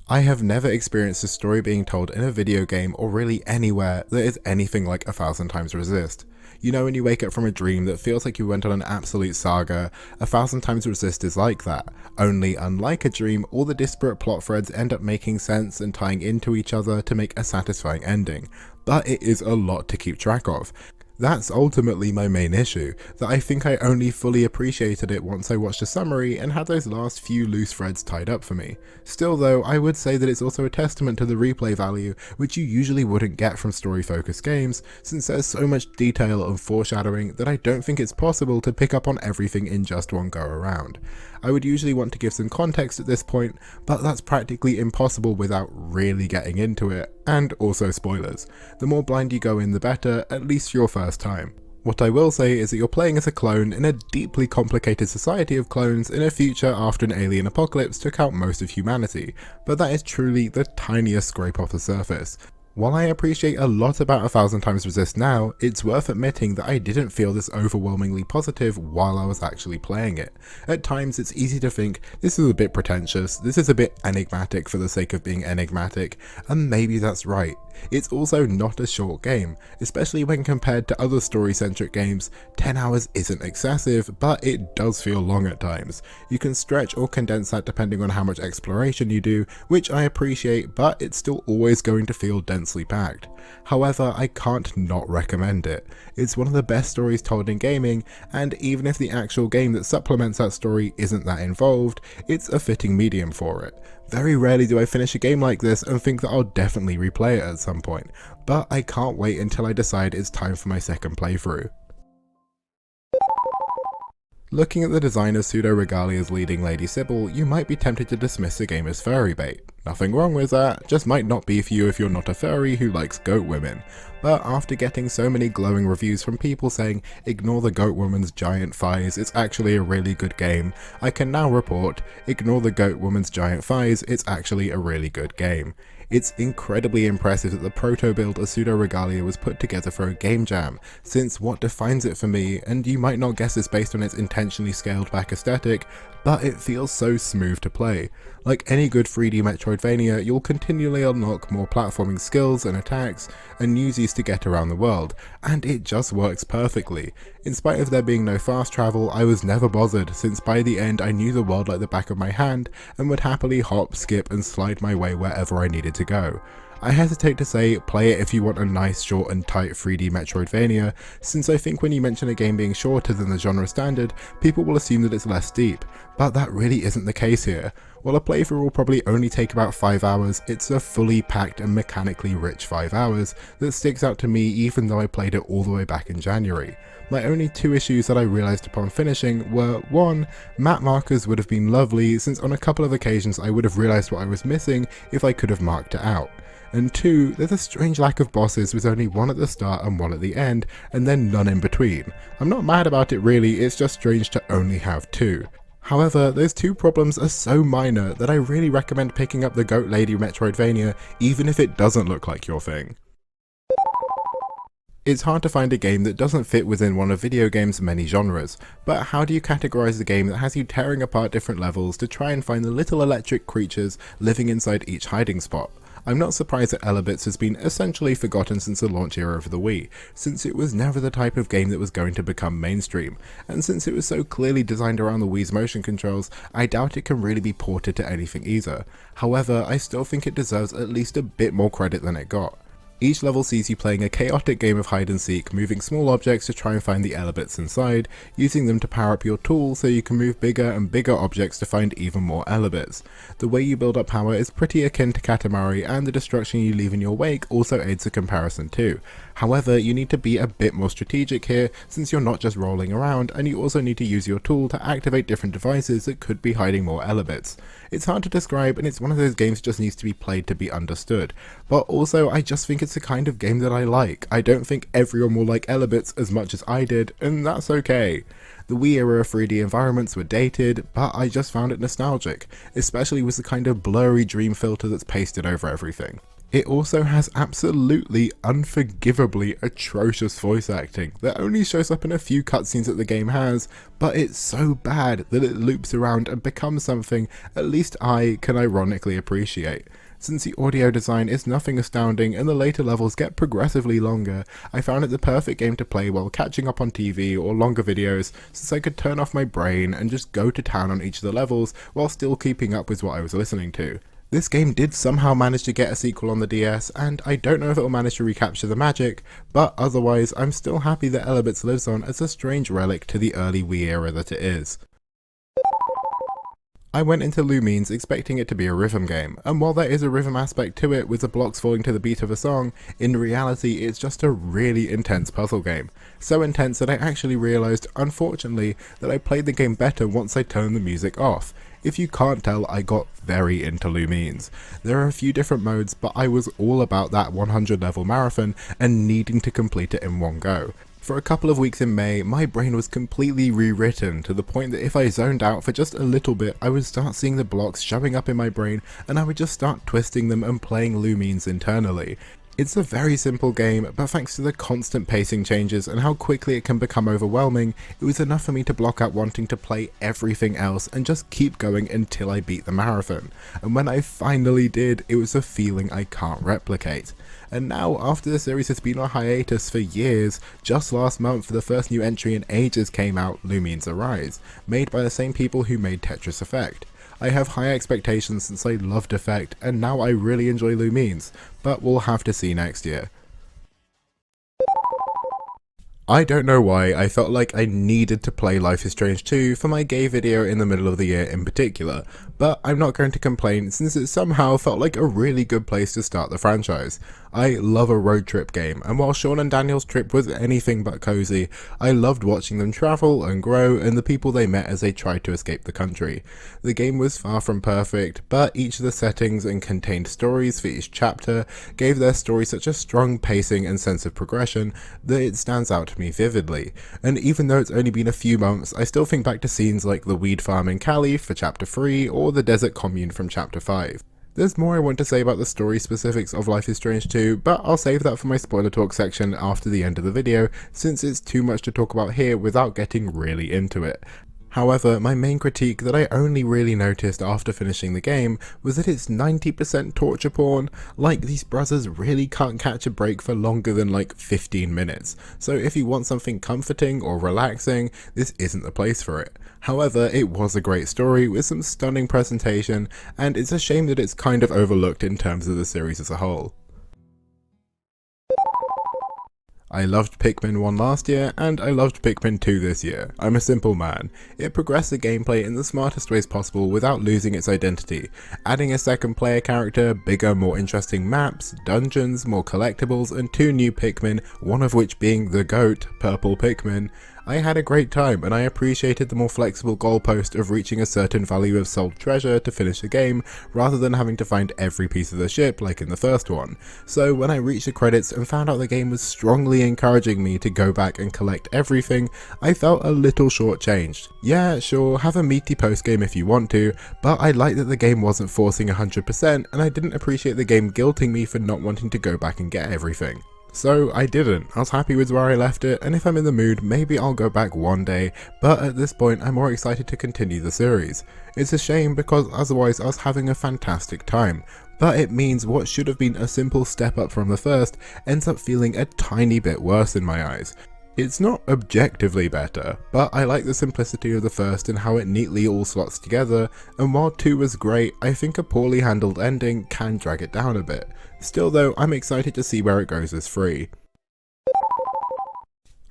I have never experienced a story being told in a video game or really anywhere that is anything like 1000 Times Resist. You know when you wake up from a dream that feels like you went on an absolute saga, 1000 Times Resist is like that. Only unlike a dream, all the disparate plot threads end up making sense and tying into each other to make a satisfying ending. But it is a lot to keep track of. That's ultimately my main issue, that I think I only fully appreciated it once I watched a summary and had those last few loose threads tied up for me. Still though, I would say that it's also a testament to the replay value, which you usually wouldn't get from story-focused games, since there's so much detail and foreshadowing that I don't think it's possible to pick up on everything in just one go around. I would usually want to give some context at this point, but that's practically impossible without really getting into it, and also spoilers. The more blind you go in the better, at least for your first time. What I will say is that you're playing as a clone in a deeply complicated society of clones in a future after an alien apocalypse took out most of humanity, but that is truly the tiniest scrape off the surface. While I appreciate a lot about 1000 Times Resist now, it's worth admitting that I didn't feel this overwhelmingly positive while I was actually playing it. At times it's easy to think, this is a bit pretentious, this is a bit enigmatic for the sake of being enigmatic, and maybe that's right. It's also not a short game, especially when compared to other story-centric games. 10 hours isn't excessive, but it does feel long at times. You can stretch or condense that depending on how much exploration you do, which I appreciate, but it's still always going to feel densely packed. However, I can't not recommend it. It's one of the best stories told in gaming, and even if the actual game that supplements that story isn't that involved, it's a fitting medium for it. Very rarely do I finish a game like this and think that I'll definitely replay it at some point, but I can't wait until I decide it's time for my second playthrough. Looking at the design of Pseudo Regalia's leading Lady Sybil, you might be tempted to dismiss the game as furry bait. Nothing wrong with that, just might not be for you if you're not a furry who likes goat women. But after getting so many glowing reviews from people saying ignore the goat woman's giant thighs, it's actually a really good game, I can now report ignore the goat woman's giant thighs, it's actually a really good game. It's incredibly impressive that the proto-build of Pseudo Regalia was put together for a game jam, since what defines it for me, and you might not guess this based on its intentionally scaled back aesthetic, but it feels so smooth to play. Like any good 3D Metroidvania, you'll continually unlock more platforming skills and attacks, and use these to get around the world, and it just works perfectly. In spite of there being no fast travel, I was never bothered, since by the end I knew the world like the back of my hand, and would happily hop, skip and slide my way wherever I needed to go. I hesitate to say play it if you want a nice short and tight 3D Metroidvania, since I think when you mention a game being shorter than the genre standard, people will assume that it's less deep, but that really isn't the case here. While a playthrough will probably only take about 5 hours, it's a fully packed and mechanically rich 5 hours that sticks out to me even though I played it all the way back in January. My only two issues that I realised upon finishing were, 1, map markers would have been lovely, since on a couple of occasions I would have realised what I was missing if I could have marked it out. And 2, there's a strange lack of bosses with only one at the start and one at the end, and then none in between. I'm not mad about it really, it's just strange to only have 2. However, those 2 problems are so minor that I really recommend picking up the Goat Lady Metroidvania even if it doesn't look like your thing. It's hard to find a game that doesn't fit within one of video games' many genres, but how do you categorize a game that has you tearing apart different levels to try and find the little electric creatures living inside each hiding spot? I'm not surprised that Elebits has been essentially forgotten since the launch era of the Wii, since it was never the type of game that was going to become mainstream, and since it was so clearly designed around the Wii's motion controls, I doubt it can really be ported to anything either. However, I still think it deserves at least a bit more credit than it got. Each level sees you playing a chaotic game of hide and seek, moving small objects to try and find the Elebits inside, using them to power up your tool so you can move bigger and bigger objects to find even more Elebits. The way you build up power is pretty akin to Katamari, and the destruction you leave in your wake also aids the comparison too. However, you need to be a bit more strategic here, since you're not just rolling around, and you also need to use your tool to activate different devices that could be hiding more Elebits. It's hard to describe, and it's one of those games that just needs to be played to be understood, but also I just think it's the kind of game that I like. I don't think everyone will like Elebits as much as I did, and that's okay. The Wii era 3D environments were dated, but I just found it nostalgic, especially with the kind of blurry dream filter that's pasted over everything. It also has absolutely unforgivably atrocious voice acting that only shows up in a few cutscenes that the game has, but it's so bad that it loops around and becomes something at least I can ironically appreciate. Since the audio design is nothing astounding and the later levels get progressively longer, I found it the perfect game to play while catching up on TV or longer videos, since I could turn off my brain and just go to town on each of the levels while still keeping up with what I was listening to. This game did somehow manage to get a sequel on the DS, and I don't know if it will manage to recapture the magic, but otherwise I'm still happy that Elebits lives on as a strange relic to the early Wii era that it is. I went into Lumines expecting it to be a rhythm game, and while there is a rhythm aspect to it with the blocks falling to the beat of a song, in reality it's just a really intense puzzle game. So intense that I actually realised, unfortunately, that I played the game better once I turned the music off. If you can't tell, I got very into Lumines. There are a few different modes, but I was all about that 100 level marathon and needing to complete it in one go. For a couple of weeks in May, my brain was completely rewritten to the point that if I zoned out for just a little bit, I would start seeing the blocks showing up in my brain and I would just start twisting them and playing Lumines internally. It's a very simple game, but thanks to the constant pacing changes and how quickly it can become overwhelming, it was enough for me to block out wanting to play everything else and just keep going until I beat the marathon. And when I finally did, it was a feeling I can't replicate. And now, after the series has been on hiatus for years, just last month the first new entry in ages came out, Lumines Arise, made by the same people who made Tetris Effect. I have high expectations since I loved Effect, and now I really enjoy Lumines, but we'll have to see next year. I don't know why I felt like I needed to play Life is Strange 2 for my gay video in the middle of the year in particular, but I'm not going to complain since it somehow felt like a really good place to start the franchise. I love a road trip game, and while Sean and Daniel's trip was anything but cozy, I loved watching them travel and grow and the people they met as they tried to escape the country. The game was far from perfect, but each of the settings and contained stories for each chapter gave their story such a strong pacing and sense of progression that it stands out to me vividly. And even though it's only been a few months, I still think back to scenes like the weed farm in Cali for chapter 3 or the desert commune from chapter 5. There's more I want to say about the story specifics of Life is Strange 2, but I'll save that for my spoiler talk section after the end of the video, since it's too much to talk about here without getting really into it. However, my main critique that I only really noticed after finishing the game was that it's 90% torture porn. Like, these brothers really can't catch a break for longer than like 15 minutes, so if you want something comforting or relaxing, this isn't the place for it. However, it was a great story with some stunning presentation, and it's a shame that it's kind of overlooked in terms of the series as a whole. I loved Pikmin 1 last year, and I loved Pikmin 2 this year. I'm a simple man. It progressed the gameplay in the smartest ways possible without losing its identity, adding a second player character, bigger, more interesting maps, dungeons, more collectibles, and 2 new Pikmin, one of which being the GOAT, Purple Pikmin. I had a great time, and I appreciated the more flexible goalpost of reaching a certain value of sold treasure to finish the game, rather than having to find every piece of the ship like in the first one. So when I reached the credits and found out the game was strongly encouraging me to go back and collect everything, I felt a little shortchanged. Yeah, sure, have a meaty post-game if you want to, but I liked that the game wasn't forcing 100%, and I didn't appreciate the game guilting me for not wanting to go back and get everything. So I didn't. I was happy with where I left it, and if I'm in the mood, maybe I'll go back one day, but at this point I'm more excited to continue the series. It's a shame because otherwise I was having a fantastic time, but it means what should have been a simple step up from the first ends up feeling a tiny bit worse in my eyes. It's not objectively better, but I like the simplicity of the first and how it neatly all slots together, and while 2 was great, I think a poorly handled ending can drag it down a bit. Still though, I'm excited to see where it goes as 3.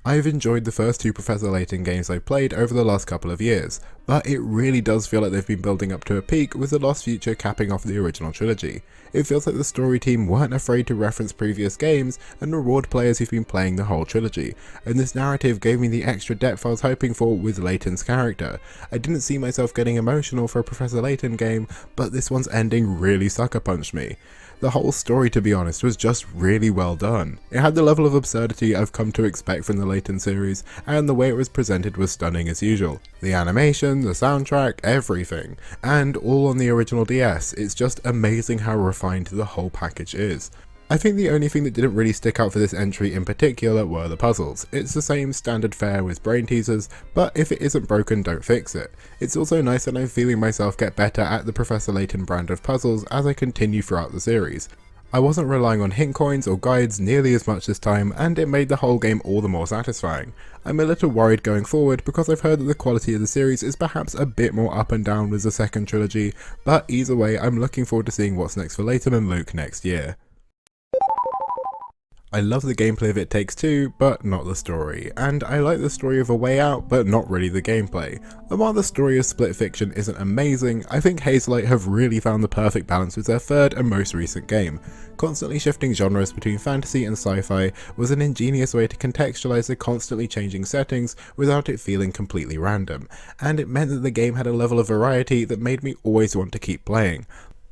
I've enjoyed the first 2 Professor Layton games I've played over the last couple of years, but it really does feel like they've been building up to a peak with The Lost Future capping off the original trilogy. It feels like the story team weren't afraid to reference previous games and reward players who've been playing the whole trilogy, and this narrative gave me the extra depth I was hoping for with Layton's character. I didn't see myself getting emotional for a Professor Layton game, but this one's ending really sucker punched me. The whole story, to be honest, was just really well done. It had the level of absurdity I've come to expect from the Layton series, and the way it was presented was stunning as usual. The animation, the soundtrack, everything. And all on the original DS, it's just amazing how refined the whole package is. I think the only thing that didn't really stick out for this entry in particular were the puzzles. It's the same standard fare with brain teasers, but if it isn't broken, don't fix it. It's also nice that I'm feeling myself get better at the Professor Layton brand of puzzles as I continue throughout the series. I wasn't relying on hint coins or guides nearly as much this time, and it made the whole game all the more satisfying. I'm a little worried going forward because I've heard that the quality of the series is perhaps a bit more up and down with the second trilogy, but either way I'm looking forward to seeing what's next for Layton and Luke next year. I love the gameplay of It Takes Two, but not the story, and I like the story of A Way Out, but not really the gameplay. And while the story of Split Fiction isn't amazing, I think Hazelight have really found the perfect balance with their third and most recent game. Constantly shifting genres between fantasy and sci-fi was an ingenious way to contextualize the constantly changing settings without it feeling completely random, and it meant that the game had a level of variety that made me always want to keep playing.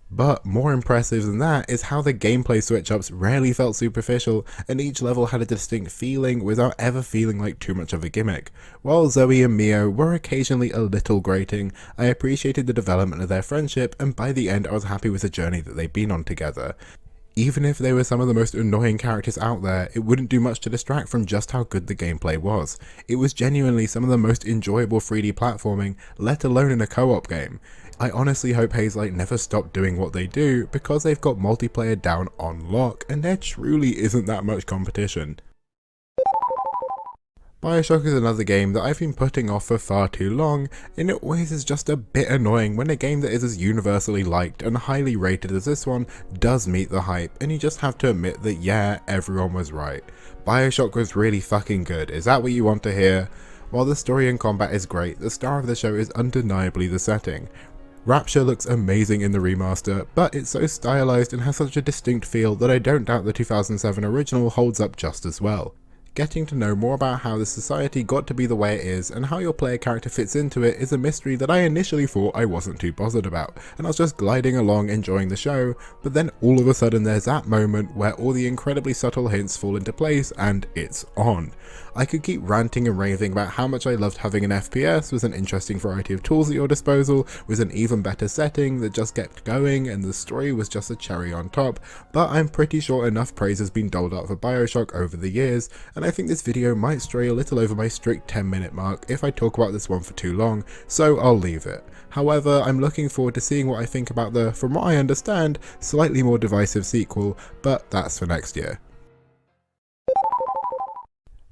But more impressive than that is how the gameplay switch-ups rarely felt superficial, and each level had a distinct feeling without ever feeling like too much of a gimmick. While Zoe and Mio were occasionally a little grating, I appreciated the development of their friendship, and by the end I was happy with the journey that they'd been on together. Even if they were some of the most annoying characters out there, it wouldn't do much to distract from just how good the gameplay was. It was genuinely some of the most enjoyable 3D platforming, let alone in a co-op game. I honestly hope Hazelight never stop doing what they do, because they've got multiplayer down on lock, and there truly isn't that much competition. Bioshock is another game that I've been putting off for far too long, and it always is just a bit annoying when a game that is as universally liked and highly rated as this one does meet the hype, and you just have to admit that yeah, everyone was right. Bioshock was really fucking good, is that what you want to hear? While the story and combat is great, the star of the show is undeniably the setting. Rapture looks amazing in the remaster, but it's so stylized and has such a distinct feel that I don't doubt the 2007 original holds up just as well. Getting to know more about how this society got to be the way it is and how your player character fits into it is a mystery that I initially thought I wasn't too bothered about, and I was just gliding along enjoying the show, but then all of a sudden there's that moment where all the incredibly subtle hints fall into place and it's on. I could keep ranting and raving about how much I loved having an FPS with an interesting variety of tools at your disposal, with an even better setting that just kept going and the story was just a cherry on top, but I'm pretty sure enough praise has been doled out for Bioshock over the years, and I think this video might stray a little over my strict 10-minute mark if I talk about this one for too long, so I'll leave it. However, I'm looking forward to seeing what I think about the, from what I understand, slightly more divisive sequel, but that's for next year.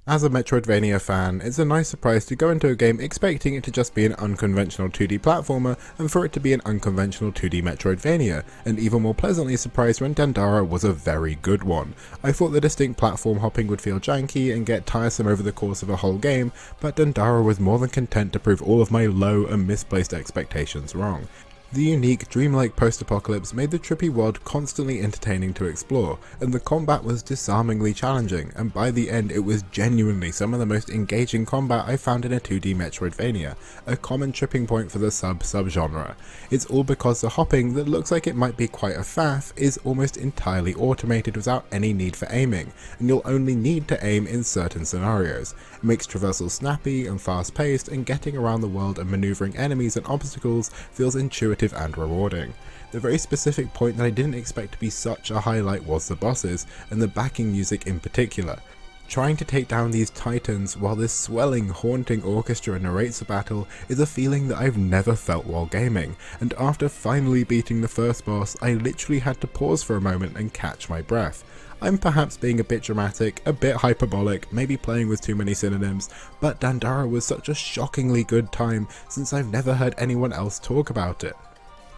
As a Metroidvania fan, it's a nice surprise to go into a game expecting it to just be an unconventional 2D platformer and for it to be an unconventional 2D Metroidvania, and even more pleasantly surprised when Dandara was a very good one. I thought the distinct platform hopping would feel janky and get tiresome over the course of a whole game, but Dandara was more than content to prove all of my low and misplaced expectations wrong. The unique, dreamlike post-apocalypse made the trippy world constantly entertaining to explore, and the combat was disarmingly challenging, and by the end it was genuinely some of the most engaging combat I found in a 2D Metroidvania, a common tripping point for the sub-genre. It's all because the hopping that looks like it might be quite a faff is almost entirely automated without any need for aiming, and you'll only need to aim in certain scenarios. It makes traversal snappy and fast-paced, and getting around the world and maneuvering enemies and obstacles feels intuitive and rewarding. The very specific point that I didn't expect to be such a highlight was the bosses, and the backing music in particular. Trying to take down these titans while this swelling, haunting orchestra narrates the battle is a feeling that I've never felt while gaming, and after finally beating the first boss, I literally had to pause for a moment and catch my breath. I'm perhaps being a bit dramatic, a bit hyperbolic, maybe playing with too many synonyms, but Dandara was such a shockingly good time since I've never heard anyone else talk about it.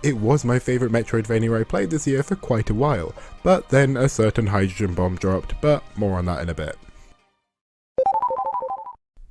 It was my favourite Metroidvania I played this year for quite a while, but then a certain hydrogen bomb dropped, but more on that in a bit.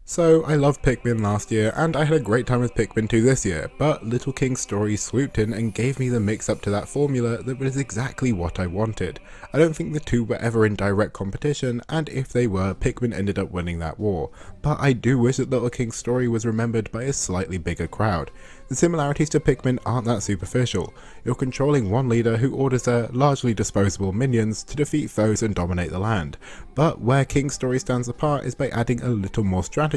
So, I loved Pikmin last year, and I had a great time with Pikmin 2 this year, but Little King's story swooped in and gave me the mix-up to that formula that was exactly what I wanted. I don't think the two were ever in direct competition, and if they were, Pikmin ended up winning that war, but I do wish that Little King's story was remembered by a slightly bigger crowd. The similarities to Pikmin aren't that superficial. You're controlling one leader who orders their largely disposable minions to defeat foes and dominate the land, but where King's story stands apart is by adding a little more strategy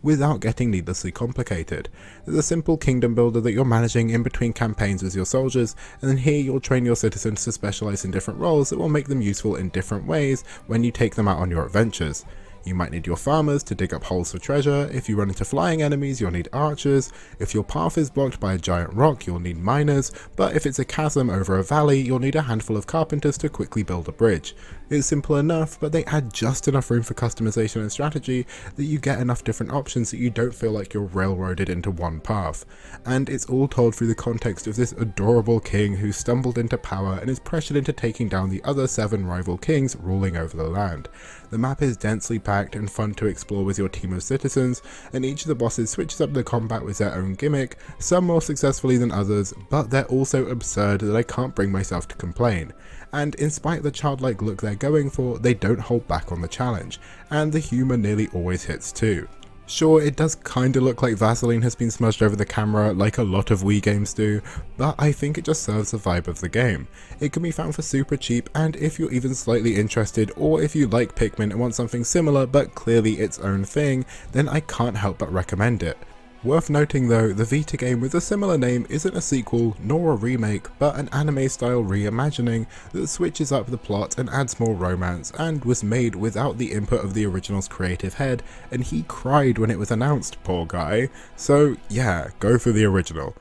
without getting needlessly complicated. There's a simple kingdom builder that you're managing in between campaigns with your soldiers, and then here you'll train your citizens to specialise in different roles that will make them useful in different ways when you take them out on your adventures. You might need your farmers to dig up holes for treasure. If you run into flying enemies, you'll need archers. If your path is blocked by a giant rock, you'll need miners, but if it's a chasm over a valley, you'll need a handful of carpenters to quickly build a bridge. It's simple enough, but they add just enough room for customization and strategy that you get enough different options that you don't feel like you're railroaded into one path. And it's all told through the context of this adorable king who stumbled into power and is pressured into taking down the other 7 rival kings ruling over the land. The map is densely packed and fun to explore with your team of citizens, and each of the bosses switches up the combat with their own gimmick, some more successfully than others, but they're also absurd that I can't bring myself to complain. And in spite of the childlike look they're going for, they don't hold back on the challenge, and the humour nearly always hits too. Sure, it does kinda look like Vaseline has been smudged over the camera like a lot of Wii games do, but I think it just serves the vibe of the game. It can be found for super cheap, and if you're even slightly interested, or if you like Pikmin and want something similar but clearly its own thing, then I can't help but recommend it. Worth noting though, the Vita game with a similar name isn't a sequel nor a remake, but an anime-style reimagining that switches up the plot and adds more romance, and was made without the input of the original's creative head, and he cried when it was announced, poor guy. So yeah, go for the original.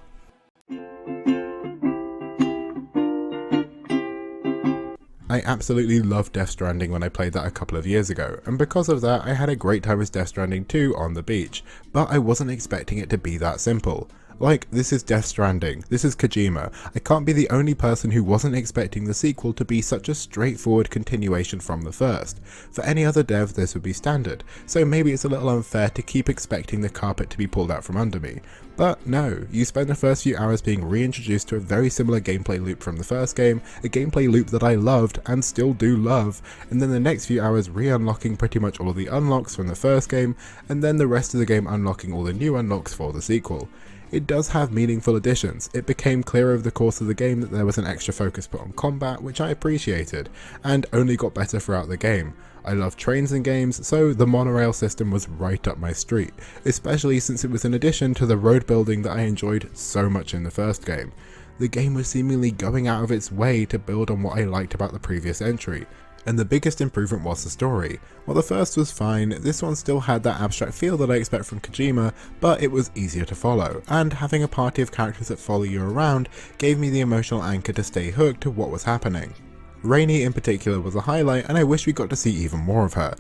I absolutely loved Death Stranding when I played that a couple of years ago, and because of that I had a great time with Death Stranding 2 on the beach, but I wasn't expecting it to be that simple. Like, this is Death Stranding, this is Kojima. I can't be the only person who wasn't expecting the sequel to be such a straightforward continuation from the first. For any other dev, this would be standard, so maybe it's a little unfair to keep expecting the carpet to be pulled out from under me. But no, you spend the first few hours being reintroduced to a very similar gameplay loop from the first game, a gameplay loop that I loved and still do love, and then the next few hours re-unlocking pretty much all of the unlocks from the first game, and then the rest of the game unlocking all the new unlocks for the sequel. It does have meaningful additions. It became clear over the course of the game that there was an extra focus put on combat, which I appreciated, and only got better throughout the game. I love trains in games, so the monorail system was right up my street, especially since it was an addition to the road building that I enjoyed so much in the first game. The game was seemingly going out of its way to build on what I liked about the previous entry. And the biggest improvement was the story. While the first was fine, this one still had that abstract feel that I expect from Kojima, but it was easier to follow, and having a party of characters that follow you around gave me the emotional anchor to stay hooked to what was happening. Rainey in particular was a highlight, and I wish we got to see even more of her.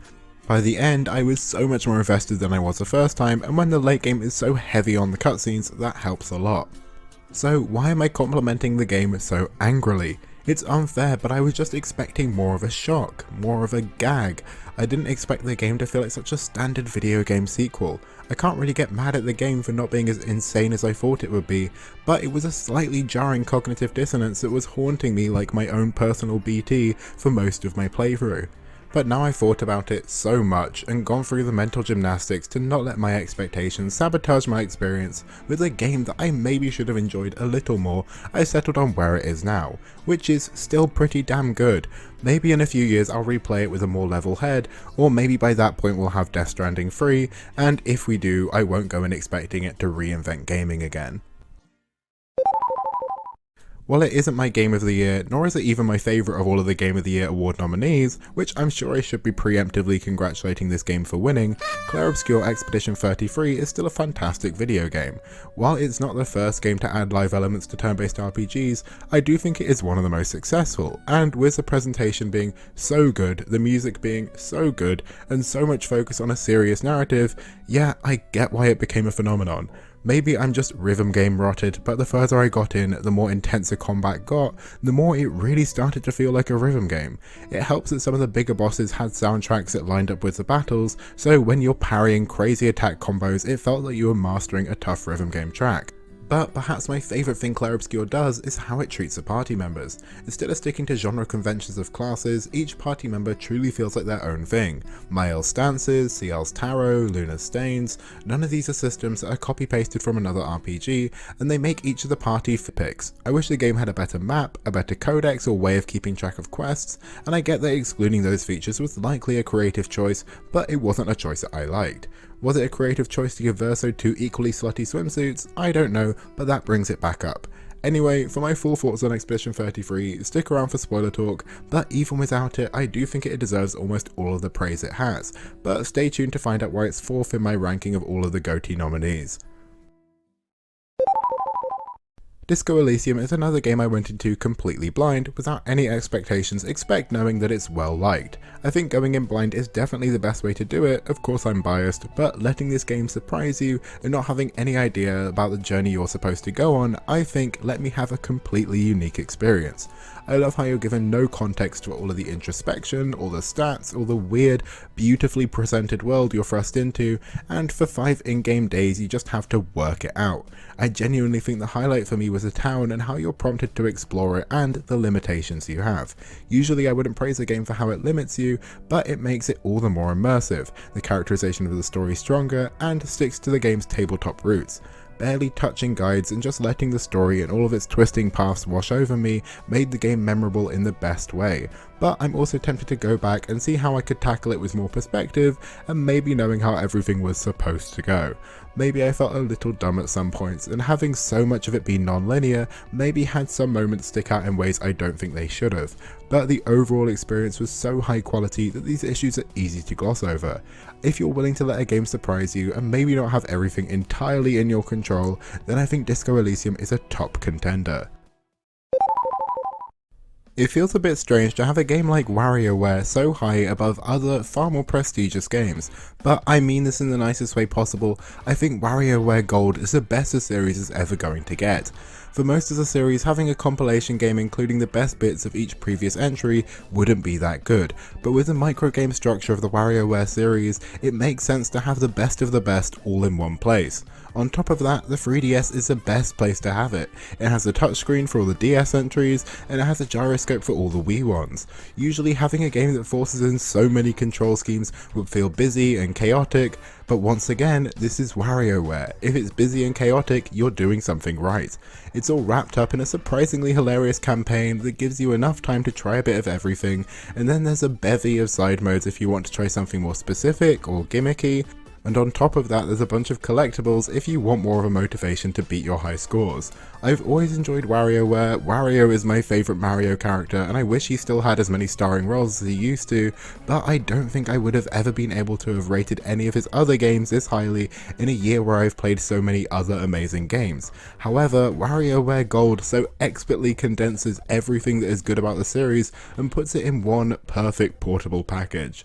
By the end, I was so much more invested than I was the first time, and when the late game is so heavy on the cutscenes, that helps a lot. So why am I complimenting the game so angrily? It's unfair, but I was just expecting more of a shock, more of a gag. I didn't expect the game to feel like such a standard video game sequel. I can't really get mad at the game for not being as insane as I thought it would be, but it was a slightly jarring cognitive dissonance that was haunting me like my own personal BT for most of my playthrough. But now I've thought about it so much and gone through the mental gymnastics to not let my expectations sabotage my experience with a game that I maybe should have enjoyed a little more, I settled on where it is now, which is still pretty damn good. Maybe in a few years I'll replay it with a more level head, or maybe by that point we'll have Death Stranding free, and if we do, I won't go in expecting it to reinvent gaming again. While it isn't my Game of the Year, nor is it even my favourite of all of the Game of the Year award nominees, which I'm sure I should be preemptively congratulating this game for winning, Clair Obscur Expedition 33 is still a fantastic video game. While it's not the first game to add live elements to turn-based RPGs, I do think it is one of the most successful, and with the presentation being so good, the music being so good, and so much focus on a serious narrative, yeah, I get why it became a phenomenon. Maybe I'm just rhythm game rotted, but the further I got in, the more intense the combat got, the more it really started to feel like a rhythm game. It helps that some of the bigger bosses had soundtracks that lined up with the battles, so when you're parrying crazy attack combos, it felt like you were mastering a tough rhythm game track. But perhaps my favourite thing Clair Obscur does is how it treats the party members. Instead of sticking to genre conventions of classes, each party member truly feels like their own thing. Mael's stances, CL's tarot, Loona's stains, none of these are systems that are copy pasted from another RPG, and they make each of the party picks. I wish the game had a better map, a better codex or way of keeping track of quests, and I get that excluding those features was likely a creative choice, but it wasn't a choice that I liked. Was it a creative choice to give Verso 2 equally slutty swimsuits? I don't know, but that brings it back up. Anyway, for my full thoughts on Expedition 33, stick around for spoiler talk, but even without it, I do think it deserves almost all of the praise it has, but stay tuned to find out why it's 4th in my ranking of all of the GOTY nominees. Disco Elysium is another game I went into completely blind, without any expectations, expect knowing that it's well liked. I think going in blind is definitely the best way to do it, of course I'm biased, but letting this game surprise you and not having any idea about the journey you're supposed to go on, I think let me have a completely unique experience. I love how you're given no context for all of the introspection, all the stats, all the weird, beautifully presented world you're thrust into, and for 5 in-game days you just have to work it out. I genuinely think the highlight for me was the town and how you're prompted to explore it and the limitations you have. Usually I wouldn't praise a game for how it limits you, but it makes it all the more immersive. The characterization of the story stronger and sticks to the game's tabletop roots. Barely touching guides and just letting the story and all of its twisting paths wash over me made the game memorable in the best way, but I'm also tempted to go back and see how I could tackle it with more perspective and maybe knowing how everything was supposed to go. Maybe I felt a little dumb at some points, and having so much of it be non-linear maybe had some moments stick out in ways I don't think they should have, but the overall experience was so high quality that these issues are easy to gloss over. If you're willing to let a game surprise you and maybe not have everything entirely in your control, then I think Disco Elysium is a top contender. It feels a bit strange to have a game like WarioWare so high above other, far more prestigious games, but I mean this in the nicest way possible. I think WarioWare Gold is the best the series is ever going to get. For most of the series, having a compilation game including the best bits of each previous entry wouldn't be that good, but with the microgame structure of the WarioWare series, it makes sense to have the best of the best all in one place. On top of that, the 3DS is the best place to have it. It has a touchscreen for all the DS entries, and it has a gyroscope for all the Wii ones. Usually having a game that forces in so many control schemes would feel busy and chaotic, but once again, this is WarioWare. If it's busy and chaotic, you're doing something right. It's all wrapped up in a surprisingly hilarious campaign that gives you enough time to try a bit of everything, and then there's a bevy of side modes if you want to try something more specific or gimmicky. And on top of that, there's a bunch of collectibles if you want more of a motivation to beat your high scores. I've always enjoyed WarioWare. Wario is my favourite Mario character, and I wish he still had as many starring roles as he used to, but I don't think I would have ever been able to have rated any of his other games this highly in a year where I've played so many other amazing games. However, WarioWare Gold so expertly condenses everything that is good about the series and puts it in one perfect portable package.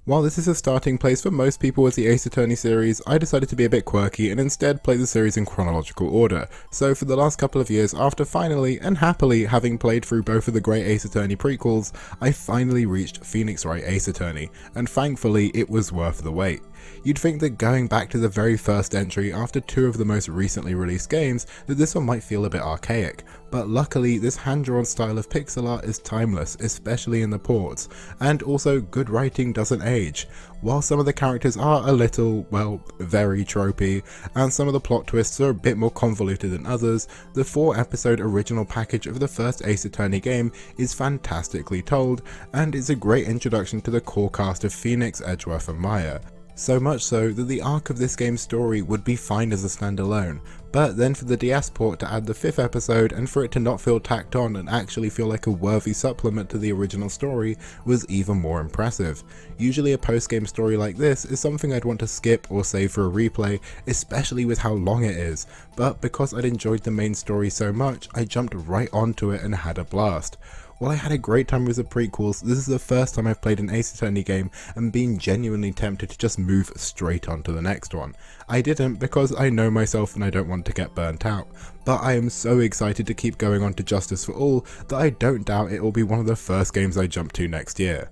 While this is a starting place for most people with the Ace Attorney series, I decided to be a bit quirky and instead play the series in chronological order. So for the last couple of years, after finally and happily having played through both of the great Ace Attorney prequels, I finally reached Phoenix Wright Ace Attorney, and thankfully it was worth the wait. You'd think that going back to the very first entry after two of the most recently released games, that this one might feel a bit archaic, but luckily this hand-drawn style of pixel art is timeless, especially in the ports, and also good writing doesn't age. While some of the characters are a little, well, very tropey, and some of the plot twists are a bit more convoluted than others, the 4-episode original package of the first Ace Attorney game is fantastically told, and is a great introduction to the core cast of Phoenix, Edgeworth and Maya. So much so that the arc of this game's story would be fine as a standalone, but then for the DS port to add the 5th episode and for it to not feel tacked on and actually feel like a worthy supplement to the original story was even more impressive. Usually a post-game story like this is something I'd want to skip or save for a replay, especially with how long it is, but because I'd enjoyed the main story so much, I jumped right onto it and had a blast. While I had a great time with the prequels, this is the first time I've played an Ace Attorney game and been genuinely tempted to just move straight on to the next one. I didn't because I know myself and I don't want to get burnt out, but I am so excited to keep going on to Justice for All that I don't doubt it will be one of the first games I jump to next year.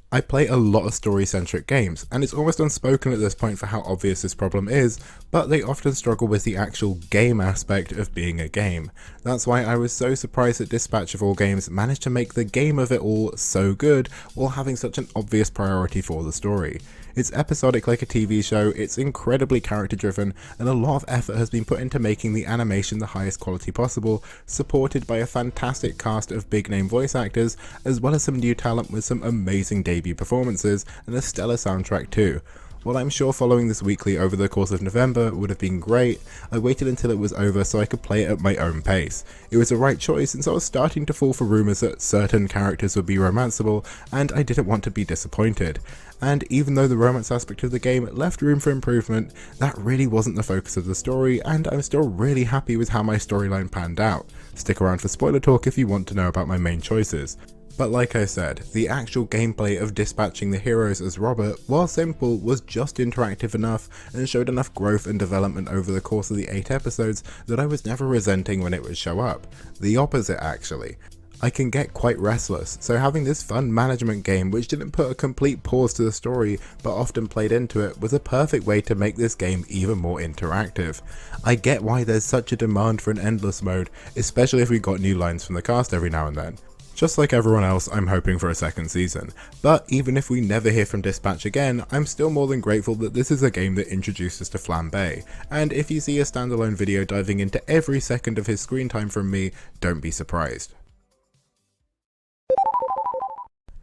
I play a lot of story-centric games, and it's almost unspoken at this point for how obvious this problem is, but they often struggle with the actual game aspect of being a game. That's why I was so surprised that Dispatch of all games managed to make the game of it all so good while having such an obvious priority for the story. It's episodic like a TV show, it's incredibly character driven, and a lot of effort has been put into making the animation the highest quality possible, supported by a fantastic cast of big name voice actors, as well as some new talent with some amazing debut performances and a stellar soundtrack too. While I'm sure following this weekly over the course of November would have been great, I waited until it was over so I could play it at my own pace. It was the right choice since I was starting to fall for rumours that certain characters would be romanceable, and I didn't want to be disappointed. And even though the romance aspect of the game left room for improvement, that really wasn't the focus of the story, and I'm still really happy with how my storyline panned out. Stick around for spoiler talk if you want to know about my main choices. But like I said, the actual gameplay of dispatching the heroes as Robert, while simple, was just interactive enough and showed enough growth and development over the course of the 8 episodes that I was never resenting when it would show up. The opposite actually. I can get quite restless, so having this fun management game which didn't put a complete pause to the story but often played into it was a perfect way to make this game even more interactive. I get why there's such a demand for an endless mode, especially if we got new lines from the cast every now and then. Just like everyone else, I'm hoping for a second season, but even if we never hear from Dispatch again, I'm still more than grateful that this is a game that introduced us to Flambe, and if you see a standalone video diving into every second of his screen time from me, don't be surprised.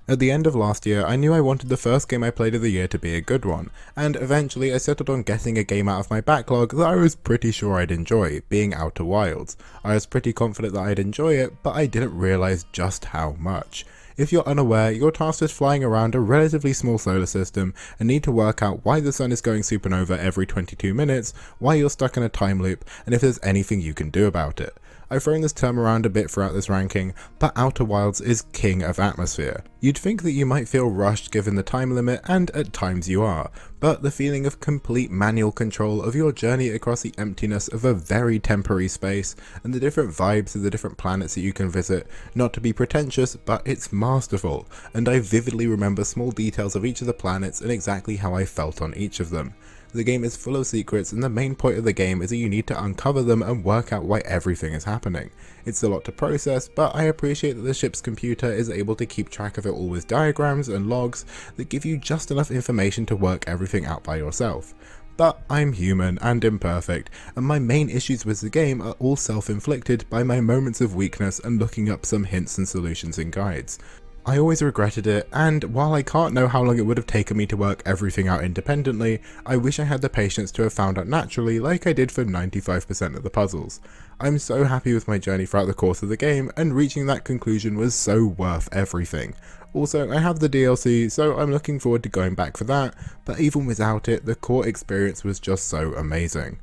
At the end of last year, I knew I wanted the first game I played of the year to be a good one, and eventually I settled on getting a game out of my backlog that I was pretty sure I'd enjoy, being Outer Wilds. I was pretty confident that I'd enjoy it, but I didn't realise just how much. If you're unaware, you're tasked with flying around a relatively small solar system and need to work out why the sun is going supernova every 22 minutes, why you're stuck in a time loop, and if there's anything you can do about it. I've thrown this term around a bit throughout this ranking, but Outer Wilds is king of atmosphere. You'd think that you might feel rushed given the time limit, and at times you are, but the feeling of complete manual control of your journey across the emptiness of a very temporary space, and the different vibes of the different planets that you can visit, not to be pretentious, but it's masterful, and I vividly remember small details of each of the planets and exactly how I felt on each of them. The game is full of secrets, and the main point of the game is that you need to uncover them and work out why everything is happening. It's a lot to process, but I appreciate that the ship's computer is able to keep track of it all with diagrams and logs that give you just enough information to work everything out by yourself. But I'm human and imperfect, and my main issues with the game are all self-inflicted by my moments of weakness and looking up some hints and solutions in guides. I always regretted it, and while I can't know how long it would have taken me to work everything out independently, I wish I had the patience to have found out naturally like I did for 95% of the puzzles. I'm so happy with my journey throughout the course of the game, and reaching that conclusion was so worth everything. Also, I have the DLC, so I'm looking forward to going back for that, but even without it, the core experience was just so amazing.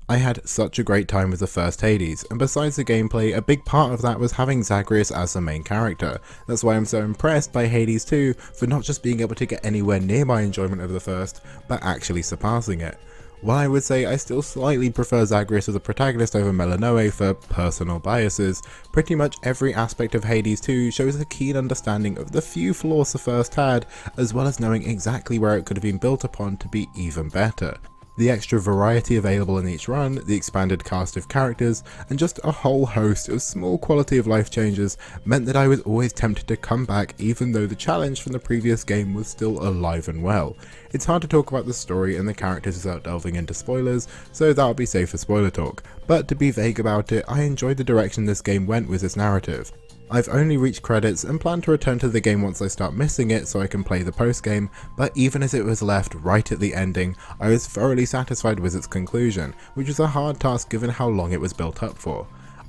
I had such a great time with the first Hades, and besides the gameplay, a big part of that was having Zagreus as the main character. That's why I'm so impressed by Hades 2 for not just being able to get anywhere near my enjoyment of the first, but actually surpassing it. While I would say I still slightly prefer Zagreus as a protagonist over Melanoe for personal biases, pretty much every aspect of Hades 2 shows a keen understanding of the few flaws the first had, as well as knowing exactly where it could have been built upon to be even better. The extra variety available in each run, the expanded cast of characters, and just a whole host of small quality of life changes meant that I was always tempted to come back even though the challenge from the previous game was still alive and well. It's hard to talk about the story and the characters without delving into spoilers, so that'll be safe for spoiler talk, but to be vague about it, I enjoyed the direction this game went with its narrative. I've only reached credits and plan to return to the game once I start missing it so I can play the post-game, but even as it was left right at the ending, I was thoroughly satisfied with its conclusion, which was a hard task given how long it was built up for.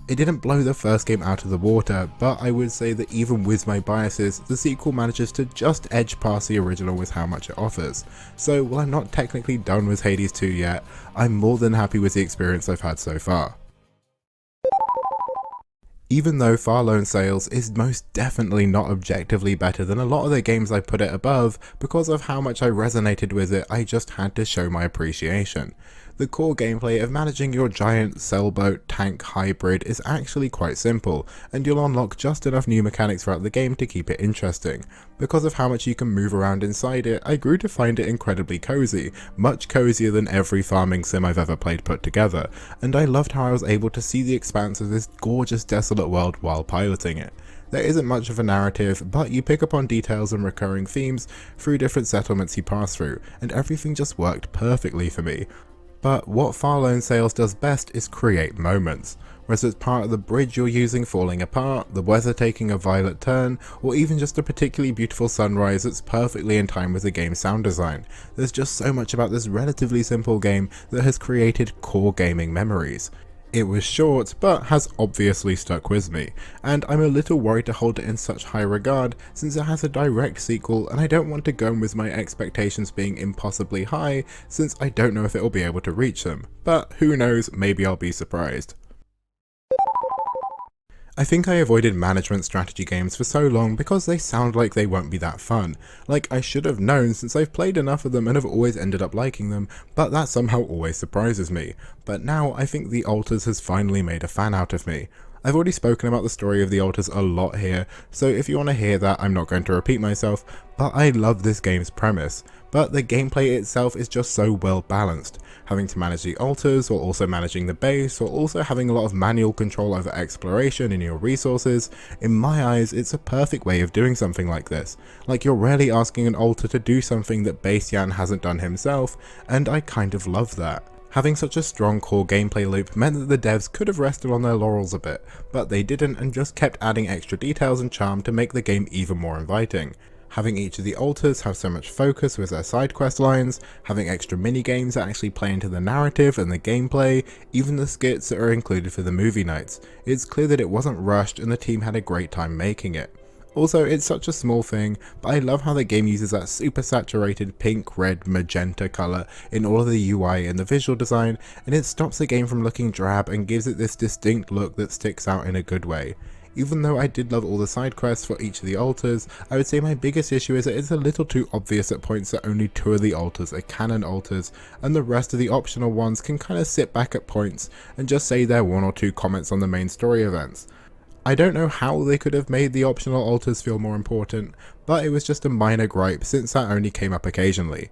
It didn't blow the first game out of the water, but I would say that even with my biases, the sequel manages to just edge past the original with how much it offers. So while I'm not technically done with Hades 2 yet, I'm more than happy with the experience I've had so far. Even though Far Lone Sails is most definitely not objectively better than a lot of the games I put it above, because of how much I resonated with it, I just had to show my appreciation. The core gameplay of managing your giant sailboat tank hybrid is actually quite simple, and you'll unlock just enough new mechanics throughout the game to keep it interesting. Because of how much you can move around inside it, I grew to find it incredibly cozy, much cozier than every farming sim I've ever played put together, and I loved how I was able to see the expanse of this gorgeous desolate world while piloting it. There isn't much of a narrative, but you pick up on details and recurring themes through different settlements you pass through, and everything just worked perfectly for me. But what Far Lone Sails does best is create moments, whether it's part of the bridge you're using falling apart, the weather taking a violent turn, or even just a particularly beautiful sunrise that's perfectly in time with the game's sound design. There's just so much about this relatively simple game that has created core gaming memories. It was short, but has obviously stuck with me, and I'm a little worried to hold it in such high regard since it has a direct sequel, and I don't want to go in with my expectations being impossibly high since I don't know if it'll be able to reach them, but who knows, maybe I'll be surprised. I think I avoided management strategy games for so long because they sound like they won't be that fun. Like I should have known since I've played enough of them and have always ended up liking them, but that somehow always surprises me. But now I think The Alters has finally made a fan out of me. I've already spoken about the story of The Alters a lot here, so if you want to hear that I'm not going to repeat myself, but I love this game's premise. But the gameplay itself is just so well balanced. Having to manage the altars while also managing the base, or also having a lot of manual control over exploration and your resources, in my eyes it's a perfect way of doing something like this. Like you're rarely asking an altar to do something that Base Yan hasn't done himself, and I kind of love that. Having such a strong core gameplay loop meant that the devs could have rested on their laurels a bit, but they didn't and just kept adding extra details and charm to make the game even more inviting. Having each of the altars have so much focus with their side quest lines, having extra mini games that actually play into the narrative and the gameplay, even the skits that are included for the movie nights. It's clear that it wasn't rushed and the team had a great time making it. Also, it's such a small thing, but I love how the game uses that super saturated pink, red, magenta colour in all of the UI and the visual design, and it stops the game from looking drab and gives it this distinct look that sticks out in a good way. Even though I did love all the side quests for each of the altars, I would say my biggest issue is that it's a little too obvious at points that only 2 of the altars are canon altars, and the rest of the optional ones can kind of sit back at points and just say their 1 or 2 comments on the main story events. I don't know how they could have made the optional altars feel more important, but it was just a minor gripe since that only came up occasionally.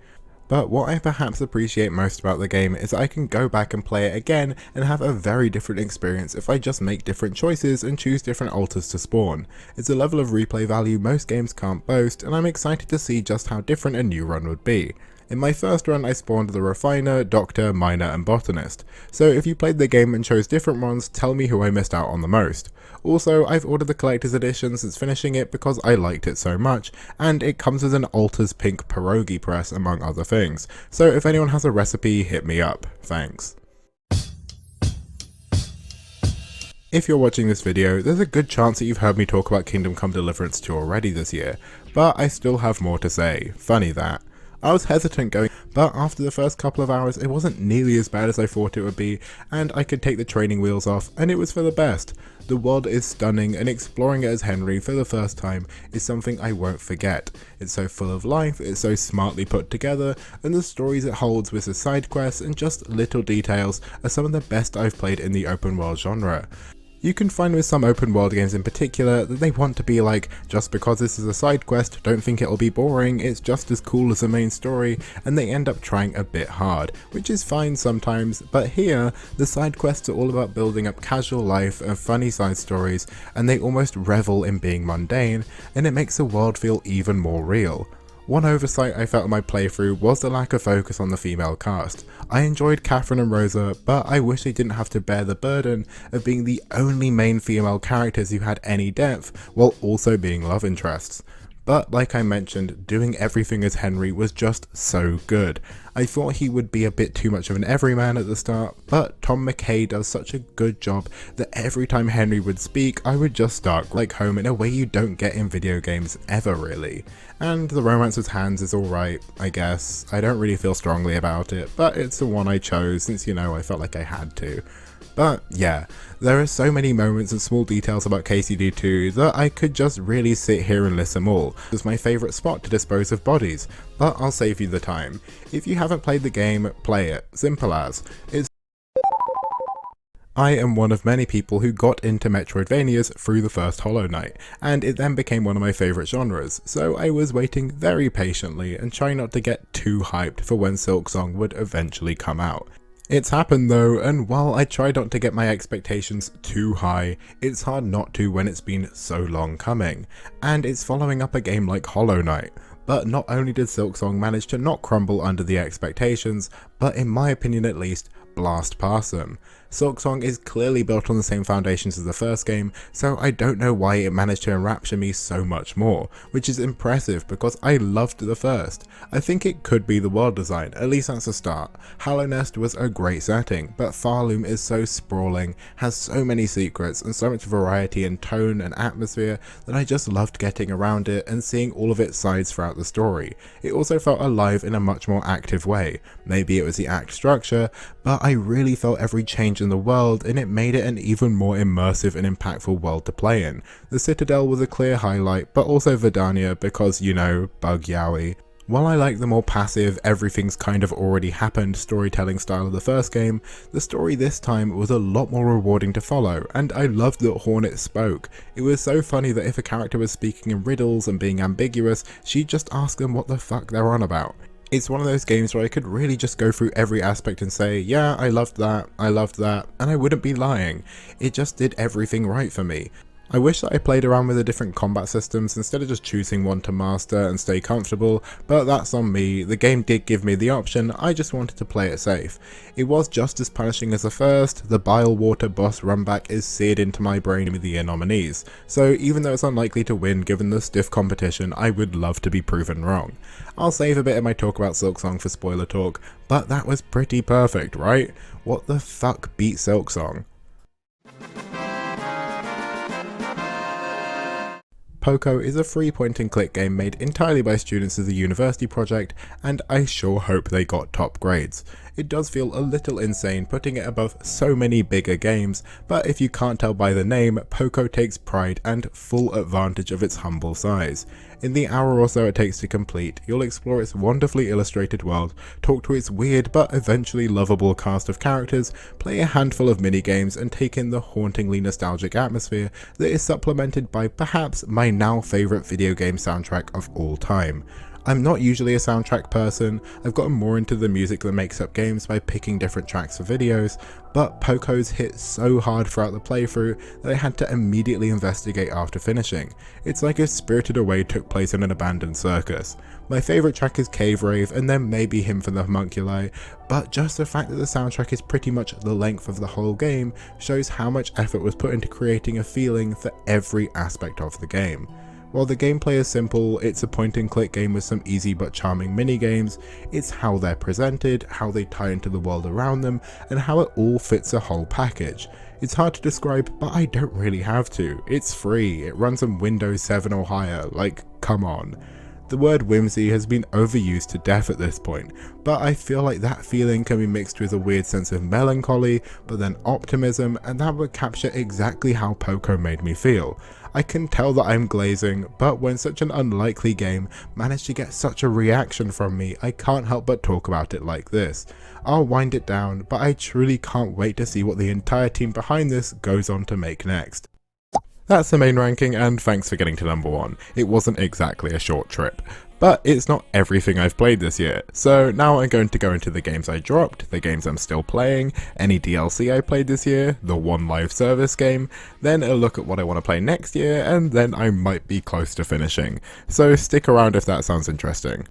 But what I perhaps appreciate most about the game is that I can go back and play it again and have a very different experience if I just make different choices and choose different altars to spawn. It's a level of replay value most games can't boast, and I'm excited to see just how different a new run would be. In my first run I spawned the Refiner, Doctor, Miner and Botanist, so if you played the game and chose different ones, tell me who I missed out on the most. Also, I've ordered the collector's edition since finishing it because I liked it so much, and it comes with an Altars pink pierogi press among other things, so if anyone has a recipe, hit me up. Thanks. If you're watching this video, there's a good chance that you've heard me talk about Kingdom Come Deliverance 2 already this year, but I still have more to say. Funny that. I was hesitant going, but after the first couple of hours it wasn't nearly as bad as I thought it would be, and I could take the training wheels off, and it was for the best. The world is stunning, and exploring it as Henry for the first time is something I won't forget. It's so full of life, it's so smartly put together, and the stories it holds with the side quests and just little details are some of the best I've played in the open world genre. You can find with some open world games in particular that they want to be like, just because this is a side quest, don't think it'll be boring, it's just as cool as the main story, and they end up trying a bit hard, which is fine sometimes, but here, the side quests are all about building up casual life and funny side stories, and they almost revel in being mundane, and it makes the world feel even more real. One oversight I felt in my playthrough was the lack of focus on the female cast. I enjoyed Catherine and Rosa, but I wish they didn't have to bear the burden of being the only main female characters who had any depth, while also being love interests. But like I mentioned, doing everything as Henry was just so good. I thought he would be a bit too much of an everyman at the start, but Tom McKay does such a good job that every time Henry would speak, I would just start like home in a way you don't get in video games ever really. And the romance with Hans is alright, I guess. I don't really feel strongly about it, but it's the one I chose since, you know, I felt like I had to. But yeah, there are so many moments and small details about KCD2 that I could just really sit here and list them all. It's my favourite spot to dispose of bodies, but I'll save you the time. If you haven't played the game, play it. Simple as. I am one of many people who got into Metroidvanias through the first Hollow Knight, and it then became one of my favourite genres, so I was waiting very patiently and trying not to get too hyped for when Silksong would eventually come out. It's happened though, and while I try not to get my expectations too high, it's hard not to when it's been so long coming, and it's following up a game like Hollow Knight. But not only did Silksong manage to not crumble under the expectations, but in my opinion at least, blast past them. Silksong is clearly built on the same foundations as the first game, so I don't know why it managed to enrapture me so much more, which is impressive because I loved the first. I think it could be the world design, at least that's a start. Hallownest was a great setting, but Farloom is so sprawling, has so many secrets and so much variety in tone and atmosphere that I just loved getting around it and seeing all of its sides throughout the story. It also felt alive in a much more active way. Maybe it was the act structure, but I really felt every change in the world, and it made it an even more immersive and impactful world to play in. The Citadel was a clear highlight, but also Verdania because, you know, Bug Yowie. While I like the more passive, everything's kind of already happened storytelling style of the first game, the story this time was a lot more rewarding to follow, and I loved that Hornet spoke. It was so funny that if a character was speaking in riddles and being ambiguous, she'd just ask them what the fuck they're on about. It's one of those games where I could really just go through every aspect and say, yeah, I loved that, and I wouldn't be lying. It just did everything right for me. I wish that I played around with the different combat systems instead of just choosing one to master and stay comfortable, but that's on me. The game did give me the option, I just wanted to play it safe. It was just as punishing as the first. The Bile Water boss runback is seared into my brain with the year nominees, so even though it's unlikely to win given the stiff competition, I would love to be proven wrong. I'll save a bit of my talk about Silksong for spoiler talk, but that was pretty perfect, right? What the fuck beat Silksong? Poco is a free point-and-click game made entirely by students as a university project, and I sure hope they got top grades. It does feel a little insane putting it above so many bigger games, but if you can't tell by the name, Poco takes pride and full advantage of its humble size. In the hour or so it takes to complete, you'll explore its wonderfully illustrated world, talk to its weird but eventually lovable cast of characters, play a handful of minigames, and take in the hauntingly nostalgic atmosphere that is supplemented by perhaps my now favourite video game soundtrack of all time. I'm not usually a soundtrack person, I've gotten more into the music that makes up games by picking different tracks for videos, but Poco's hit so hard throughout the playthrough that I had to immediately investigate after finishing. It's like if Spirited Away took place in an abandoned circus. My favourite track is Cave Rave and then maybe Hymn for the Homunculi, but just the fact that the soundtrack is pretty much the length of the whole game shows how much effort was put into creating a feeling for every aspect of the game. While the gameplay is simple, it's a point-and-click game with some easy but charming mini-games. It's how they're presented, how they tie into the world around them, and how it all fits a whole package. It's hard to describe, but I don't really have to. It's free, it runs on Windows 7 or higher, like, come on. The word whimsy has been overused to death at this point, but I feel like that feeling can be mixed with a weird sense of melancholy, but then optimism, and that would capture exactly how Poco made me feel. I can tell that I'm glazing, but when such an unlikely game managed to get such a reaction from me, I can't help but talk about it like this. I'll wind it down, but I truly can't wait to see what the entire team behind this goes on to make next. That's the main ranking, and thanks for getting to number 1. It wasn't exactly a short trip. But it's not everything I've played this year, so now I'm going to go into the games I dropped, the games I'm still playing, any DLC I played this year, the one live service game, then a look at what I want to play next year, and then I might be close to finishing. So stick around if that sounds interesting.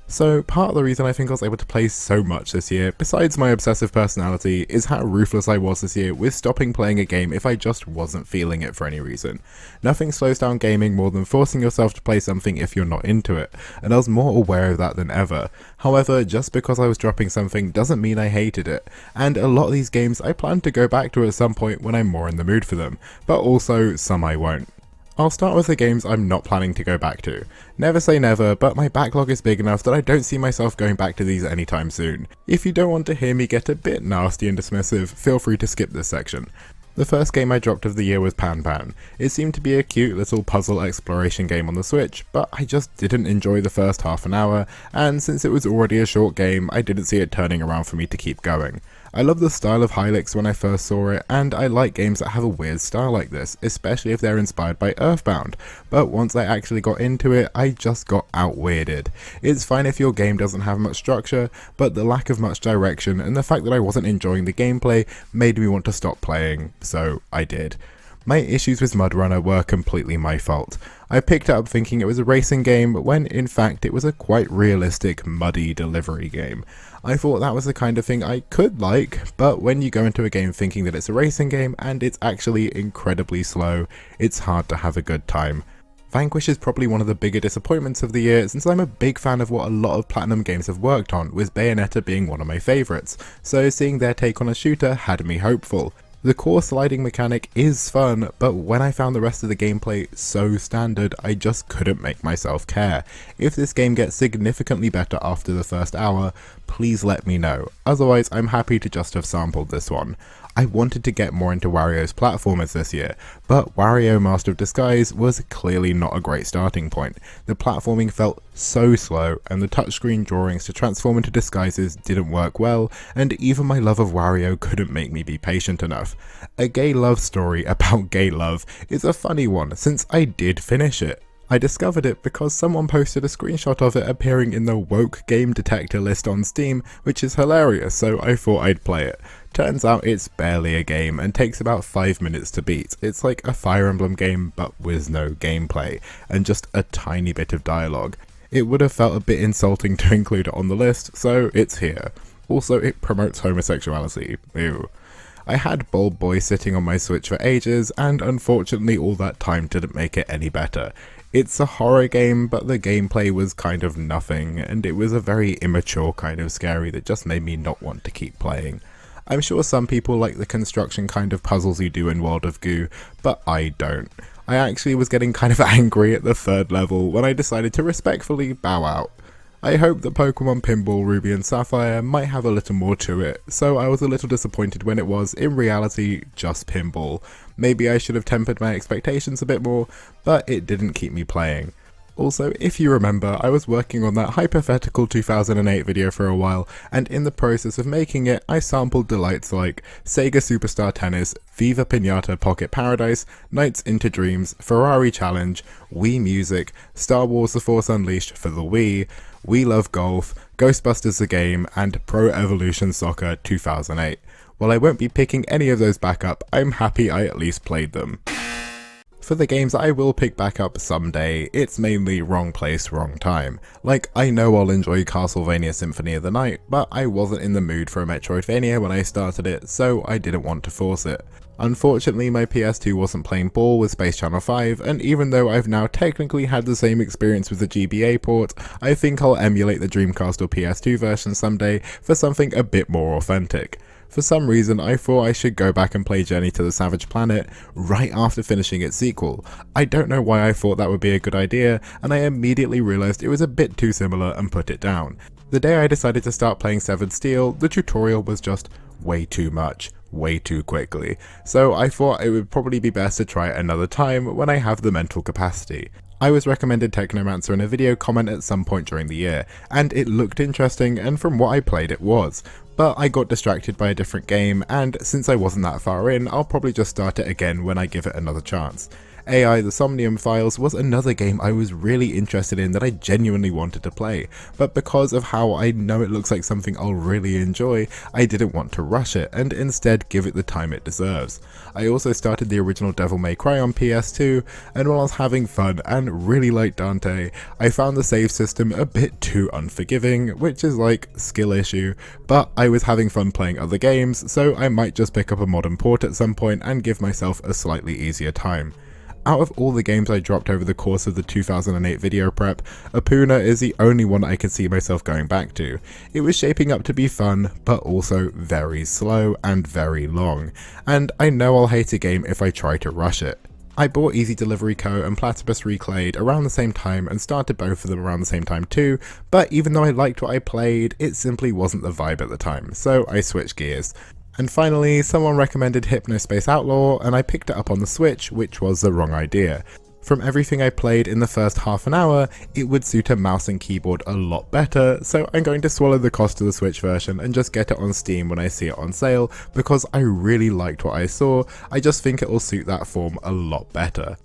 So part of the reason I think I was able to play so much this year, besides my obsessive personality, is how ruthless I was this year with stopping playing a game if I just wasn't feeling it for any reason. Nothing slows down gaming more than forcing yourself to play something if you're not into it, and I was more aware of that than ever. However, just because I was dropping something doesn't mean I hated it, and a lot of these games I plan to go back to at some point when I'm more in the mood for them, but also some I won't. I'll start with the games I'm not planning to go back to. Never say never, but my backlog is big enough that I don't see myself going back to these anytime soon. If you don't want to hear me get a bit nasty and dismissive, feel free to skip this section. The first game I dropped of the year was Pan Pan. It seemed to be a cute little puzzle exploration game on the Switch, but I just didn't enjoy the first half an hour, and since it was already a short game, I didn't see it turning around for me to keep going. I love the style of Hylics when I first saw it, and I like games that have a weird style like this, especially if they're inspired by Earthbound, but once I actually got into it, I just got out-weirded. It's fine if your game doesn't have much structure, but the lack of much direction and the fact that I wasn't enjoying the gameplay made me want to stop playing, so I did. My issues with MudRunner were completely my fault. I picked it up thinking it was a racing game, when in fact it was a quite realistic, muddy delivery game. I thought that was the kind of thing I could like, but when you go into a game thinking that it's a racing game and it's actually incredibly slow, it's hard to have a good time. Vanquish is probably one of the bigger disappointments of the year, since I'm a big fan of what a lot of Platinum games have worked on, with Bayonetta being one of my favourites, so seeing their take on a shooter had me hopeful. The core sliding mechanic is fun, but when I found the rest of the gameplay so standard, I just couldn't make myself care. If this game gets significantly better after the first hour, please let me know, otherwise I'm happy to just have sampled this one. I wanted to get more into Wario's platformers this year, but Wario Master of Disguise was clearly not a great starting point. The platforming felt so slow, and the touchscreen drawings to transform into disguises didn't work well, and even my love of Wario couldn't make me be patient enough. A gay love story about gay love is a funny one, since I did finish it. I discovered it because someone posted a screenshot of it appearing in the woke game detector list on Steam, which is hilarious, so I thought I'd play it. Turns out it's barely a game and takes about 5 minutes to beat. It's like a Fire Emblem game but with no gameplay, and just a tiny bit of dialogue. It would have felt a bit insulting to include it on the list, so it's here. Also, it promotes homosexuality. Ew. I had Bulb Boy sitting on my Switch for ages, and unfortunately all that time didn't make it any better. It's a horror game, but the gameplay was kind of nothing, and it was a very immature kind of scary that just made me not want to keep playing. I'm sure some people like the construction kind of puzzles you do in World of Goo, but I don't. I actually was getting kind of angry at the 3rd level when I decided to respectfully bow out. I hope that Pokemon Pinball Ruby and Sapphire might have a little more to it, so I was a little disappointed when it was, in reality, just pinball. Maybe I should have tempered my expectations a bit more, but it didn't keep me playing. Also, if you remember, I was working on that hypothetical 2008 video for a while, and in the process of making it, I sampled delights like Sega Superstar Tennis, Viva Pinata Pocket Paradise, Nights into Dreams, Ferrari Challenge, Wii Music, Star Wars The Force Unleashed for the Wii, We Love Golf, Ghostbusters the Game, and Pro Evolution Soccer 2008. While I won't be picking any of those back up, I'm happy I at least played them. For the games I will pick back up someday, it's mainly wrong place, wrong time. Like, I know I'll enjoy Castlevania Symphony of the Night, but I wasn't in the mood for a Metroidvania when I started it, so I didn't want to force it. Unfortunately, my PS2 wasn't playing ball with Space Channel 5, and even though I've now technically had the same experience with the GBA port, I think I'll emulate the Dreamcast or PS2 version someday for something a bit more authentic. For some reason, I thought I should go back and play Journey to the Savage Planet right after finishing its sequel. I don't know why I thought that would be a good idea, and I immediately realised it was a bit too similar and put it down. The day I decided to start playing Severed Steel, the tutorial was just way too much, way too quickly, so I thought it would probably be best to try it another time when I have the mental capacity. I was recommended Technomancer in a video comment at some point during the year, and it looked interesting, and from what I played it was. But I got distracted by a different game, and since I wasn't that far in, I'll probably just start it again when I give it another chance. AI The Somnium Files was another game I was really interested in that I genuinely wanted to play, but because of how I know it looks like something I'll really enjoy, I didn't want to rush it and instead give it the time it deserves. I also started the original Devil May Cry on PS2, and while I was having fun and really liked Dante, I found the save system a bit too unforgiving, which is like skill issue, but I was having fun playing other games, so I might just pick up a modern port at some point and give myself a slightly easier time. Out of all the games I dropped over the course of the 2008 video prep, Apuna is the only one I can see myself going back to. It was shaping up to be fun, but also very slow and very long, and I know I'll hate a game if I try to rush it. I bought Easy Delivery Co. and Platypus Reclayed around the same time and started both of them around the same time too, but even though I liked what I played, it simply wasn't the vibe at the time, so I switched gears. And finally, someone recommended Hypnospace Outlaw, and I picked it up on the Switch, which was the wrong idea. From everything I played in the first half an hour, it would suit a mouse and keyboard a lot better, so I'm going to swallow the cost of the Switch version and just get it on Steam when I see it on sale, because I really liked what I saw. I just think it will suit that form a lot better.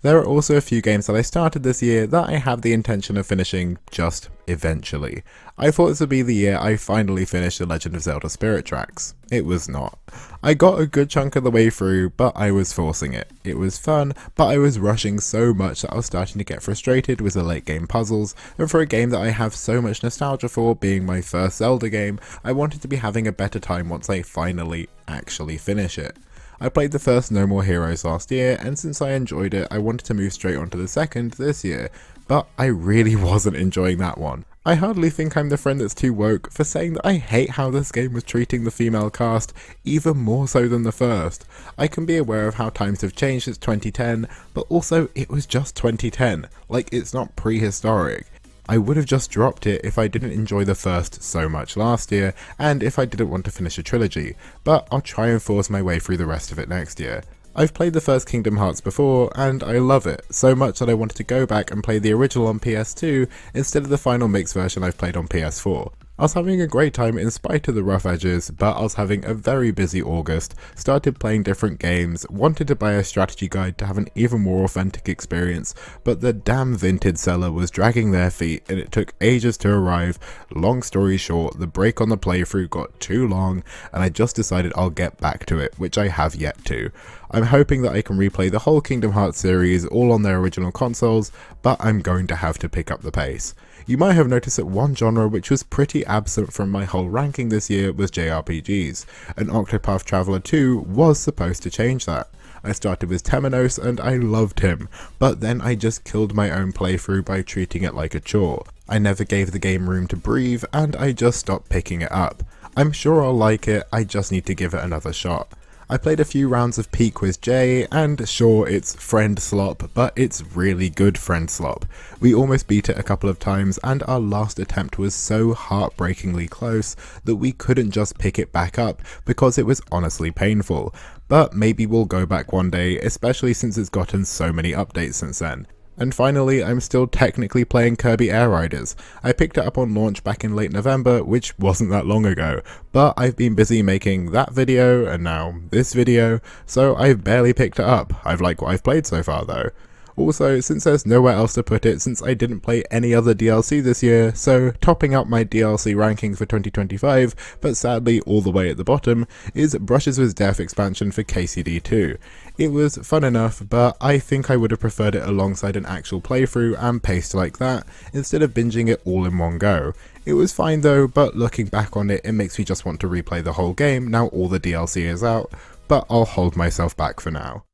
There are also a few games that I started this year that I have the intention of finishing just eventually. I thought this would be the year I finally finished The Legend of Zelda Spirit Tracks. It was not. I got a good chunk of the way through, but I was forcing it. It was fun, but I was rushing so much that I was starting to get frustrated with the late game puzzles, and for a game that I have so much nostalgia for, being my first Zelda game, I wanted to be having a better time once I finally actually finish it. I played the first No More Heroes last year, and since I enjoyed it, I wanted to move straight on to the second this year, but I really wasn't enjoying that one. I hardly think I'm the friend that's too woke for saying that I hate how this game was treating the female cast, even more so than the first. I can be aware of how times have changed since 2010, but also it was just 2010, like it's not prehistoric. I would have just dropped it if I didn't enjoy the first so much last year, and if I didn't want to finish a trilogy, but I'll try and force my way through the rest of it next year. I've played the first Kingdom Hearts before, and I love it, so much that I wanted to go back and play the original on PS2 instead of the final mix version I've played on PS4. I was having a great time in spite of the rough edges, but I was having a very busy August, started playing different games, wanted to buy a strategy guide to have an even more authentic experience, but the damn Vinted seller was dragging their feet and it took ages to arrive. Long story short, the break on the playthrough got too long and I just decided I'll get back to it, which I have yet to. I'm hoping that I can replay the whole Kingdom Hearts series all on their original consoles, but I'm going to have to pick up the pace. You might have noticed that one genre which was pretty absent from my whole ranking this year was JRPGs, and Octopath Traveler 2 was supposed to change that. I started with Temenos and I loved him, but then I just killed my own playthrough by treating it like a chore. I never gave the game room to breathe and I just stopped picking it up. I'm sure I'll like it, I just need to give it another shot. I played a few rounds of Peak with Jay, and sure, it's friend slop, but it's really good friend slop. We almost beat it a couple of times, and our last attempt was so heartbreakingly close that we couldn't just pick it back up because it was honestly painful. But maybe we'll go back one day, especially since it's gotten so many updates since then. And finally, I'm still technically playing Kirby Air Riders. I picked it up on launch back in late November, which wasn't that long ago, but I've been busy making that video and now this video, so I've barely picked it up. I've liked what I've played so far though. Also, since there's nowhere else to put it, since I didn't play any other DLC this year, so topping up my DLC ranking for 2025, but sadly all the way at the bottom, is Brushes with Death expansion for KCD 2. It was fun enough, but I think I would have preferred it alongside an actual playthrough and paced like that, instead of binging it all in one go. It was fine though, but looking back on it, it makes me just want to replay the whole game now all the DLC is out, but I'll hold myself back for now.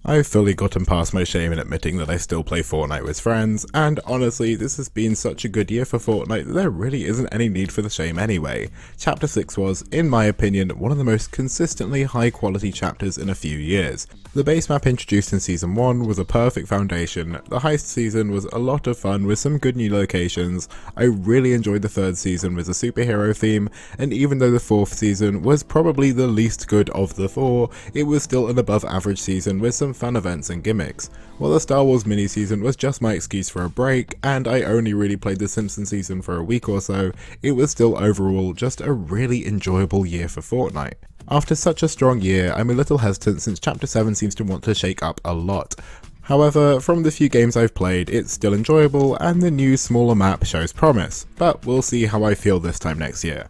I've fully gotten past my shame in admitting that I still play Fortnite with friends, and honestly this has been such a good year for Fortnite that there really isn't any need for the shame anyway. Chapter 6 was, in my opinion, one of the most consistently high quality chapters in a few years. The base map introduced in Season 1 was a perfect foundation, the heist season was a lot of fun with some good new locations, I really enjoyed the third season with a superhero theme, and even though the fourth season was probably the least good of the four, it was still an above average season with some fun events and gimmicks. While the Star Wars mini-season was just my excuse for a break, and I only really played the Simpsons season for a week or so, it was still overall just a really enjoyable year for Fortnite. After such a strong year, I'm a little hesitant since Chapter 7 seems to want to shake up a lot. However, from the few games I've played, it's still enjoyable and the new smaller map shows promise, but we'll see how I feel this time next year.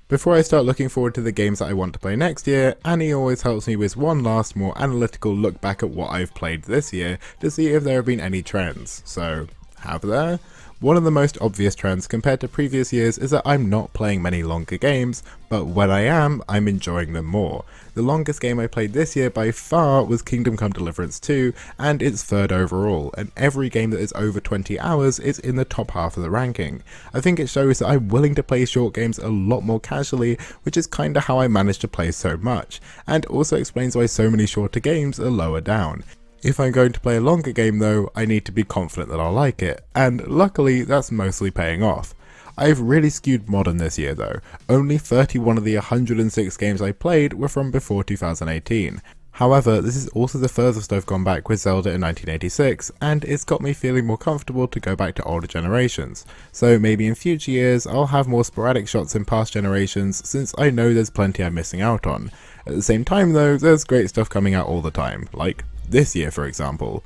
Before I start looking forward to the games that I want to play next year, Annie always helps me with one last more analytical look back at what I've played this year to see if there have been any trends. So, have there? One of the most obvious trends compared to previous years is that I'm not playing many longer games, but when I am, I'm enjoying them more. The longest game I played this year by far was Kingdom Come Deliverance 2, and it's third overall, and every game that is over 20 hours is in the top half of the ranking. I think it shows that I'm willing to play short games a lot more casually, which is kinda how I managed to play so much, and also explains why so many shorter games are lower down. If I'm going to play a longer game though, I need to be confident that I'll like it, and luckily that's mostly paying off. I've really skewed modern this year though. Only 31 of the 106 games I played were from before 2018. However, this is also the furthest I've gone back with Zelda in 1986, and it's got me feeling more comfortable to go back to older generations. So maybe in future years I'll have more sporadic shots in past generations since I know there's plenty I'm missing out on. At the same time though, there's great stuff coming out all the time, like this year for example.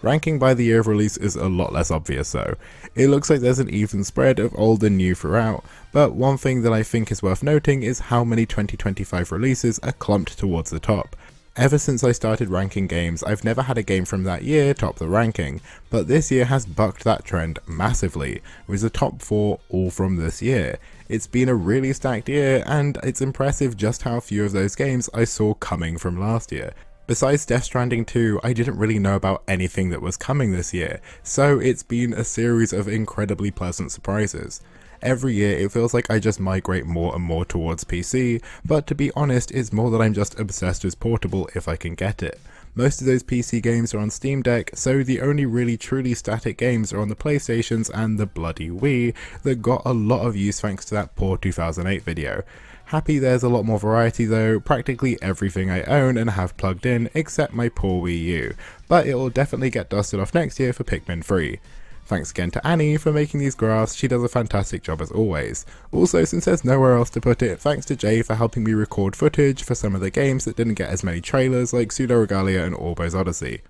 Ranking by the year of release is a lot less obvious though. It looks like there's an even spread of old and new throughout, but one thing that I think is worth noting is how many 2025 releases are clumped towards the top. Ever since I started ranking games, I've never had a game from that year top the ranking, but this year has bucked that trend massively, with the top 4 all from this year. It's been a really stacked year, and it's impressive just how few of those games I saw coming from last year. Besides Death Stranding 2, I didn't really know about anything that was coming this year, so it's been a series of incredibly pleasant surprises. Every year it feels like I just migrate more and more towards PC, but to be honest it's more that I'm just obsessed with portable if I can get it. Most of those PC games are on Steam Deck, so the only really truly static games are on the PlayStations and the bloody Wii that got a lot of use thanks to that poor 2008 video. Happy there's a lot more variety though, practically everything I own and have plugged in except my poor Wii U, but it will definitely get dusted off next year for Pikmin 3. Thanks again to Annie for making these graphs, she does a fantastic job as always. Also, since there's nowhere else to put it, thanks to Jay for helping me record footage for some of the games that didn't get as many trailers like Pseudo Regalia and Orbo's Odyssey.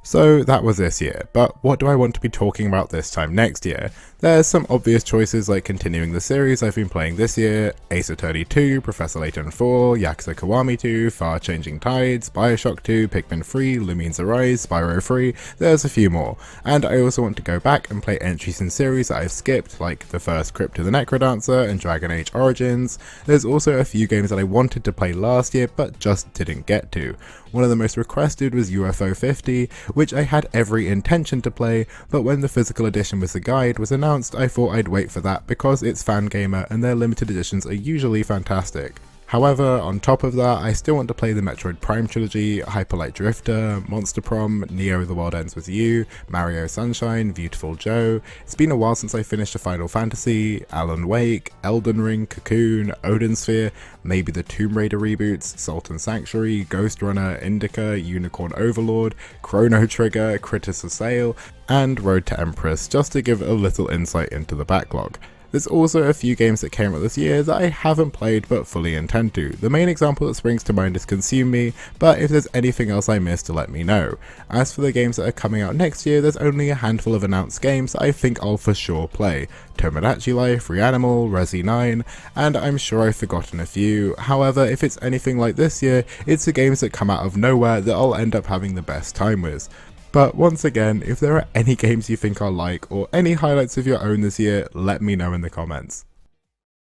So that was this year, but what do I want to be talking about this time next year? There's some obvious choices like continuing the series I've been playing this year, Ace Attorney 2, Professor Layton 4, Yakuza Kiwami 2, Far Changing Tides, Bioshock 2, Pikmin 3, Lumines Arise, Spyro 3, there's a few more. And I also want to go back and play entries in series that I've skipped, like the first Crypt of the Necrodancer and Dragon Age Origins. There's also a few games that I wanted to play last year but just didn't get to. One of the most requested was UFO 50, which I had every intention to play, but when the physical edition with the guide was announced, I thought I'd wait for that because it's Fangamer and their limited editions are usually fantastic. However, on top of that, I still want to play the Metroid Prime trilogy, Hyper Light Drifter, Monster Prom, Neo The World Ends With You, Mario Sunshine, Beautiful Joe. It's been a while since I finished a Final Fantasy, Alan Wake, Elden Ring, Cocoon, Odin Sphere, maybe the Tomb Raider reboots, Sultan Sanctuary, Ghost Runner, Indica, Unicorn Overlord, Chrono Trigger, Critus Assail, and Road to Empress, just to give a little insight into the backlog. There's also a few games that came out this year that I haven't played but fully intend to. The main example that springs to mind is Consume Me, but if there's anything else I missed, let me know. As for the games that are coming out next year, there's only a handful of announced games that I think I'll for sure play. Tomodachi Life, Reanimal, Resi 9, and I'm sure I've forgotten a few. However, if it's anything like this year, it's the games that come out of nowhere that I'll end up having the best time with. But once again, if there are any games you think I'll like or any highlights of your own this year, let me know in the comments.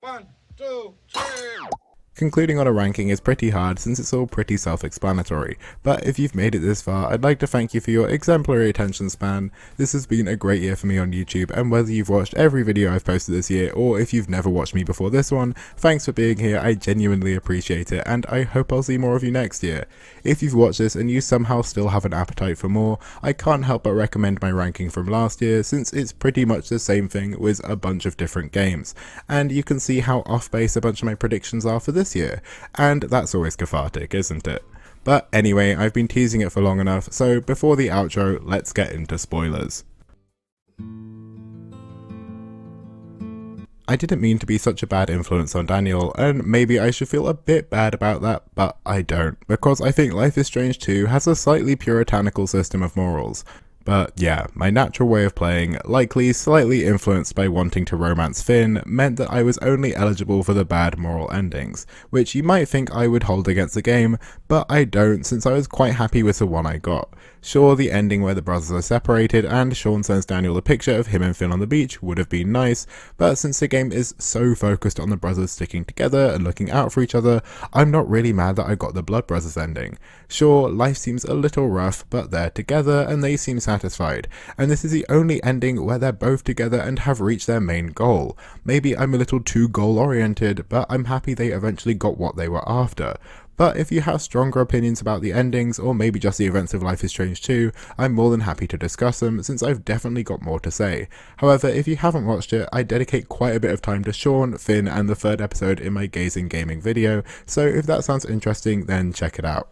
1, 2, 3. Concluding on a ranking is pretty hard since it's all pretty self-explanatory, but if you've made it this far, I'd like to thank you for your exemplary attention span. This has been a great year for me on YouTube, and whether you've watched every video I've posted this year or if you've never watched me before this one, thanks for being here, I genuinely appreciate it, and I hope I'll see more of you next year. If you've watched this and you somehow still have an appetite for more, I can't help but recommend my ranking from last year since it's pretty much the same thing with a bunch of different games, and you can see how off base a bunch of my predictions are for this year, and that's always cathartic, isn't it? But anyway, I've been teasing it for long enough, so before the outro, let's get into spoilers. I didn't mean to be such a bad influence on Daniel, and maybe I should feel a bit bad about that, but I don't, because I think Life is Strange 2 has a slightly puritanical system of morals. But yeah, my natural way of playing, likely slightly influenced by wanting to romance Finn, meant that I was only eligible for the bad moral endings, which you might think I would hold against the game, but I don't since I was quite happy with the one I got. Sure, the ending where the brothers are separated and Sean sends Daniel a picture of him and Finn on the beach would have been nice, but since the game is so focused on the brothers sticking together and looking out for each other, I'm not really mad that I got the Blood Brothers ending. Sure, life seems a little rough, but they're together and they seem satisfied, and this is the only ending where they're both together and have reached their main goal. Maybe I'm a little too goal oriented, but I'm happy they eventually got what they were after. But if you have stronger opinions about the endings, or maybe just the events of Life is Strange 2, I'm more than happy to discuss them, since I've definitely got more to say. However, if you haven't watched it, I dedicate quite a bit of time to Sean, Finn, and the third episode in my Gazing Gaming video, so if that sounds interesting, then check it out.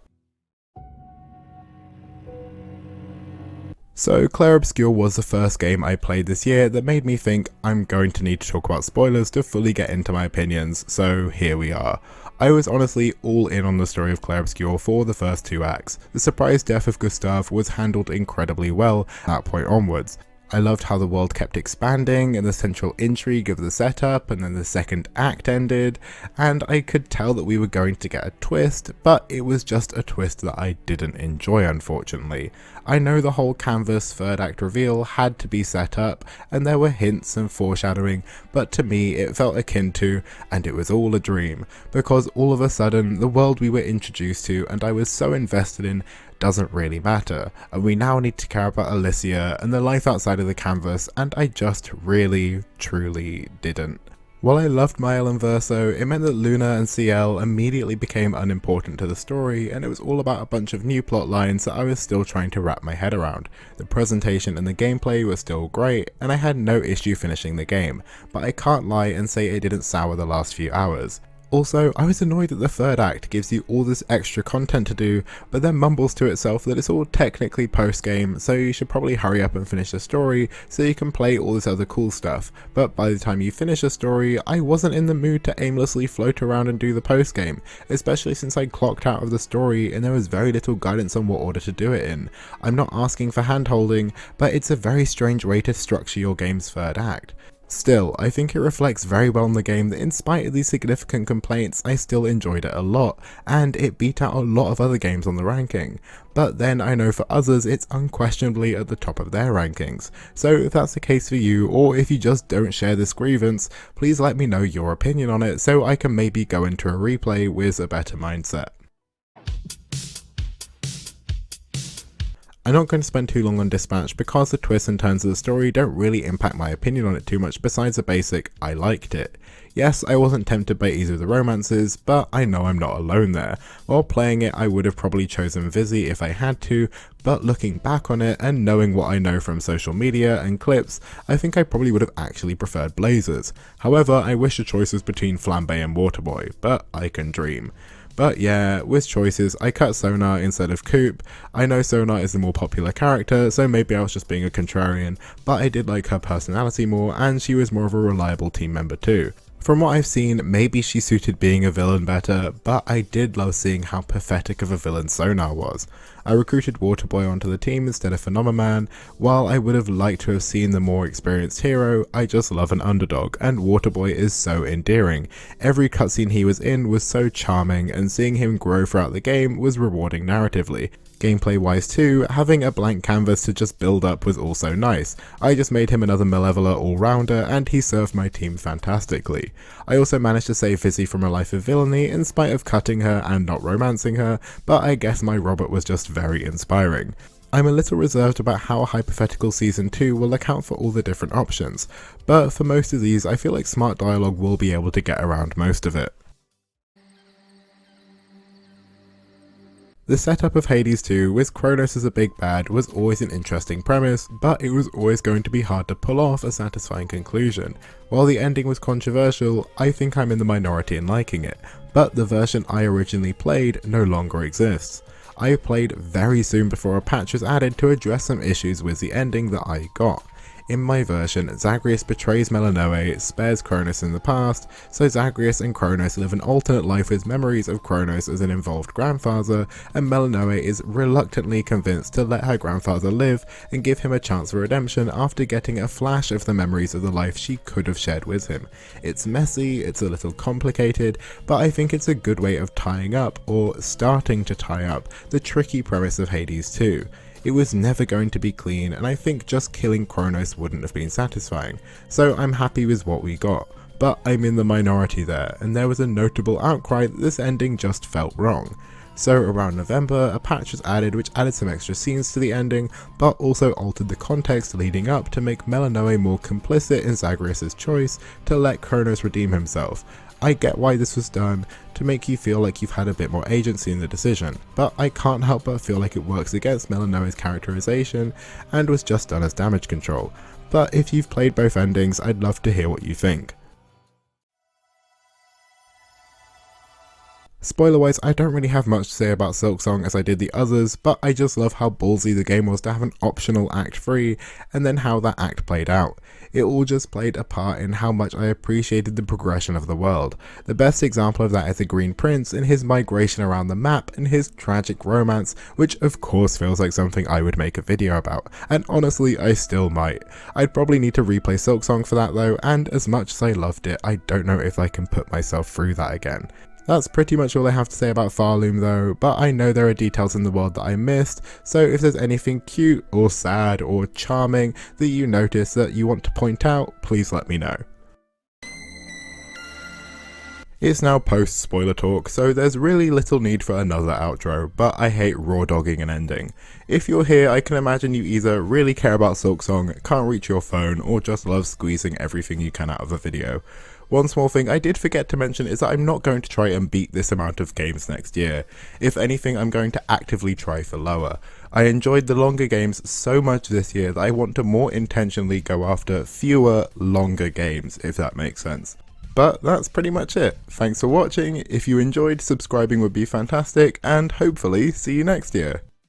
So Clair Obscur was the first game I played this year that made me think I'm going to need to talk about spoilers to fully get into my opinions, so here we are. I was honestly all in on the story of Clair Obscur for the first 2 acts. The surprise death of Gustave was handled incredibly well at that point onwards. I loved how the world kept expanding and the central intrigue of the setup, and then the second act ended, and I could tell that we were going to get a twist, but it was just a twist that I didn't enjoy, unfortunately. I know the whole canvas third act reveal had to be set up, and there were hints and foreshadowing, but to me it felt akin to, and it was all a dream, because all of a sudden the world we were introduced to and I was so invested in doesn't really matter, and we now need to care about Alicia and the life outside of the canvas, and I just really, truly didn't. While I loved Mael and Verso, it meant that Loona and CL immediately became unimportant to the story, and it was all about a bunch of new plot lines that I was still trying to wrap my head around. The presentation and the gameplay were still great, and I had no issue finishing the game, but I can't lie and say it didn't sour the last few hours. Also, I was annoyed that the third act gives you all this extra content to do, but then mumbles to itself that it's all technically post-game, so you should probably hurry up and finish the story so you can play all this other cool stuff. But by the time you finish the story, I wasn't in the mood to aimlessly float around and do the post-game, especially since I clocked out of the story and there was very little guidance on what order to do it in. I'm not asking for hand-holding, but it's a very strange way to structure your game's third act. Still, I think it reflects very well on the game that in spite of these significant complaints, I still enjoyed it a lot, and it beat out a lot of other games on the ranking. But then I know for others it's unquestionably at the top of their rankings. So if that's the case for you, or if you just don't share this grievance, please let me know your opinion on it so I can maybe go into a replay with a better mindset. I'm not going to spend too long on Dispatch because the twists and turns of the story don't really impact my opinion on it too much besides the basic, I liked it. Yes, I wasn't tempted by either of the romances, but I know I'm not alone there. While playing it, I would have probably chosen Vizzy if I had to, but looking back on it and knowing what I know from social media and clips, I think I probably would have actually preferred Blazers. However, I wish the choice was between Flambe and Waterboy, but I can dream. But yeah, with choices, I cut Sonar instead of Coop. I know Sonar is the more popular character, so maybe I was just being a contrarian, but I did like her personality more, and she was more of a reliable team member too. From what I've seen, maybe she suited being a villain better, but I did love seeing how pathetic of a villain Sonar was. I recruited Waterboy onto the team instead of Phenomenon. While I would have liked to have seen the more experienced hero, I just love an underdog, and Waterboy is so endearing. Every cutscene he was in was so charming, and seeing him grow throughout the game was rewarding narratively. Gameplay wise too, having a blank canvas to just build up was also nice. I just made him another Malevola all-rounder and he served my team fantastically. I also managed to save Vizzy from a life of villainy in spite of cutting her and not romancing her, but I guess my Robert was just very inspiring. I'm a little reserved about how a hypothetical season 2 will account for all the different options, but for most of these I feel like smart dialogue will be able to get around most of it. The setup of Hades 2 with Kronos as a big bad was always an interesting premise, but it was always going to be hard to pull off a satisfying conclusion. While the ending was controversial, I think I'm in the minority in liking it, but the version I originally played no longer exists. I played very soon before a patch was added to address some issues with the ending that I got. In my version, Zagreus betrays Melanoe, spares Kronos in the past, so Zagreus and Kronos live an alternate life with memories of Kronos as an involved grandfather, and Melanoe is reluctantly convinced to let her grandfather live and give him a chance for redemption after getting a flash of the memories of the life she could have shared with him. It's messy, it's a little complicated, but I think it's a good way of tying up, or starting to tie up, the tricky premise of Hades 2. It was never going to be clean, and I think just killing Kronos wouldn't have been satisfying, so I'm happy with what we got. But I'm in the minority there, and there was a notable outcry that this ending just felt wrong. So around November, a patch was added which added some extra scenes to the ending, but also altered the context leading up to make Melanoe more complicit in Zagreus' choice to let Kronos redeem himself. I get why this was done, to make you feel like you've had a bit more agency in the decision, but I can't help but feel like it works against Melanoe's characterization and was just done as damage control. But if you've played both endings, I'd love to hear what you think. Spoiler wise, I don't really have much to say about Silksong as I did the others, but I just love how ballsy the game was to have an optional Act 3, and then how that act played out. It all just played a part in how much I appreciated the progression of the world. The best example of that is the Green Prince and his migration around the map and his tragic romance, which of course feels like something I would make a video about, and honestly I still might. I'd probably need to replay Silksong for that though, and as much as I loved it, I don't know if I can put myself through that again. That's pretty much all I have to say about Farloom though, but I know there are details in the world that I missed, so if there's anything cute or sad or charming that you notice that you want to point out, please let me know. It's now post-spoiler talk, so there's really little need for another outro, but I hate raw dogging an ending. If you're here, I can imagine you either really care about Silksong, can't reach your phone, or just love squeezing everything you can out of a video. One small thing I did forget to mention is that I'm not going to try and beat this amount of games next year. If anything, I'm going to actively try for lower. I enjoyed the longer games so much this year that I want to more intentionally go after fewer, longer games, if that makes sense. But that's pretty much it. Thanks for watching. If you enjoyed, subscribing would be fantastic, and hopefully see you next year.